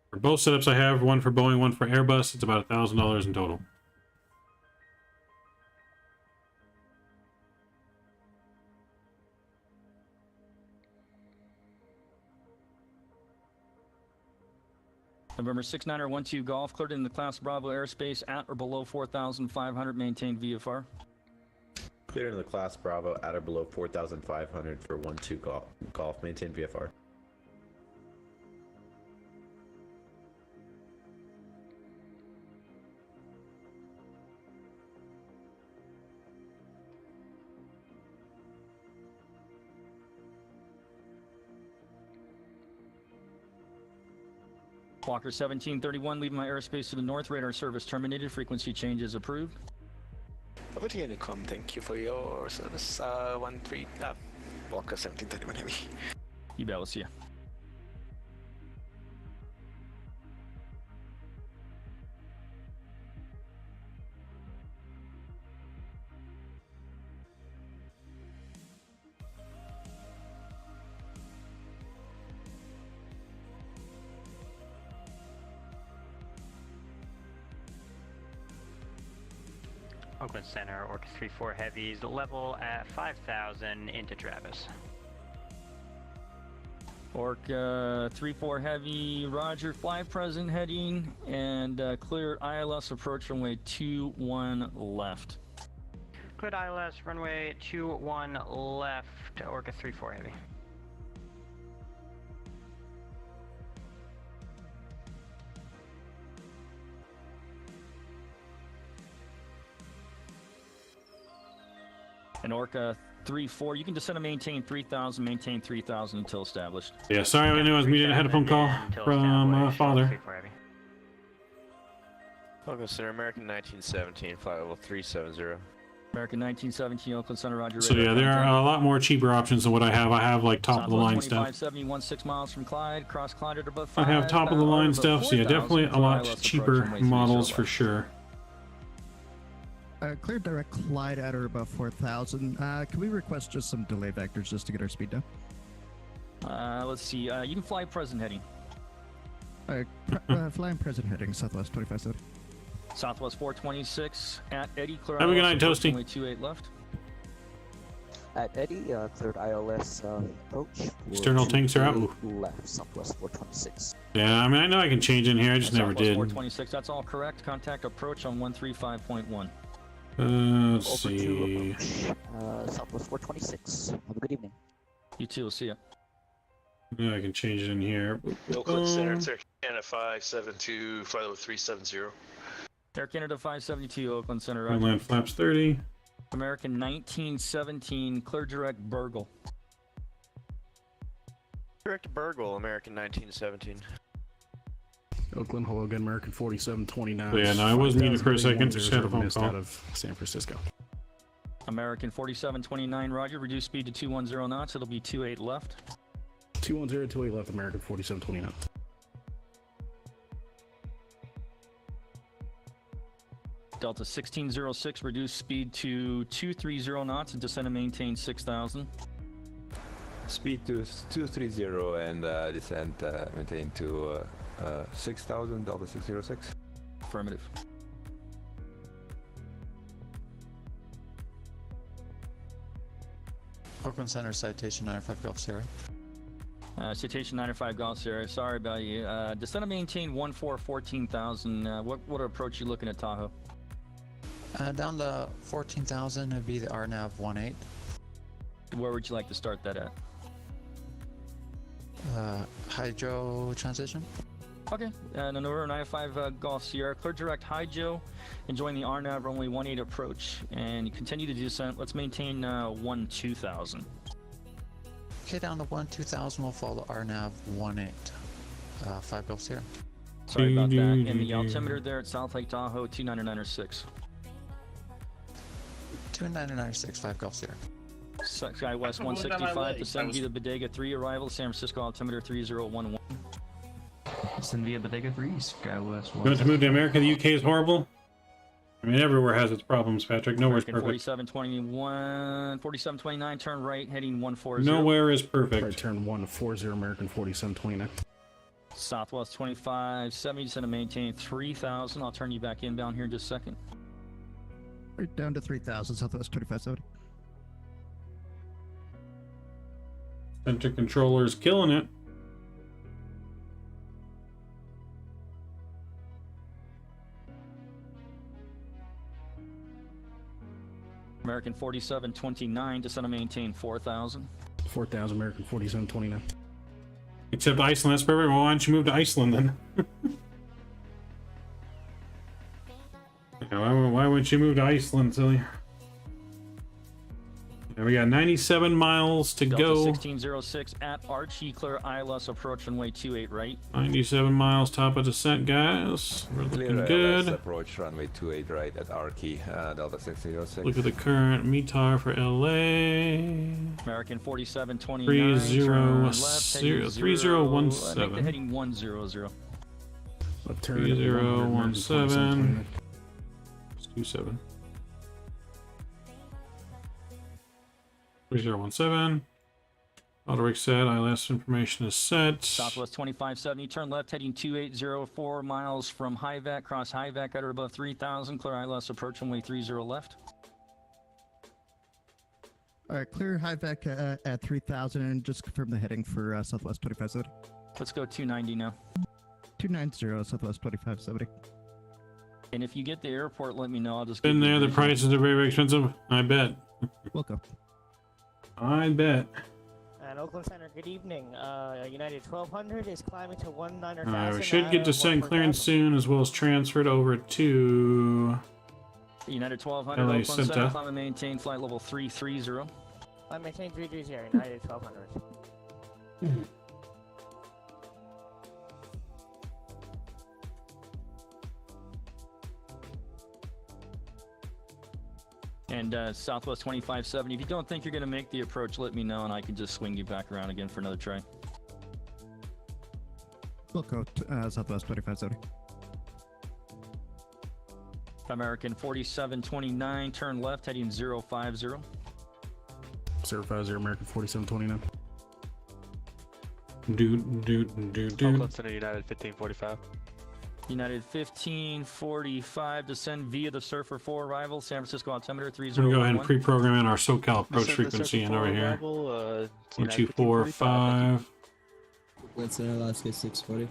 For both setups I have, one for Boeing, one for Airbus, it's about $1,000 in total. November 69er 12 Golf, cleared in the class Bravo airspace at or below 4,500, maintained VFR. Clear in the class Bravo at or below 4,500 for 12 Golf, maintain VFR. Walker 1731, leaving my airspace to the north. Radar service terminated. Frequency change is approved. Over to Honeycomb, thank you for your service. Walker 1731 heavy. You bet, we'll see you. Oakland Center, Orca 34 Heavies, level at 5,000 into Travis. Orca 34 Heavy, Roger, fly present heading, and clear ILS approach runway 21 left. Cleared ILS runway 21 left, Orca 34 Heavy. And Orca 34, you can descend and maintain 3,000, maintain 3,000 until established. Yeah, sorry, I knew I was muted. I had a phone call from father. Oakland Center, American 1917, flight level 370. American 1917, Oakland Center, Roger. So yeah, there are a lot more cheaper options than what I have. I have like top of the line stuff. 2570, 16 miles from Clyde, cross Clyde at above I 5. have top of the line stuff, so yeah, definitely a lot cheaper models for sure. Clear direct Clyde at or above 4,000. Can we request just some delay vectors just to get our speed down? Let's see. You can fly present heading. Flying present heading, Southwest 2570. Southwest 426 at Eddie. Clear Have a good night, Toasty. 28 left. At Eddie, cleared ILS approach. External tanks are out. Left, Southwest 426. Yeah, I mean, I know I can change in here. I just never did. 426, that's all correct. Contact approach on 135.1. Let's see. Southwest 426. Have a good evening. You too. We'll see you. Yeah, I can change it in here. Oakland Center, it's Air Canada 572, flight level 370. Air Canada 572, Oakland Center. Land flaps 30. American 1917, clear direct Burgle. Direct Burgle, American 1917. Oakland, hello again, American 4729. So yeah, no, I was muted for a second. Just had a phone call. Out of San Francisco. American 4729, Roger. Reduce speed to 210 knots. It'll be 28 left. 210, 28 left, American 4729. Delta 1606, reduce speed to 230 knots and descend and maintain 6,000. Speed to 230 and descent maintain to 6,000, Delta 606. Affirmative. Oakland Center, citation 95 Golf Sierra. Citation 95 Golf Sierra. Sorry about you. Descend and maintain 14,000. What approach you looking at, Tahoe? Down to 14,000 would be the RNAV 18. Where would you like to start that at? Hydro transition. Okay, Nanura 95 Golf Sierra, clear direct hydro, enjoying the RNAV runway 18 approach, and you continue to descent. Let's maintain 12,000. Okay, down to 12,000, we'll follow RNAV 18. 5 Golf Sierra. Sorry about that. And the altimeter there at South Lake Tahoe, 299.6. 299.6, 5 Golf Sierra. Sky West 165, descend via the Bodega 3, arrival San Francisco, altimeter 3011. Descend via Bodega 3, Sky West 1. You want to move to America? The UK is horrible. I mean, everywhere has its problems, Patrick. Nowhere's perfect. 4721, 4729, turn right, heading 140. Nowhere is perfect. Right, turn 140, American 4729. Southwest 2570, descend to maintain 3000. I'll turn you back inbound here in just a second. Right down to 3,000, Southwest 2570. Center controller's killing it. American 4729, descend to maintain 4,000. 4,000, American 4729. Except Iceland, that's perfect. Well, why don't you move to Iceland then? Why wouldn't you move to Iceland, silly? And we got 97 miles to Delta go. 1606 at Archie, clear ILS approach runway 28 right. 97 miles, top of descent, guys. We're looking good. Approach runway 28 right at Archie, Delta 1606. Look at the current METAR for LA. American 4729. 3017. Make the heading 100. 3017. 27. 3017. Auto rig set. ILS information is set. Southwest 2570. Turn left, heading 2804 miles from Hivac. Cross Hivac at or above 3000. Clear ILS approach runway 30 left. All right, clear Hivac at 3,000 and just confirm the heading for Southwest 2570. Let's go 290 now. 290 Southwest 2570. And if you get the airport, let me know. I'll just. Been there. The prices are very, very expensive. I bet. Welcome. I bet. And Oakland Center, good evening. United 1200 is climbing to 19,000. We should get descent clearance soon, as well as transferred over to United 1200. LA Oakland Center. Center, climb and maintain flight level 330. I maintain 330, United 1200. And Southwest 2570. If you don't think you're going to make the approach, let me know, and I can just swing you back around again for another try. We'll go Southwest 2570. American 4729, turn left, heading 050. 050, American 4729. Oakland Center, United 1545. United 1545, descend via the Surfer 4 arrival, San Francisco altimeter We're 3011. going to go ahead and pre-program in our SoCal approach frequency in over here. 1245. Let's Alaska 640.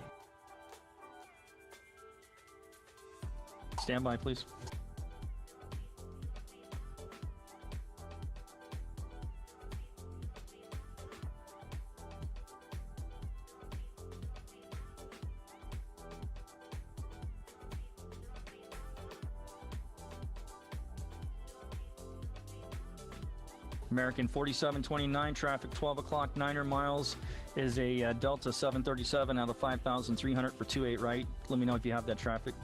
Stand by, please. American 4729, traffic 12 o'clock, 9 miles, is a Delta 737 out of 5,300 for 28 right. Let me know if you have that traffic.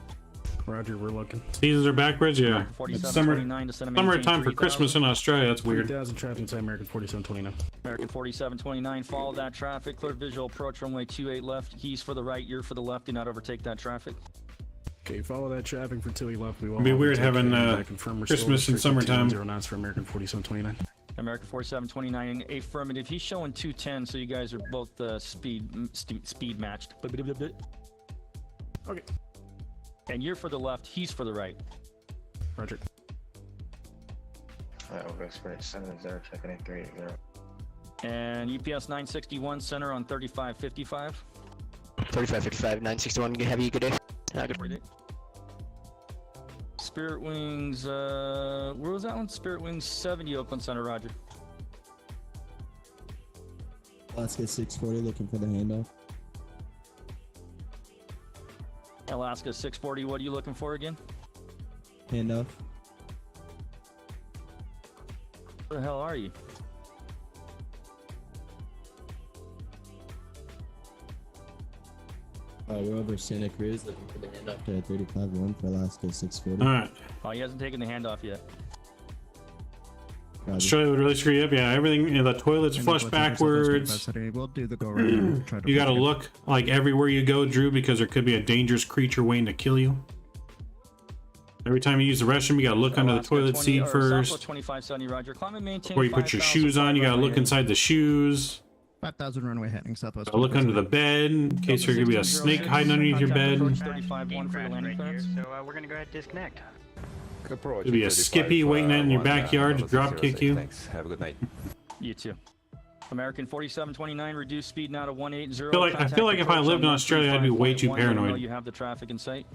Roger, we're looking. Seasons are backwards, yeah. It's summertime for 3,000. Christmas in Australia. That's weird. 3,000 traffic inside American 4729. American 4729, follow that traffic. Clear visual approach runway 28 left. He's for the right, you're for the left. Do not overtake that traffic. Okay, follow that traffic for 28 left. We will. It'd be weird having Christmas in summertime. 0 knots for American 4729. American 4729, affirmative. He's showing 210, so you guys are both speed matched. Okay. And you're for the left, he's for the right. Roger. Alright, we'll go Spirit 70, checking in 30. And UPS 961 center on 3555. 3555, 961, heavy, good day. Good day. Spirit Wings, where was that one? Spirit Wings 70, Oakland Center, roger. Alaska 640, looking for the handoff. Alaska 640, what are you looking for again? Handoff. Where the hell are you? We're over Santa Cruz, looking for the handoff to 35-1 for Alaska 640. All right. Oh, he hasn't taken the handoff yet. Australia would really screw you up. Yeah, everything. The toilet's flushed backwards. We'll do the go around. Try to You got to look like everywhere you go, Drew, because there could be a dangerous creature waiting to kill you. Every time you use the restroom, you got to look under the toilet seat first. 2570, roger. Climb and maintain. Before you put your shoes on, you got to look inside the shoes. 5,000 runway heading southwest. I'll look under the bed in case there could be a snake hiding underneath your bed. 35-1 for your landing clearance. So we're gonna go ahead and disconnect. Could be a Skippy waiting in your backyard to drop kick you. Thanks. Have a good night. You too. American 4729, reduce speed now to 180. I feel like if I lived in Australia, I'd be way too paranoid. You have the traffic in sight.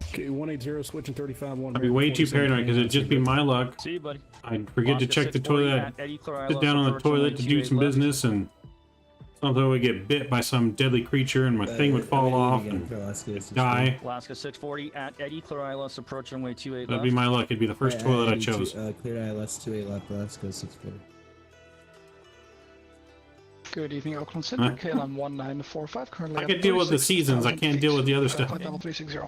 Okay, 180, switching 35-1. I'd be way too paranoid because it'd just be my luck. See you, buddy. I'd forget to check the toilet, sit down on the toilet to do some business, and something would get bit by some deadly creature, and my thing would fall off and die. Alaska 640 at Eddie, clear ILS approach runway 28 left. That'd be my luck. It'd be the first toilet I chose. Clear ILS 28 left, Alaska 640. Good evening, Oakland Center. KLM 1945 currently. I can deal with the seasons. I can't deal with the other stuff. Level 360.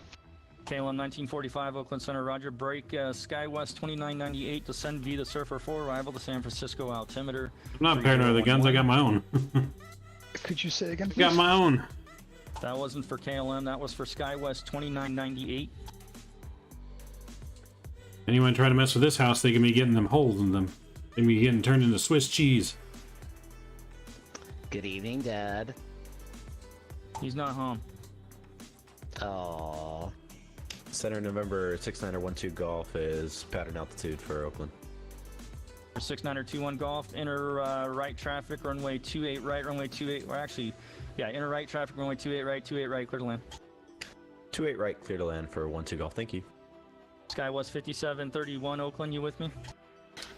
KLM 1945, Oakland Center, roger. Break SkyWest 2998, descend via the Surfer 4, arrival to San Francisco altimeter. I'm not paranoid of the guns. I got my own. Could you say again, please? I got my own. That wasn't for KLM. That was for SkyWest 2998. Anyone try to mess with this house, they can be getting them holes in them. They can be getting turned into Swiss cheese. Good evening, Dad. He's not home. Oh. Center November 6912 Golf is pattern altitude for Oakland. 6921 Golf, inner right traffic, runway 28 right, runway 28, or actually, yeah, inner right traffic, runway 28 right, clear to land. 28 right, clear to land for 12 Golf, thank you. SkyWest 5731 Oakland, you with me?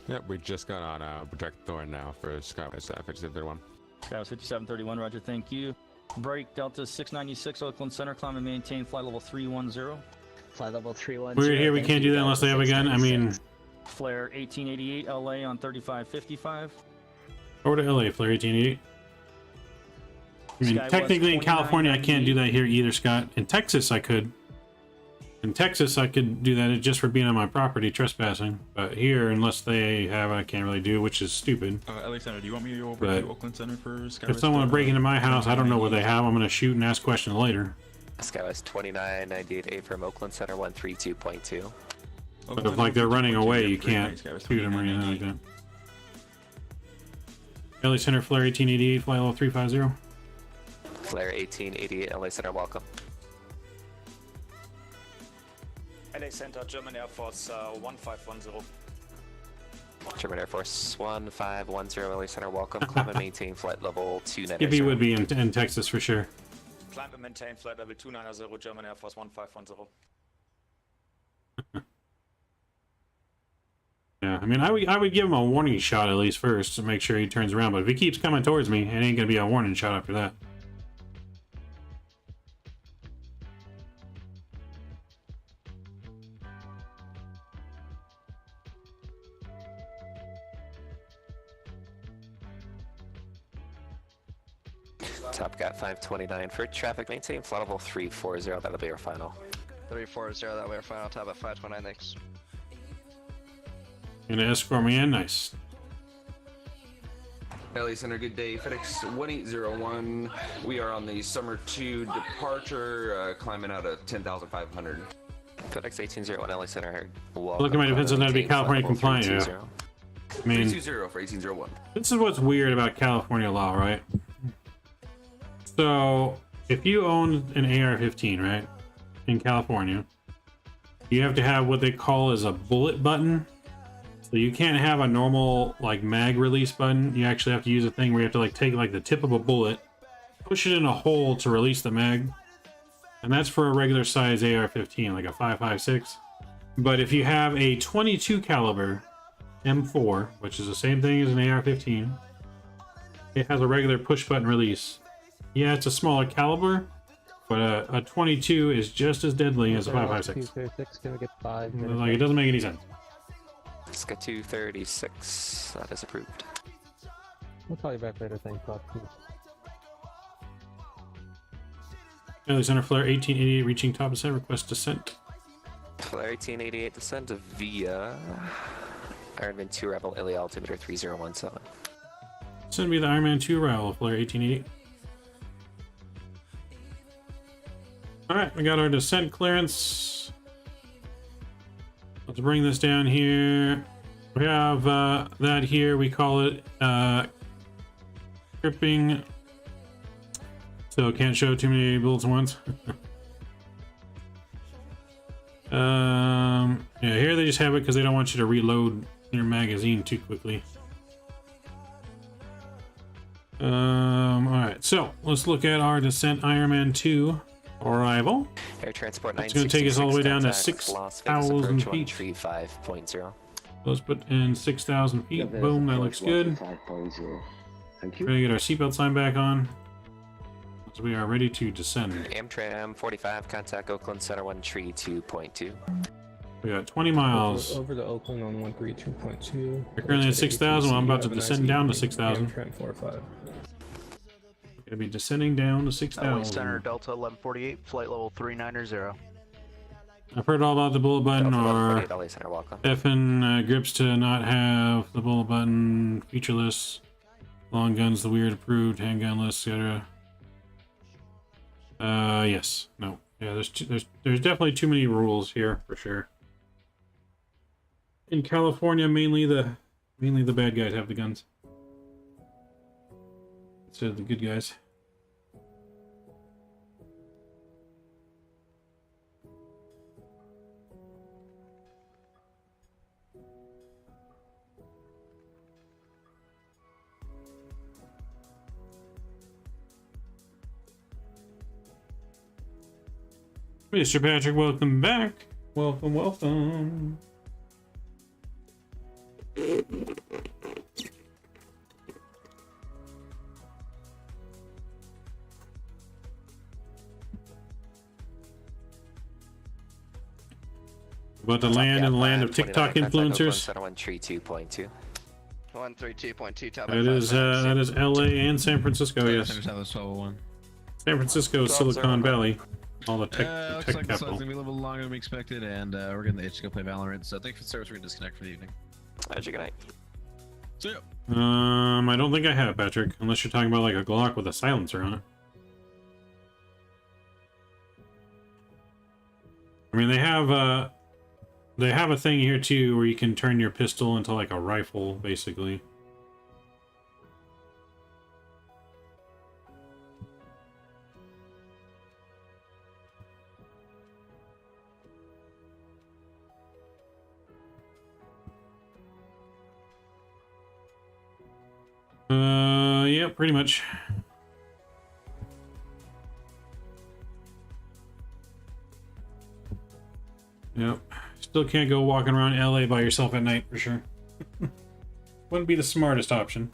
Yep, we just got on Project Thorn now for SkyWest 5731. SkyWest 5731, roger, thank you. Break Delta 696 Oakland Center, climb and maintain flight level 310. Flight level 310. We're here, we can't do that unless they have a gun. I mean... Flair 1888 LA on 3555. Over to LA, Flair 1888. I mean, technically in California, I can't do that here either, Scott. In Texas, I could. In Texas, I could do that just for being on my property, trespassing. But here, unless they have, I can't really do, which is stupid. LA Center, do you want me to go over to Oakland Center for SkyWest? If someone break into my house, I don't know what they have. I'm going to shoot and ask questions later. SkyWest 2998A from Oakland Center 132.2. But if like they're running away, you can't shoot them or anything like that. LA Center, Flair 1888, flight level 350. Flair 1888, LA Center, welcome. LA Center, German Air Force 1510. German Air Force 1510, LA Center, welcome. Climb and maintain flight level 290. Skippy would be in Texas for sure. Climb and maintain flight level 290, German Air Force 1510. Yeah, I mean, I would give him a warning shot at least first to make sure he turns around. But if he keeps coming towards me, it ain't gonna be a warning shot after that. Top Gat 529 for traffic, maintain flight level 340, that'll be our final. 340, that'll be our final. Top at 529, thanks. Gonna escort me in, nice. LA Center, good day. FedEx 1801. We are on the Summer 2 departure, climbing out of 10,500. FedEx 1801, LA Center. Look at my defense on that to be California compliant, yeah. I mean, 320 for 1801. this is what's weird about California law, right? So, if you own an AR-15, right, in California, you have to have what they call as a bullet button So you can't have a normal like mag release button. You actually have to use a thing where you have to like take like the tip of a bullet, push it in a hole to release the mag. And that's for a regular size AR-15, like a 5.56. But if you have a 22 caliber M4, which is the same thing as an AR-15, it has a regular push button release. Yeah, it's a smaller caliber, but a 22 is just as deadly as a 5.56. Can we get 5 Like, it doesn't make any sense. Let's get 236. That is approved. We'll call you back later. Thanks, Bob. Early Center Flair 1888 reaching top descent. Request descent. Flair 1888 descent via Ironman 2 Rebel Illy altimeter 3017. Send me the Ironman 2 Rail, Flair 1888. Alright, we got our descent clearance. Let's bring this down here. We have that here. We call it gripping. So can't show too many bullets at once. Yeah, here they just have it because they don't want you to reload your magazine too quickly. Alright, so let's look at our descent Ironman 2 arrival. Air transport It's going to take us all the way down to 6,000 feet. 5.0. Let's put in 6,000 feet. Boom, that looks good. Thank you. Ready to get our seatbelt sign back on. So we are ready to descend. Amtram 45, contact Oakland Center 1 tree 2.2. We got 20 miles. Over to Oakland on 132.2. We're currently at 6,000. Well, I'm about to descend down to 6,000. Amtrak 45. Gonna be descending down to 6,000. Center Delta 1148, flight level 390. I've heard all about the bullet button or effing grips to not have the bullet button, featureless, long guns, the weird approved, handgun list, etc. Yes, no, yeah. There's definitely too many rules here for sure. In California, mainly the bad guys have the guns instead of the good guys. Mr. Patrick, welcome back. Welcome, welcome. About to land in the land of TikTok influencers. 132.2. 132.2. That is LA and San Francisco, yes. San Francisco, Silicon Valley. All the tech looks like this one's capital. gonna be a little bit longer than we expected, and we're getting the itch to go play Valorant. So thank you for the service. We're gonna disconnect for the evening. How'd you good night? See ya. I don't think I have, Patrick, unless you're talking about like a Glock with a silencer on it. I mean, they have a thing here too where you can turn your pistol into like a rifle, basically. Yeah, pretty much. Yep. Still can't go walking around LA by yourself at night for sure. Wouldn't be the smartest option.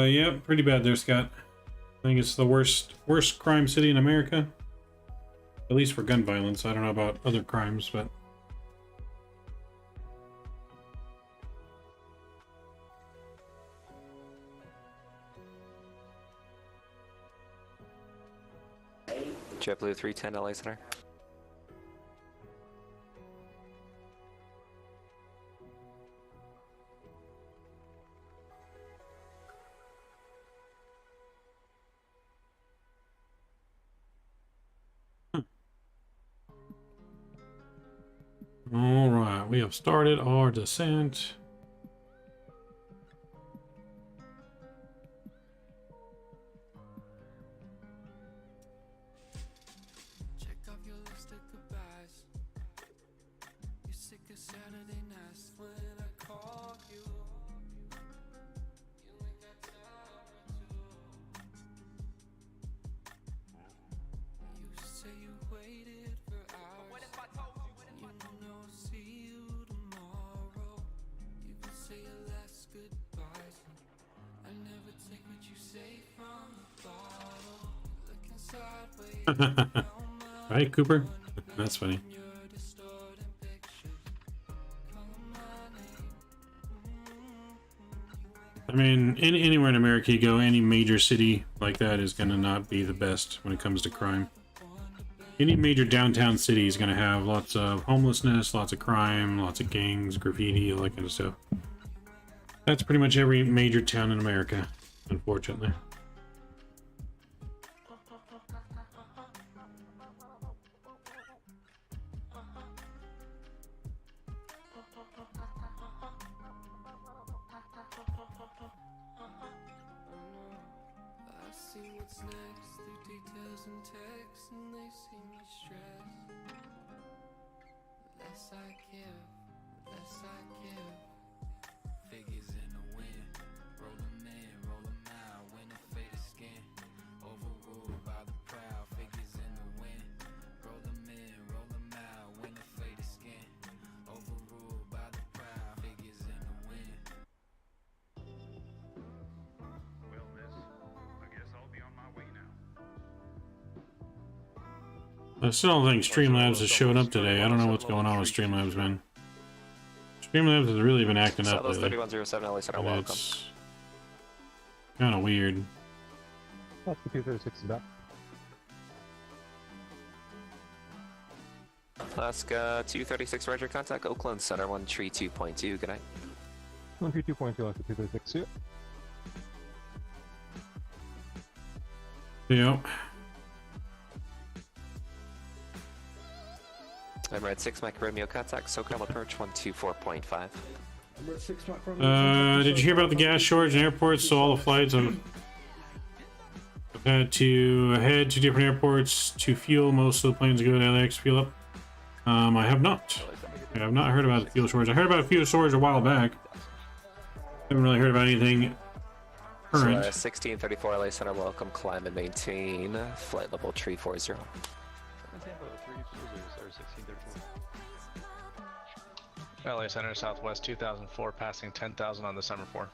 Yeah, pretty bad there, Scott. I think it's the worst crime city in America. At least for gun violence. I don't know about other crimes, but... JetBlue 310 LA Center. All right, we have started our descent. Right, Cooper? That's funny. I mean, anywhere in America you go, any major city like that is going to not be the best when it comes to crime. Any major downtown city is going to have lots of homelessness, lots of crime, lots of gangs, graffiti, all that kind of stuff. That's pretty much every major town in America, unfortunately. I still don't think Streamlabs is showing up today. I don't know what's going on with Streamlabs, man. Streamlabs has really been acting up lately. 3107 LA Center, welcome. It's kind of weird. That's the 236 is back. Alaska 236, Roger, contact Oakland Center 132.2, good night. 132.2, Alaska 236, yeah. Yep. I'm Red 6, Mike Romeo, contact SoCal approach 124.5. Did you hear about the gas shortage in airports? So all the flights I've had to head to different airports to fuel. Most of the planes go to LAX fuel up. I have not. I have not heard about the fuel shortage. I heard about a fuel shortage a while back. Haven't really heard about anything current. 1634 LA Center, welcome, climb and maintain flight level 340. LA Center, Southwest 2004, passing 10,000 on December 4.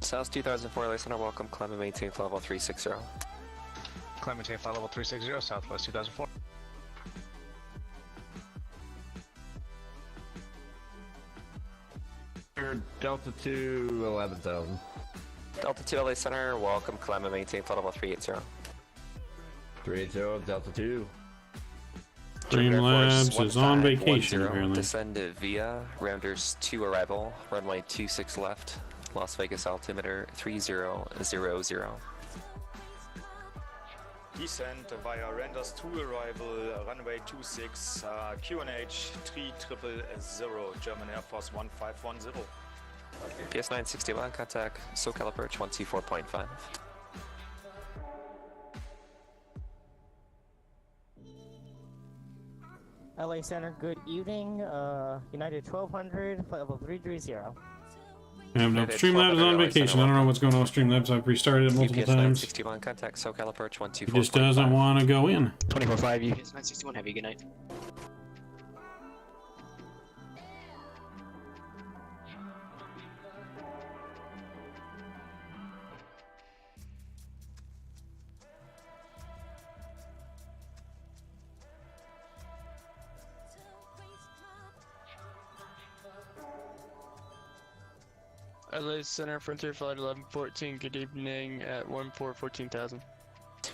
South 2004 LA Center, welcome, climb and maintain flight level 360. Climb and maintain flight level 360, Southwest 2004. Delta 2, 11,000. Delta 2 LA Center, welcome, climb and maintain flight level 380. 380, Delta 2. Streamlabs is on vacation, apparently. Descend via Rounders 2 arrival, runway 26 left, Las Vegas altimeter 3000. Descent via Rounders 2 arrival, runway 26, QNH 3000, German Air Force 1510. PS 961, contact SoCal approach 124.5. LA Center, good evening. United 1200, flight level 330. No, Streamlabs is on vacation. I don't know what's going on with Streamlabs. I've restarted it multiple times. 961, contact SoCal approach 124.5. It just doesn't want to go in. 24-5, UPS 961, have a good night. LA Center, Frontier Flight 1114, good evening at 14,000.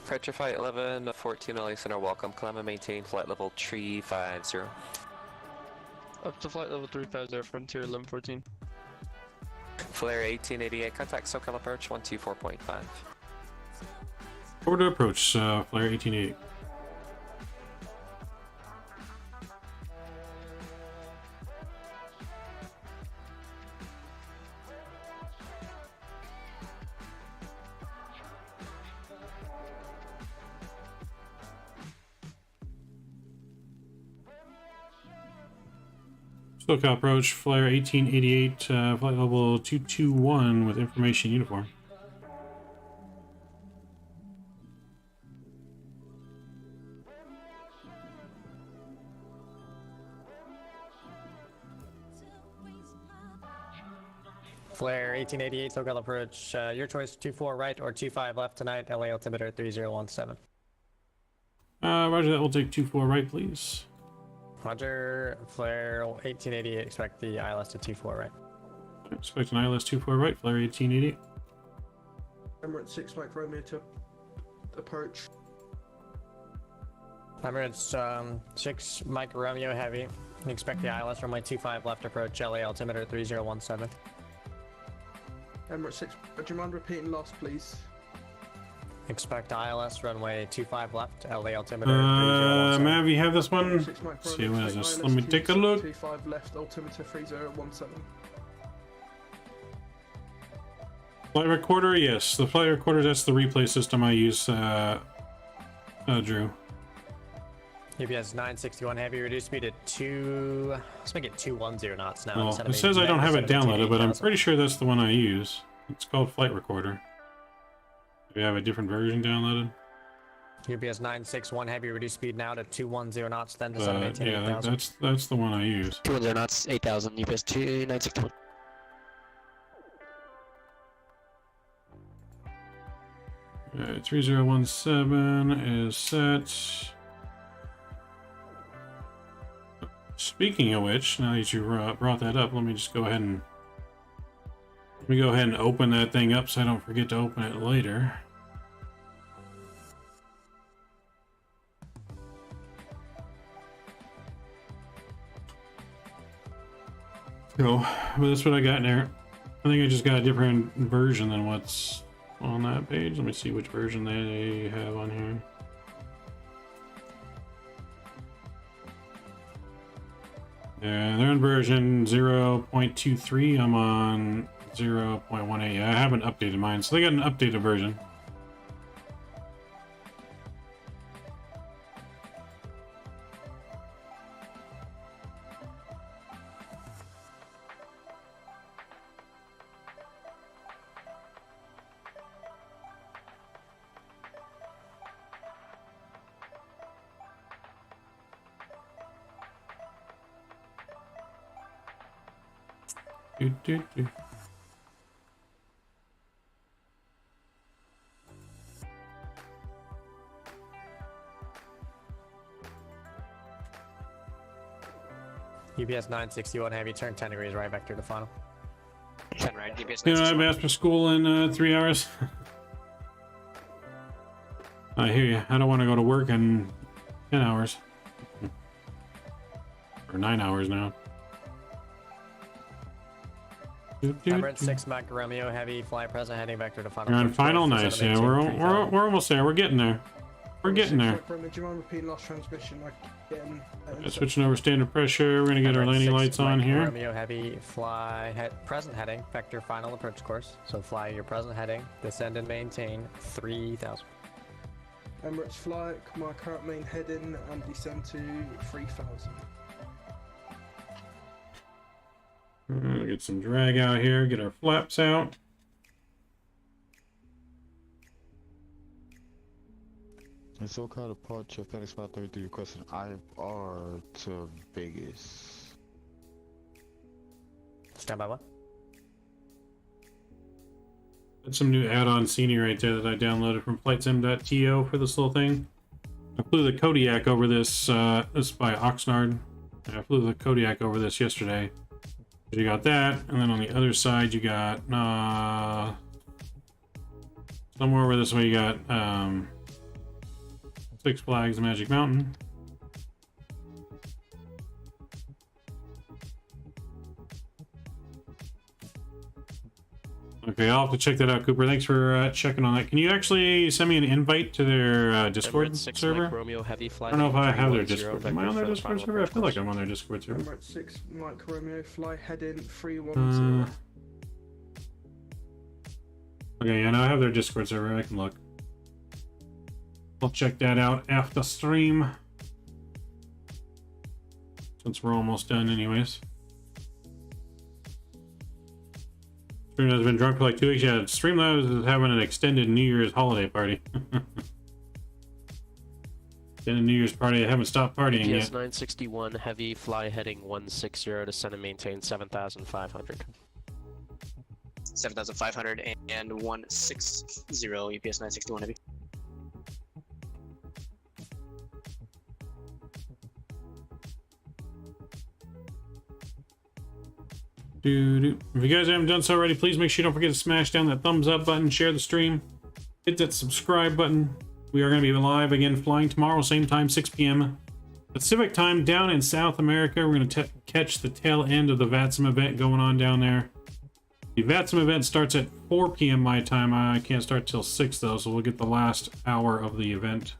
Frontier Flight 11, 14 LA Center, welcome. Climb and maintain flight level 350. Up to flight level 350, Frontier 1114. Flair 1888, contact SoCal approach 124.5. Forward to approach, Flair 1888. SoCal approach, Flair 1888, flight level 221 with information uniform. Flair 1888, SoCal approach. Your choice, 24 right or 25 left tonight. LA altimeter 3017. Roger that. We'll take 24 right, please. Roger. Flair 1888. Expect the ILS to 24 right. Expect an ILS 24 right. Flair 1888. Emirates 6 Mike Romeo to approach. Emirates 6 Mike Romeo heavy. Expect the ILS runway 25 left approach. LA altimeter 3017. Emirates 6, would you mind repeating last, please? Expect ILS runway 25 left, LA altimeter. Mav, you have this one? Six Mike Let's see, what is this? ILS Let me take a look. 25 left, altimeter 3017. Flight recorder, yes. The flight recorder, that's the replay system I use, Drew. UPS 961 heavy, reduced speed to 2. Let's make it 210 knots now. Well, it says I don't have it downloaded, but I'm pretty sure that's the one I use. It's called Flight Recorder. Do you have a different version downloaded? UPS 961 heavy, reduced speed now to 210 knots, then to 718 yeah, that's the one I use. 210 knots, 8000, UPS 961. Alright, 3017 is set. Speaking of which, now that you brought that up, let me just go ahead and open that thing up so I don't forget to open it later. So, but that's what I got in there. I think I just got a different version than what's on that page. Let me see which version they have on here. Yeah, they're on version 0.23. I'm on 0.18. Yeah, I haven't updated mine, so they got an updated version. Do. UPS 961 heavy, turn 10 degrees right vector to final. 10 right, UPS You know, I've asked for school in 3 hours. I hear you. I don't want to go to work in 10 hours. Or 9 hours now. Emirates 6 Mike Romeo heavy, fly present, heading vector to final. You're on final, nice. Yeah, we're almost there. We're getting there. We're getting there. Do you mind repeating last transmission? Switching over standard pressure. We're gonna get our landing lights on here. Romeo heavy, fly present heading, vector final approach course. So fly your present heading, descend and maintain 3000. Emirates flight, my current main heading and descend to 3000. Get some drag out here, get our flaps out. And SoCal departure, FedEx 533 requesting IFR to Vegas. Stand by what? That's some new add-on scenery right there that I downloaded from flightsim.to for this little thing. I flew the Kodiak over this, this is by Oxnard. I flew the Kodiak over this yesterday. You got that, and then on the other side you got somewhere over this way you got Six Flags Magic Mountain. Okay, I'll have to check that out, Cooper. Thanks for checking on that. Can you actually send me an invite to their Discord server? Romeo, heavy I don't know if I have their 310, Discord. Am I on their Discord server? I feel like I'm on their Discord server. Emirates 6 Mike Romeo, fly heading 310. Okay, yeah, no, I have their Discord server. I can look. I'll check that out after stream. Since we're almost done anyways. Streamlabs has been drunk for like 2 weeks. Yeah, Streamlabs is having an extended New Year's holiday party. Extended New Year's party. I haven't stopped partying yet. PS 961 heavy fly heading 160 to send and maintain 7,500. 7,500 and 160 UPS 961 heavy. If you guys haven't done so already, please make sure you don't forget to smash down that thumbs up button, share the stream, hit that subscribe button. We are going to be live again, flying tomorrow, same time, 6 p.m. Pacific time, down in South America. We're going to catch the tail end of the VATSIM event going on down there. The VATSIM event starts at 4 p.m. my time. I can't start till 6 though, so we'll get the last hour of the event.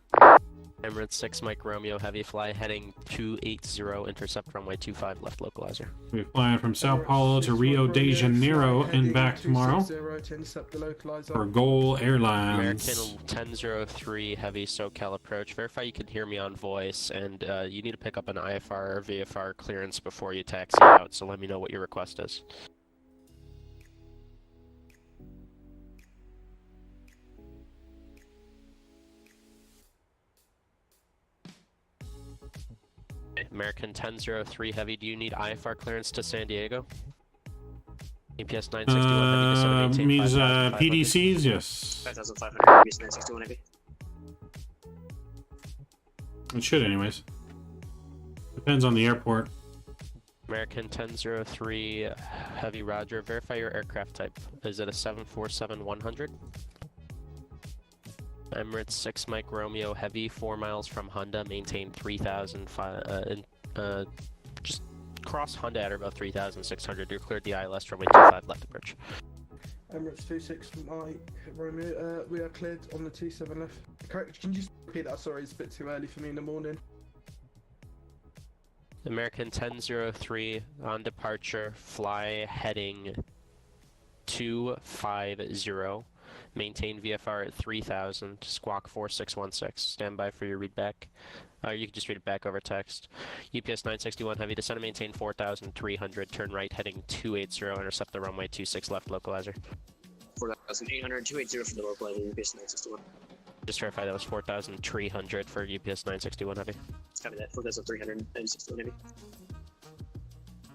Emirates 6 Mike Romeo heavy fly heading 280 intercept runway 25 left localizer. We'll be flying from Sao Paulo to Rio de Janeiro and back tomorrow for Goal Airlines. American 1003 heavy SoCal approach. Verify you can hear me on voice, and you need to pick up an IFR or VFR clearance before you taxi out, so let me know what your request is. American 1003 heavy, do you need IFR clearance to San Diego? EPS 961 heavy to send and maintain means 5,500. PDCs, yes. 5,500 UPS 961 heavy. It should anyways. Depends on the airport. American 1003 heavy roger, verify your aircraft type. Is it a 747-100? Emirates 6 Mike Romeo heavy, 4 miles from Honda, maintain 3,000, just cross Honda at about 3,600. You're cleared the ILS runway 25 left approach. Emirates 26 Mike Romeo, we are cleared on the 27 left. Correct, can you just repeat that? Sorry, it's a bit too early for me in the morning. American 1003 on departure, fly heading 250. Maintain VFR at 3000, squawk 4616. Stand by for your readback. You can just read it back over text. UPS 961 heavy, descend and maintain 4300, turn right heading 280, intercept the runway 26 left localizer. 4,800, 280 for the localizer, UPS 961. Just verify that was 4300 for UPS 961 heavy. Copy that, 4,300 and 961 heavy.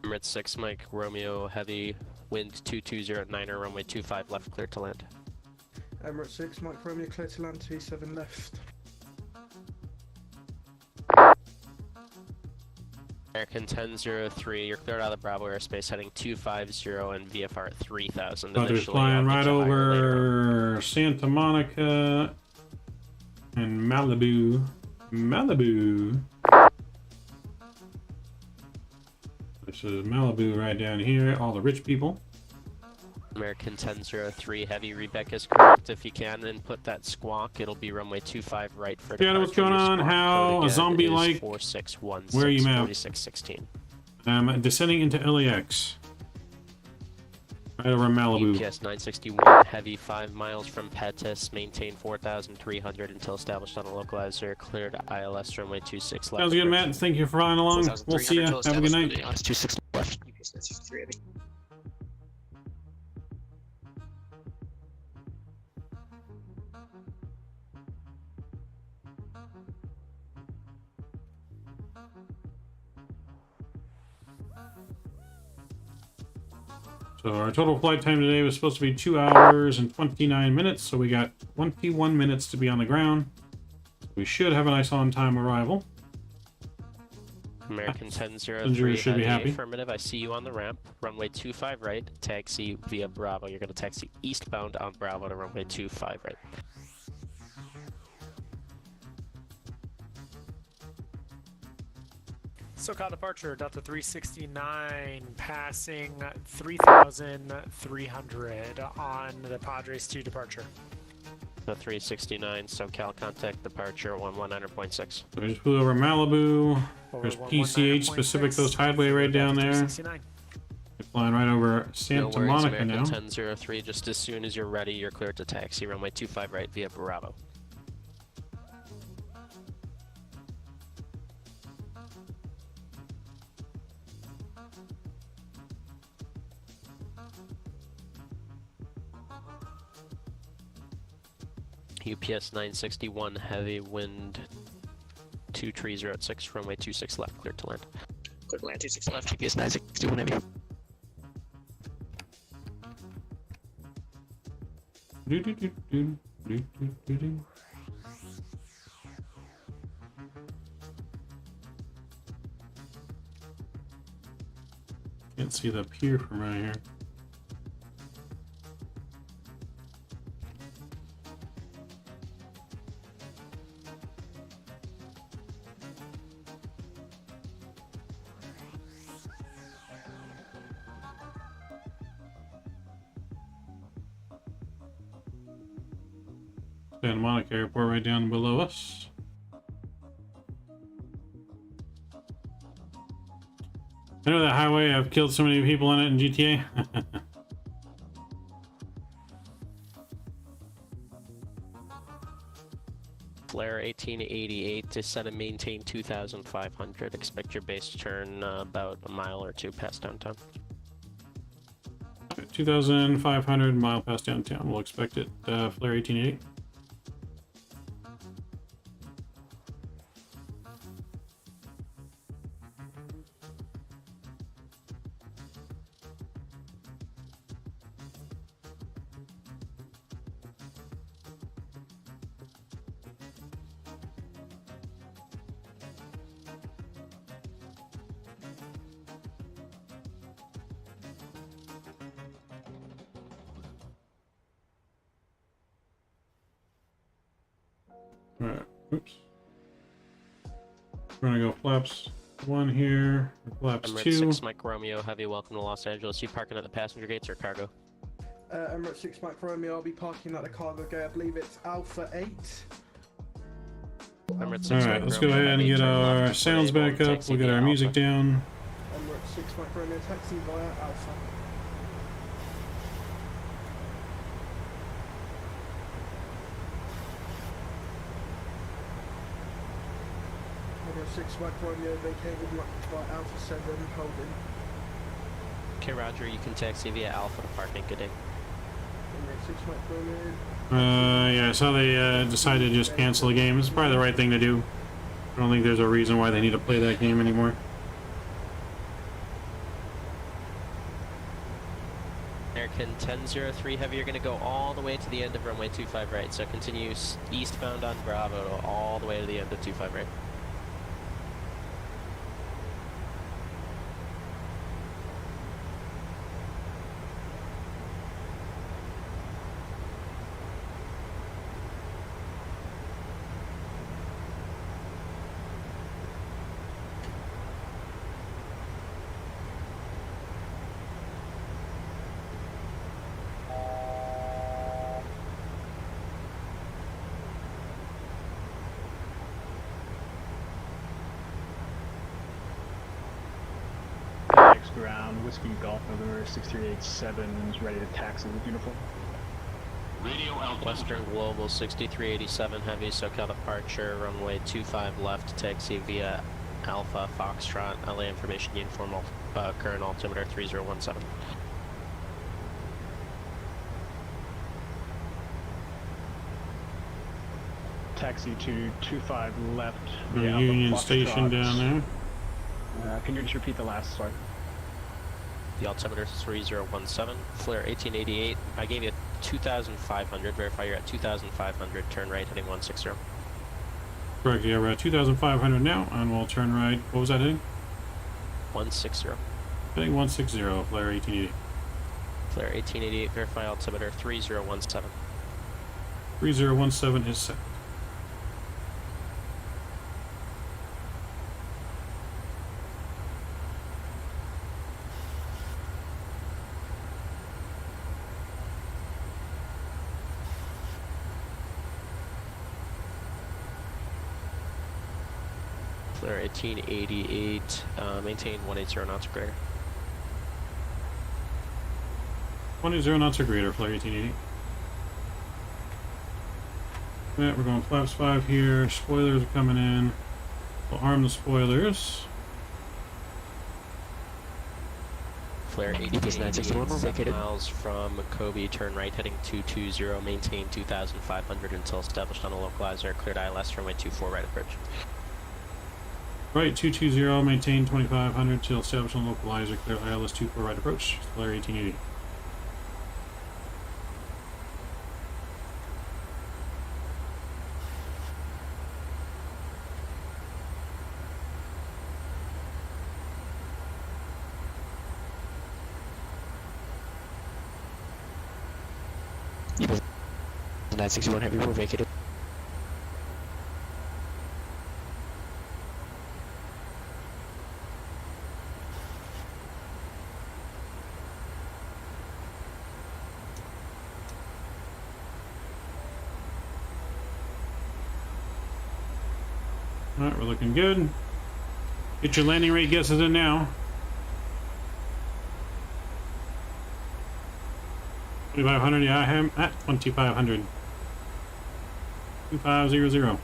Emirates 6 Mike Romeo heavy, wind 2209, runway 25 left, clear to land. Emirates 6 Mike Romeo, clear to land 27 left. American 1003, you're cleared out of the Bravo airspace, heading 250 and VFR at 3000. So they're flying right over Santa Monica and Malibu. This is Malibu right down here, all the rich people. American 1003 heavy, readback is correct. If you can, then put that squawk. It'll be runway 25 right for Yeah, what's going on? How a zombie like? 4616. Where are you, Matt? 4616. I'm descending into LAX. Right over Malibu. UPS 961 heavy, 5 miles from Pettus. Maintain 4300 until established on a localizer. Cleared ILS runway 26 left. Sounds good, Matt. Thank you for flying along. We'll see you. Have a good night. 26 left. UPS 963 heavy. So our total flight time today was supposed to be 2 hours and 29 minutes, so we got 21 minutes to be on the ground. We should have a nice on-time arrival. American 1003 should be happy. Affirmative, I see you on the ramp. Runway 25 right, taxi via Bravo. You're going to taxi eastbound on Bravo to runway 25 right. SoCal departure, Delta 369, passing 3,300 on the Padres 2 departure. The 369, SoCal contact departure 119.6. So we just flew over Malibu. There's PCH, Pacific Coast Highway right down there. 369. We're flying right over Santa No worries, Monica American now. 1003, just as soon as you're ready, you're cleared to taxi. Runway 25 right via Bravo. UPS 961, heavy wind 23 at 6, runway 26 left, clear to land. Clear to land 26 left, GPS 961 heavy. Can't see the pier from right here. Santa Monica Airport right down below us. I know that highway, I've killed so many people on it in GTA. Flair 1888, descend and maintain 2,500. Expect your base to turn about a mile or two past downtown. 2,500 mile past downtown. We'll expect it. Flair 1888. Alright, oops. We're gonna go flaps 1 here, flaps Emirates 2. 6 Mike Romeo, heavy welcome to Los Angeles. You parking at the passenger gates or cargo? Emirates 6 Mike Romeo, I'll be parking at the cargo gate. I believe it's Alpha 8. Emirates 6 Alright, let's go ahead and get our sounds back up. We'll get our music down. Emirates 6 Mike Romeo, taxi via Alpha. Emirates 6 Mike Romeo, vacated by Alpha 7, holding. Okay, Roger, you can taxi via Alpha to parking. Good day. Emirates 6 Mike Romeo. Yeah, I saw they decided to just cancel the game. It's probably the right thing to do. I don't think there's a reason why they need to play that game anymore. American 1003 heavy, you're going to go all the way to the end of runway 25 right. So continue eastbound on Bravo all the way to the end of 25 right. Ground, Whiskey Golf November 6387 is ready to taxi with uniform. Radio Alpha. Western Global 6387 heavy, SoCal departure, runway 25 left, taxi via Alpha Foxtrot, LA information uniform, current altimeter 3017. Taxi to 25 left. The via Union Alpha Station Foxtrot. down there. Can you just repeat the last slide? The altimeter is 3017. Flair 1888. I gave you 2,500. Verify you're at 2,500. Turn right, heading 160. Correct, yeah, we're at 2,500 now, and we'll turn right. What was that heading? 160. Heading 160, Flair 1888. Flair 1888. Verify altimeter 3017. 3017 is set. Flair 1888, maintain 180 knots or greater. 180 knots or greater, Flair 1880. Alright, we're going flaps 5 here. Spoilers are coming in. We'll arm the spoilers. Flair 1888, 7 miles from Kobe, turn right heading 220, maintain 2,500 until established on a localizer, cleared ILS, runway 24 right approach. Right, 220, maintain 2,500 till established on localizer, clear ILS 24 right approach. Flair 1880. United 961 Heavy, we're vacated. Alright, we're looking good. Get your landing rate guesses in now. 2,500, yeah, I am at 2,500. 2,500.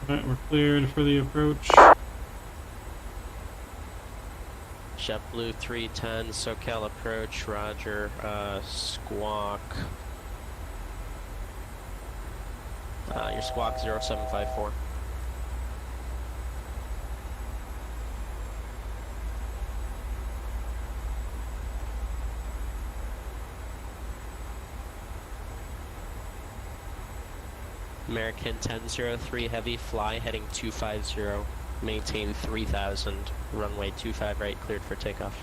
Alright, we're cleared for the approach. JetBlue 310, SoCal approach, roger, squawk. Your squawk 0754. American 1003 Heavy, fly heading 250, maintain 3,000, runway 25 right, cleared for takeoff.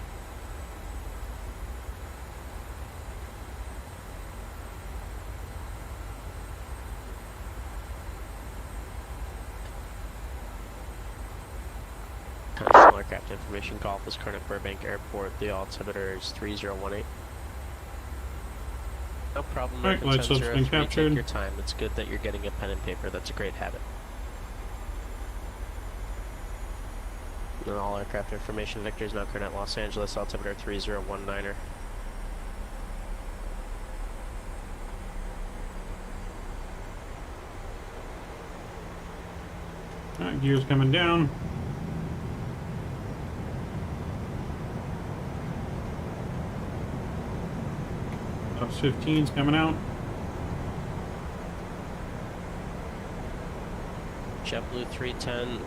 Conventional aircraft information, golf is current at Burbank Airport, the altimeter is 3018. No problem. Alright, light sub's been captured. Take your time. It's good that you're getting a pen and paper. That's a great habit. And all aircraft information, Victor is now current at Los Angeles, altimeter 3019er. Alright, gears coming down. Tops 15's coming out. JetBlue 310.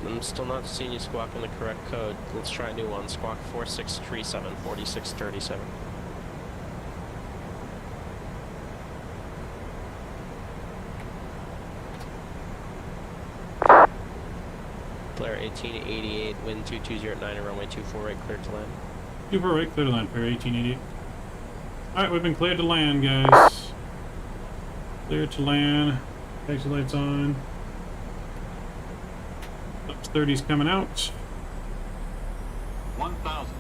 I'm still not seeing you squawking the correct code. Let's try a new one. Squawk 4637, 4637. Flair 1888, wind 2209, and runway 24 right, cleared to land. 24 right, clear to land, Flair 1888. Alright, we've been cleared to land, guys. Clear to land. Exit lights on. Tops 30's coming out. 1,000.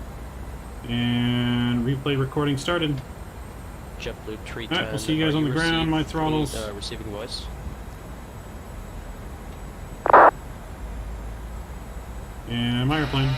And replay recording started. JetBlue 310. Alright, we'll see you guys on the ground. My throttles. Receiving voice. And my airplane.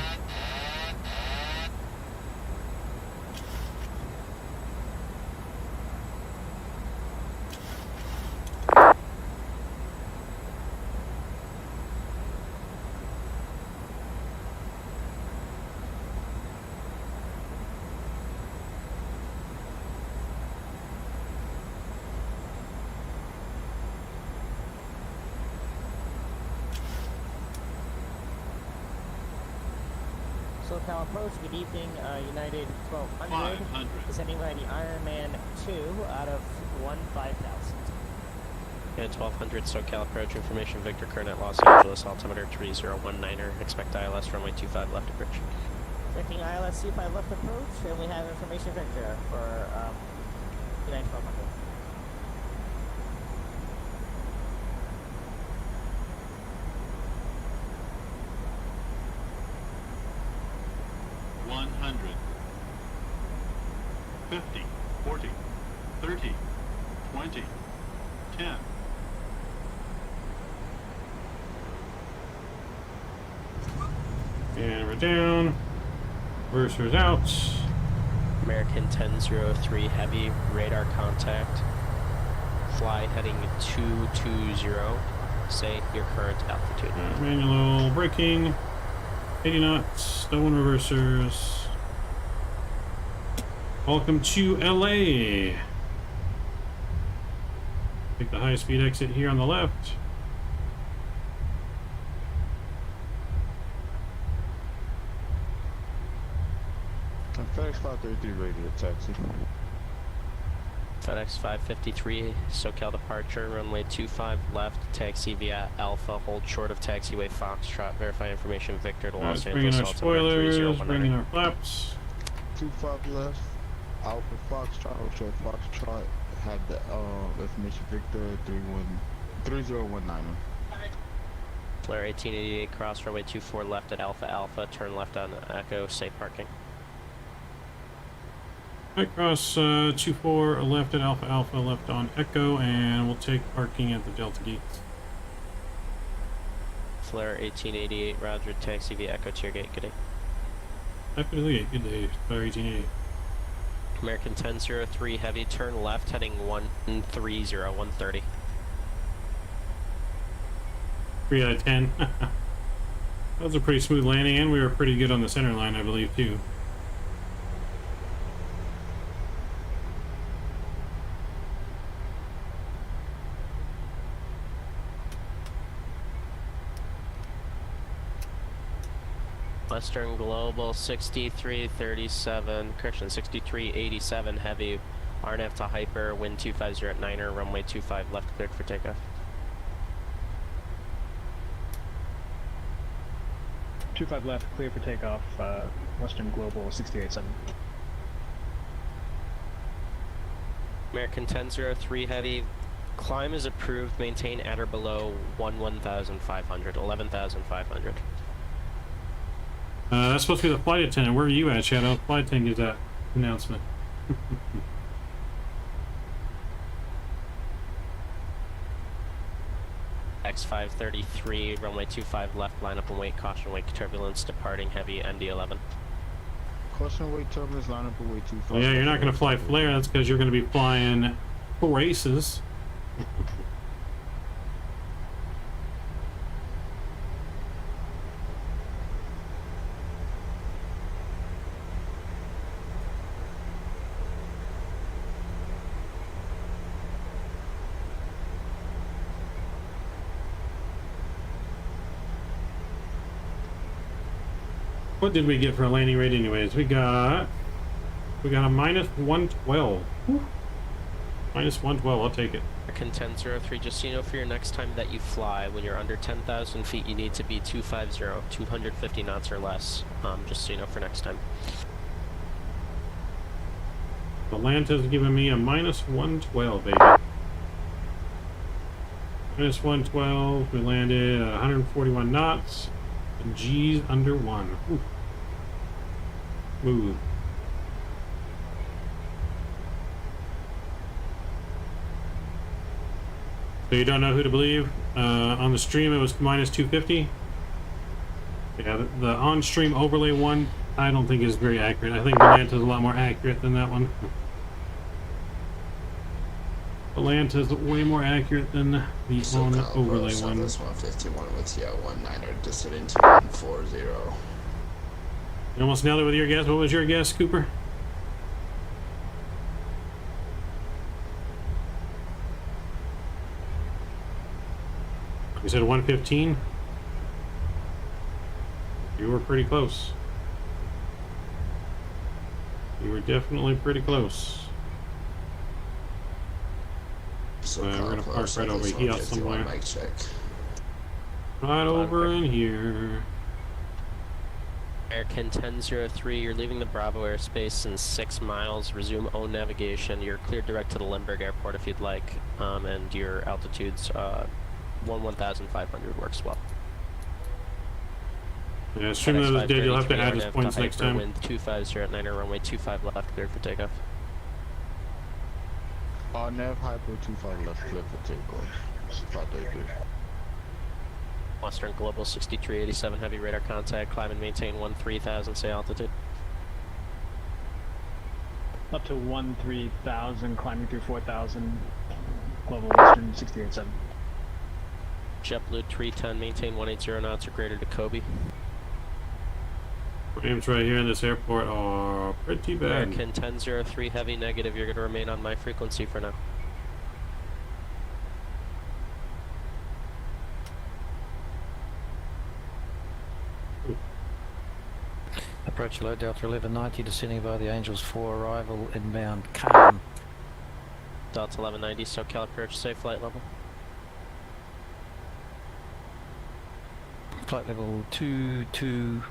SoCal approach, good evening, United 1200. Descending by the Ironman 2 out of 15,000. United 1200, SoCal approach, information Victor current at Los Angeles, altimeter 3019er, expect ILS runway 25 left approach. Expecting ILS 25 left approach, and we have information Victor for United 1200. 20, 10. And we're down. Reverser's out. American 1003 heavy, radar contact. Fly heading 220. Say your current altitude. Manual braking. 80 knots. No one reversers. Welcome to LA. Take the high speed exit here on the left. FedEx 533 ready to taxi. FedEx 553, SoCal departure, runway 25 left, taxi via Alpha, hold short of taxiway Foxtrot, verify information Victor to Los Bringing Angeles. our spoilers, bringing our flaps. 25 left, Alpha Foxtrot, hold short Foxtrot, had the information Victor 3019. Flair 1888, cross runway 24 left at Alpha Alpha, turn left on Echo, safe parking. Right cross 24 left at Alpha Alpha, left on Echo, and we'll take parking at the Delta Gate. Flair 1888, roger, taxi via Echo to your gate, good day. Echo to the gate, good day, Flair 1888. American 1003 heavy, turn left heading 130, 130. 3 out of 10. That was a pretty smooth landing, and we were pretty good on the center line, I believe, too. Western Global 6337, correction 6387 heavy, RNF to hyper, wind 250 at 9er, runway 25 left cleared for takeoff. 25 left, clear for takeoff, Western Global 687. American 1003 heavy, climb is approved, maintain at or below 11,500, 11,500. That's supposed to be the flight attendant. Where are you at, Shadow? Flight attendant gives that announcement. X533, runway 25 left, line up and wait, caution wake turbulence, departing heavy MD11. Caution wait turbulence, line up and wait 25. Well, yeah, you're not going to fly Flair. That's because you're going to be flying 4 aces. What did we get for a landing rate anyways? We got a minus 112. Whew. Minus 112, I'll take it. American 1003, just so you know, for your next time that you fly, when you're under 10,000 feet, you need to be 250, 250 knots or less. Just so you know for next time. Atlanta's giving me a minus 112, baby. Minus 112, we landed at 141 knots. And G's under 1. Ooh. Smooth. So you don't know who to believe? On the stream it was minus 250. Yeah, the on-stream overlay one I don't think is very accurate. I think Atlanta's a lot more accurate than that one. Atlanta's way more accurate than the on overlay one. This 151 with TL19er descending to 140. You almost nailed it with your guess. What was your guess, Cooper? You said 115? You were pretty close. You were definitely pretty close. So we're gonna park right over here somewhere. Right over in here. American 1003, you're leaving the Bravo airspace in 6 miles. Resume own navigation. You're cleared direct to the Limburg Airport if you'd like, and your altitude's 11,500 works well. Yeah, stream of this day, you'll have to add his points next time. Wind 250 at 9er, runway 25 left, cleared for takeoff. Nav Hyper 25 left clear for takeoff. 533. Western Global 6387 heavy radar contact. Climb and maintain 13,000 say altitude. Up to 13,000, climbing through 4,000. Global Western 68.7. JetBlue 310, maintain 180 knots or greater to Kobe. Frames right here in this airport are pretty bad. American 1003 heavy negative. You're going to remain on my frequency for now. Approach low Delta 1190, descending via the Angels 4 arrival inbound calm. Delta 1190, SoCal approach, safe flight level. Flight level 220.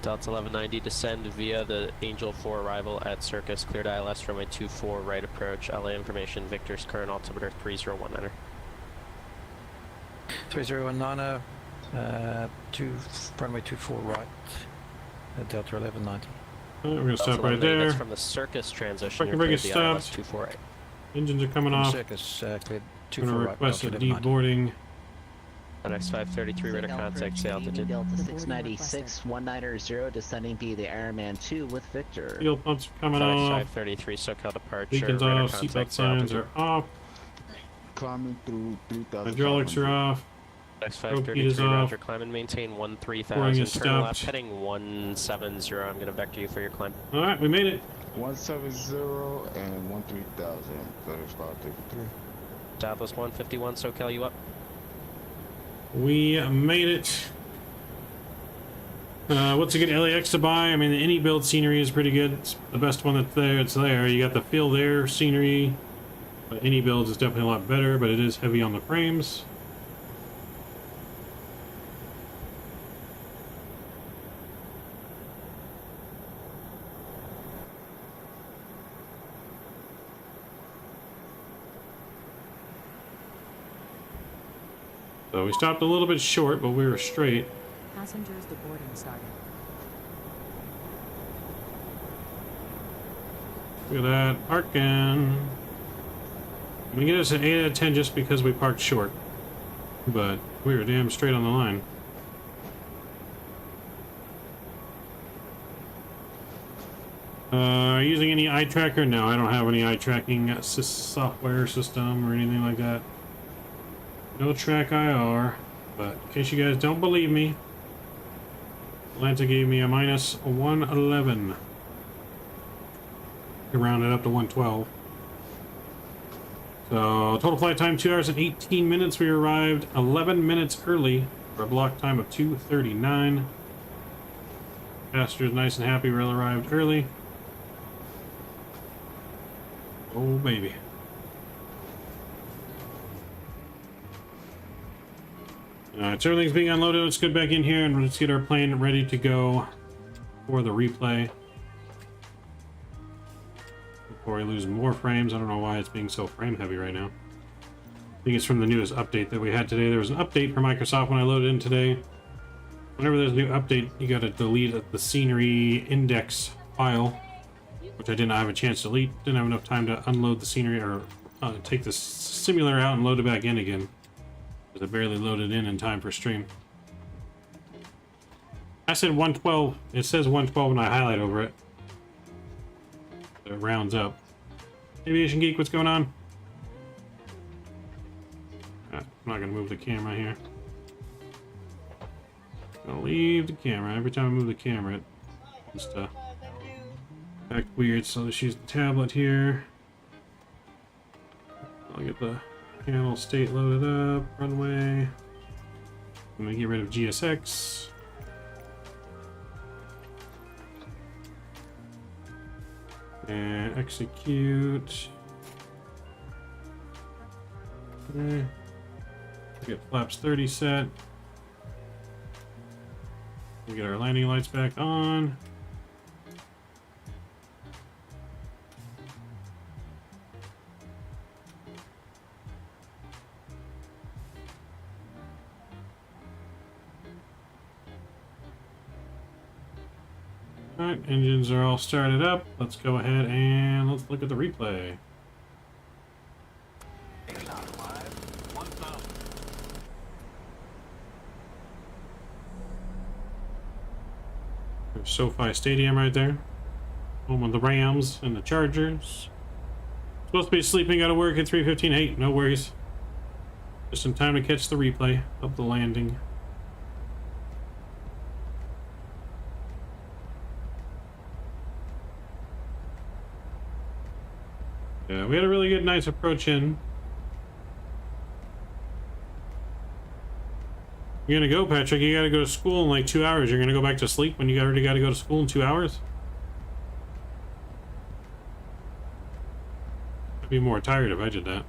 Delta 1190, descend via the Angel 4 arrival at Circus, cleared ILS runway 24 right approach, LA information, Victor's current altimeter 3019er. 3019er, runway 24 right, Delta 1190. We're going to stop right there. That's from the Circus transition. Fucking bring it stopped. 24 right. Engines are coming off. Circus, cleared I'm going to request a deboarding. NX 533 radar contact, say altitude. Delta 696-190, descending via the Airman 2 with Victor. Fuel pumps are coming NX off. 533 SoCal departure. Beacons radar off. contact, Seatbelt say signs altitude. are off. Climbing through 3,000. Hydraulics are off. NX Propeller's 533 off. roger, climb and maintain 13,000. Pouring Turn is left, stopped. heading 170. I'm going to vector you for your climb. Alright, we made it. 170 and 13,000. 3533. Southwest 151, SoCal, you up? We made it. What's a good LAX to buy? I mean, the any build scenery is pretty good. It's the best one that's there. It's there. You got the feel there scenery. But any builds is definitely a lot better, but it is heavy on the frames. So we stopped a little bit short, but we were straight. Passengers deboarding started. Look at that, parking. We get us an 8 out of 10 just because we parked short. But we were damn straight on the line. Using any eye tracker? No, I don't have any eye tracking software system or anything like that. No track IR, but in case you guys don't believe me, Atlanta gave me a minus 111. To round it up to 112. So total flight time 2 hours and 18 minutes. We arrived 11 minutes early for a block time of 2:39. Passengers nice and happy. We arrived early. Oh baby. Alright, so everything's being unloaded. Let's get back in here and let's get our plane ready to go for the replay. Before I lose more frames. I don't know why it's being so frame heavy right now. I think it's from the newest update that we had today. There was an update for Microsoft when I loaded in today. Whenever there's a new update, you gotta delete the scenery index file, which I did not have a chance to delete. Didn't have enough time to unload the scenery or take the simulator out and load it back in again. I barely loaded in time for stream. I said 112. It says 112 and I highlight over it. It rounds up. Aviation Geek, what's going on? I'm not gonna move the camera here. Gonna leave the camera. Every time I move the camera, it just act weird. So let's use the tablet here. I'll get the panel state loaded up, runway. I'm gonna get rid of GSX. And execute. Okay. Get flaps 30 set. We get our landing lights back on. Alright, engines are all started up. Let's go ahead and let's look at the replay. There's SoFi Stadium right there. Home of the Rams and the Chargers. Supposed to be sleeping out of work at 3:15. Hey, no worries. Just in time to catch the replay of the landing. Yeah, we had a really good, nice approach in. You're gonna go, Patrick. You gotta go to school in like 2 hours. You're gonna go back to sleep when you already gotta go to school in 2 hours? I'd be more tired if I did that.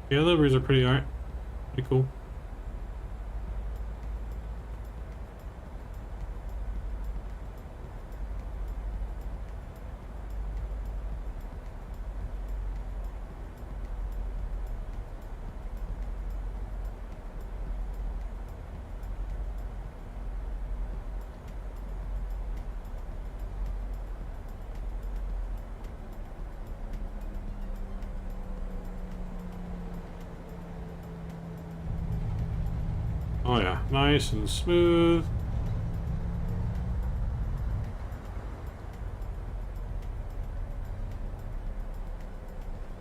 Yeah, liveries are pretty alright. Pretty cool. Oh yeah, nice and smooth.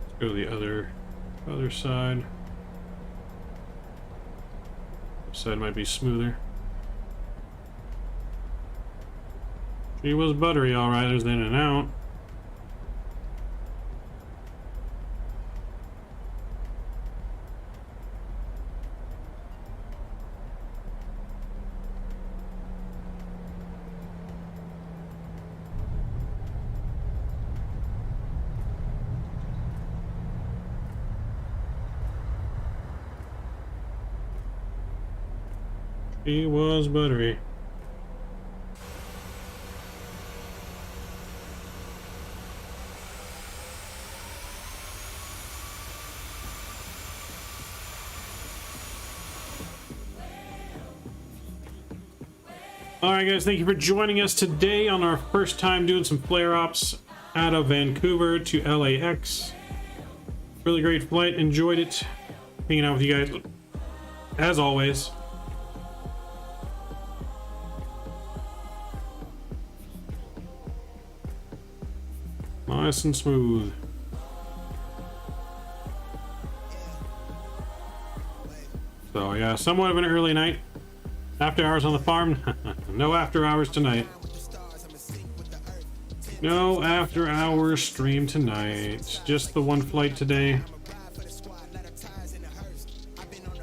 Let's go to the other side. This side might be smoother. She was buttery, all right. There's the in and out. He was buttery. Alright guys, thank you for joining us today on our first time doing some Flair ops out of Vancouver to LAX. Really great flight, enjoyed it. Hanging out with you guys as always. Nice and smooth. So yeah, somewhat of an early night. After hours on the farm. No after hours tonight. No after hours stream tonight. Just the one flight today.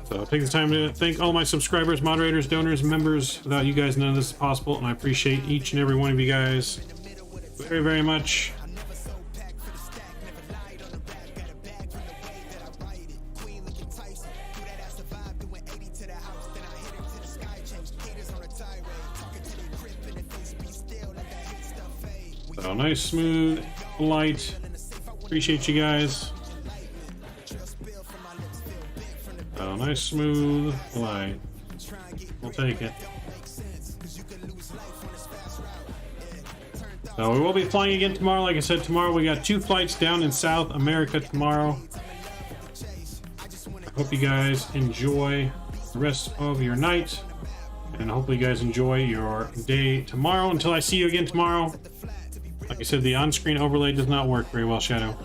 So take the time to thank all my subscribers, moderators, donors, members. Without you guys, none of this is possible, and I appreciate each and every one of you guys very, very much. So nice, smooth, light. Appreciate you guys. Oh, nice, smooth, light. We'll take it. So we will be flying again tomorrow. Like I said, tomorrow we got 2 flights down in South America tomorrow. I hope you guys enjoy the rest of your night. And hopefully you guys enjoy your day tomorrow. Until I see you again tomorrow. Like I said, the on-screen overlay does not work very well, Shadow.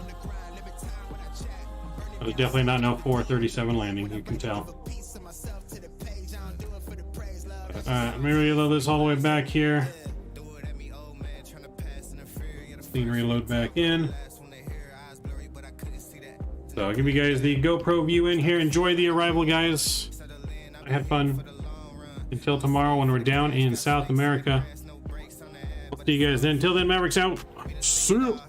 There's definitely not no 437 landing, you can tell. Alright, let me reload this all the way back here. Clean reload back in. So I'll give you guys the GoPro view in here. Enjoy the arrival, guys. I had fun. Until tomorrow when we're down in South America. See you guys then. Until then, Mavericks out. See you.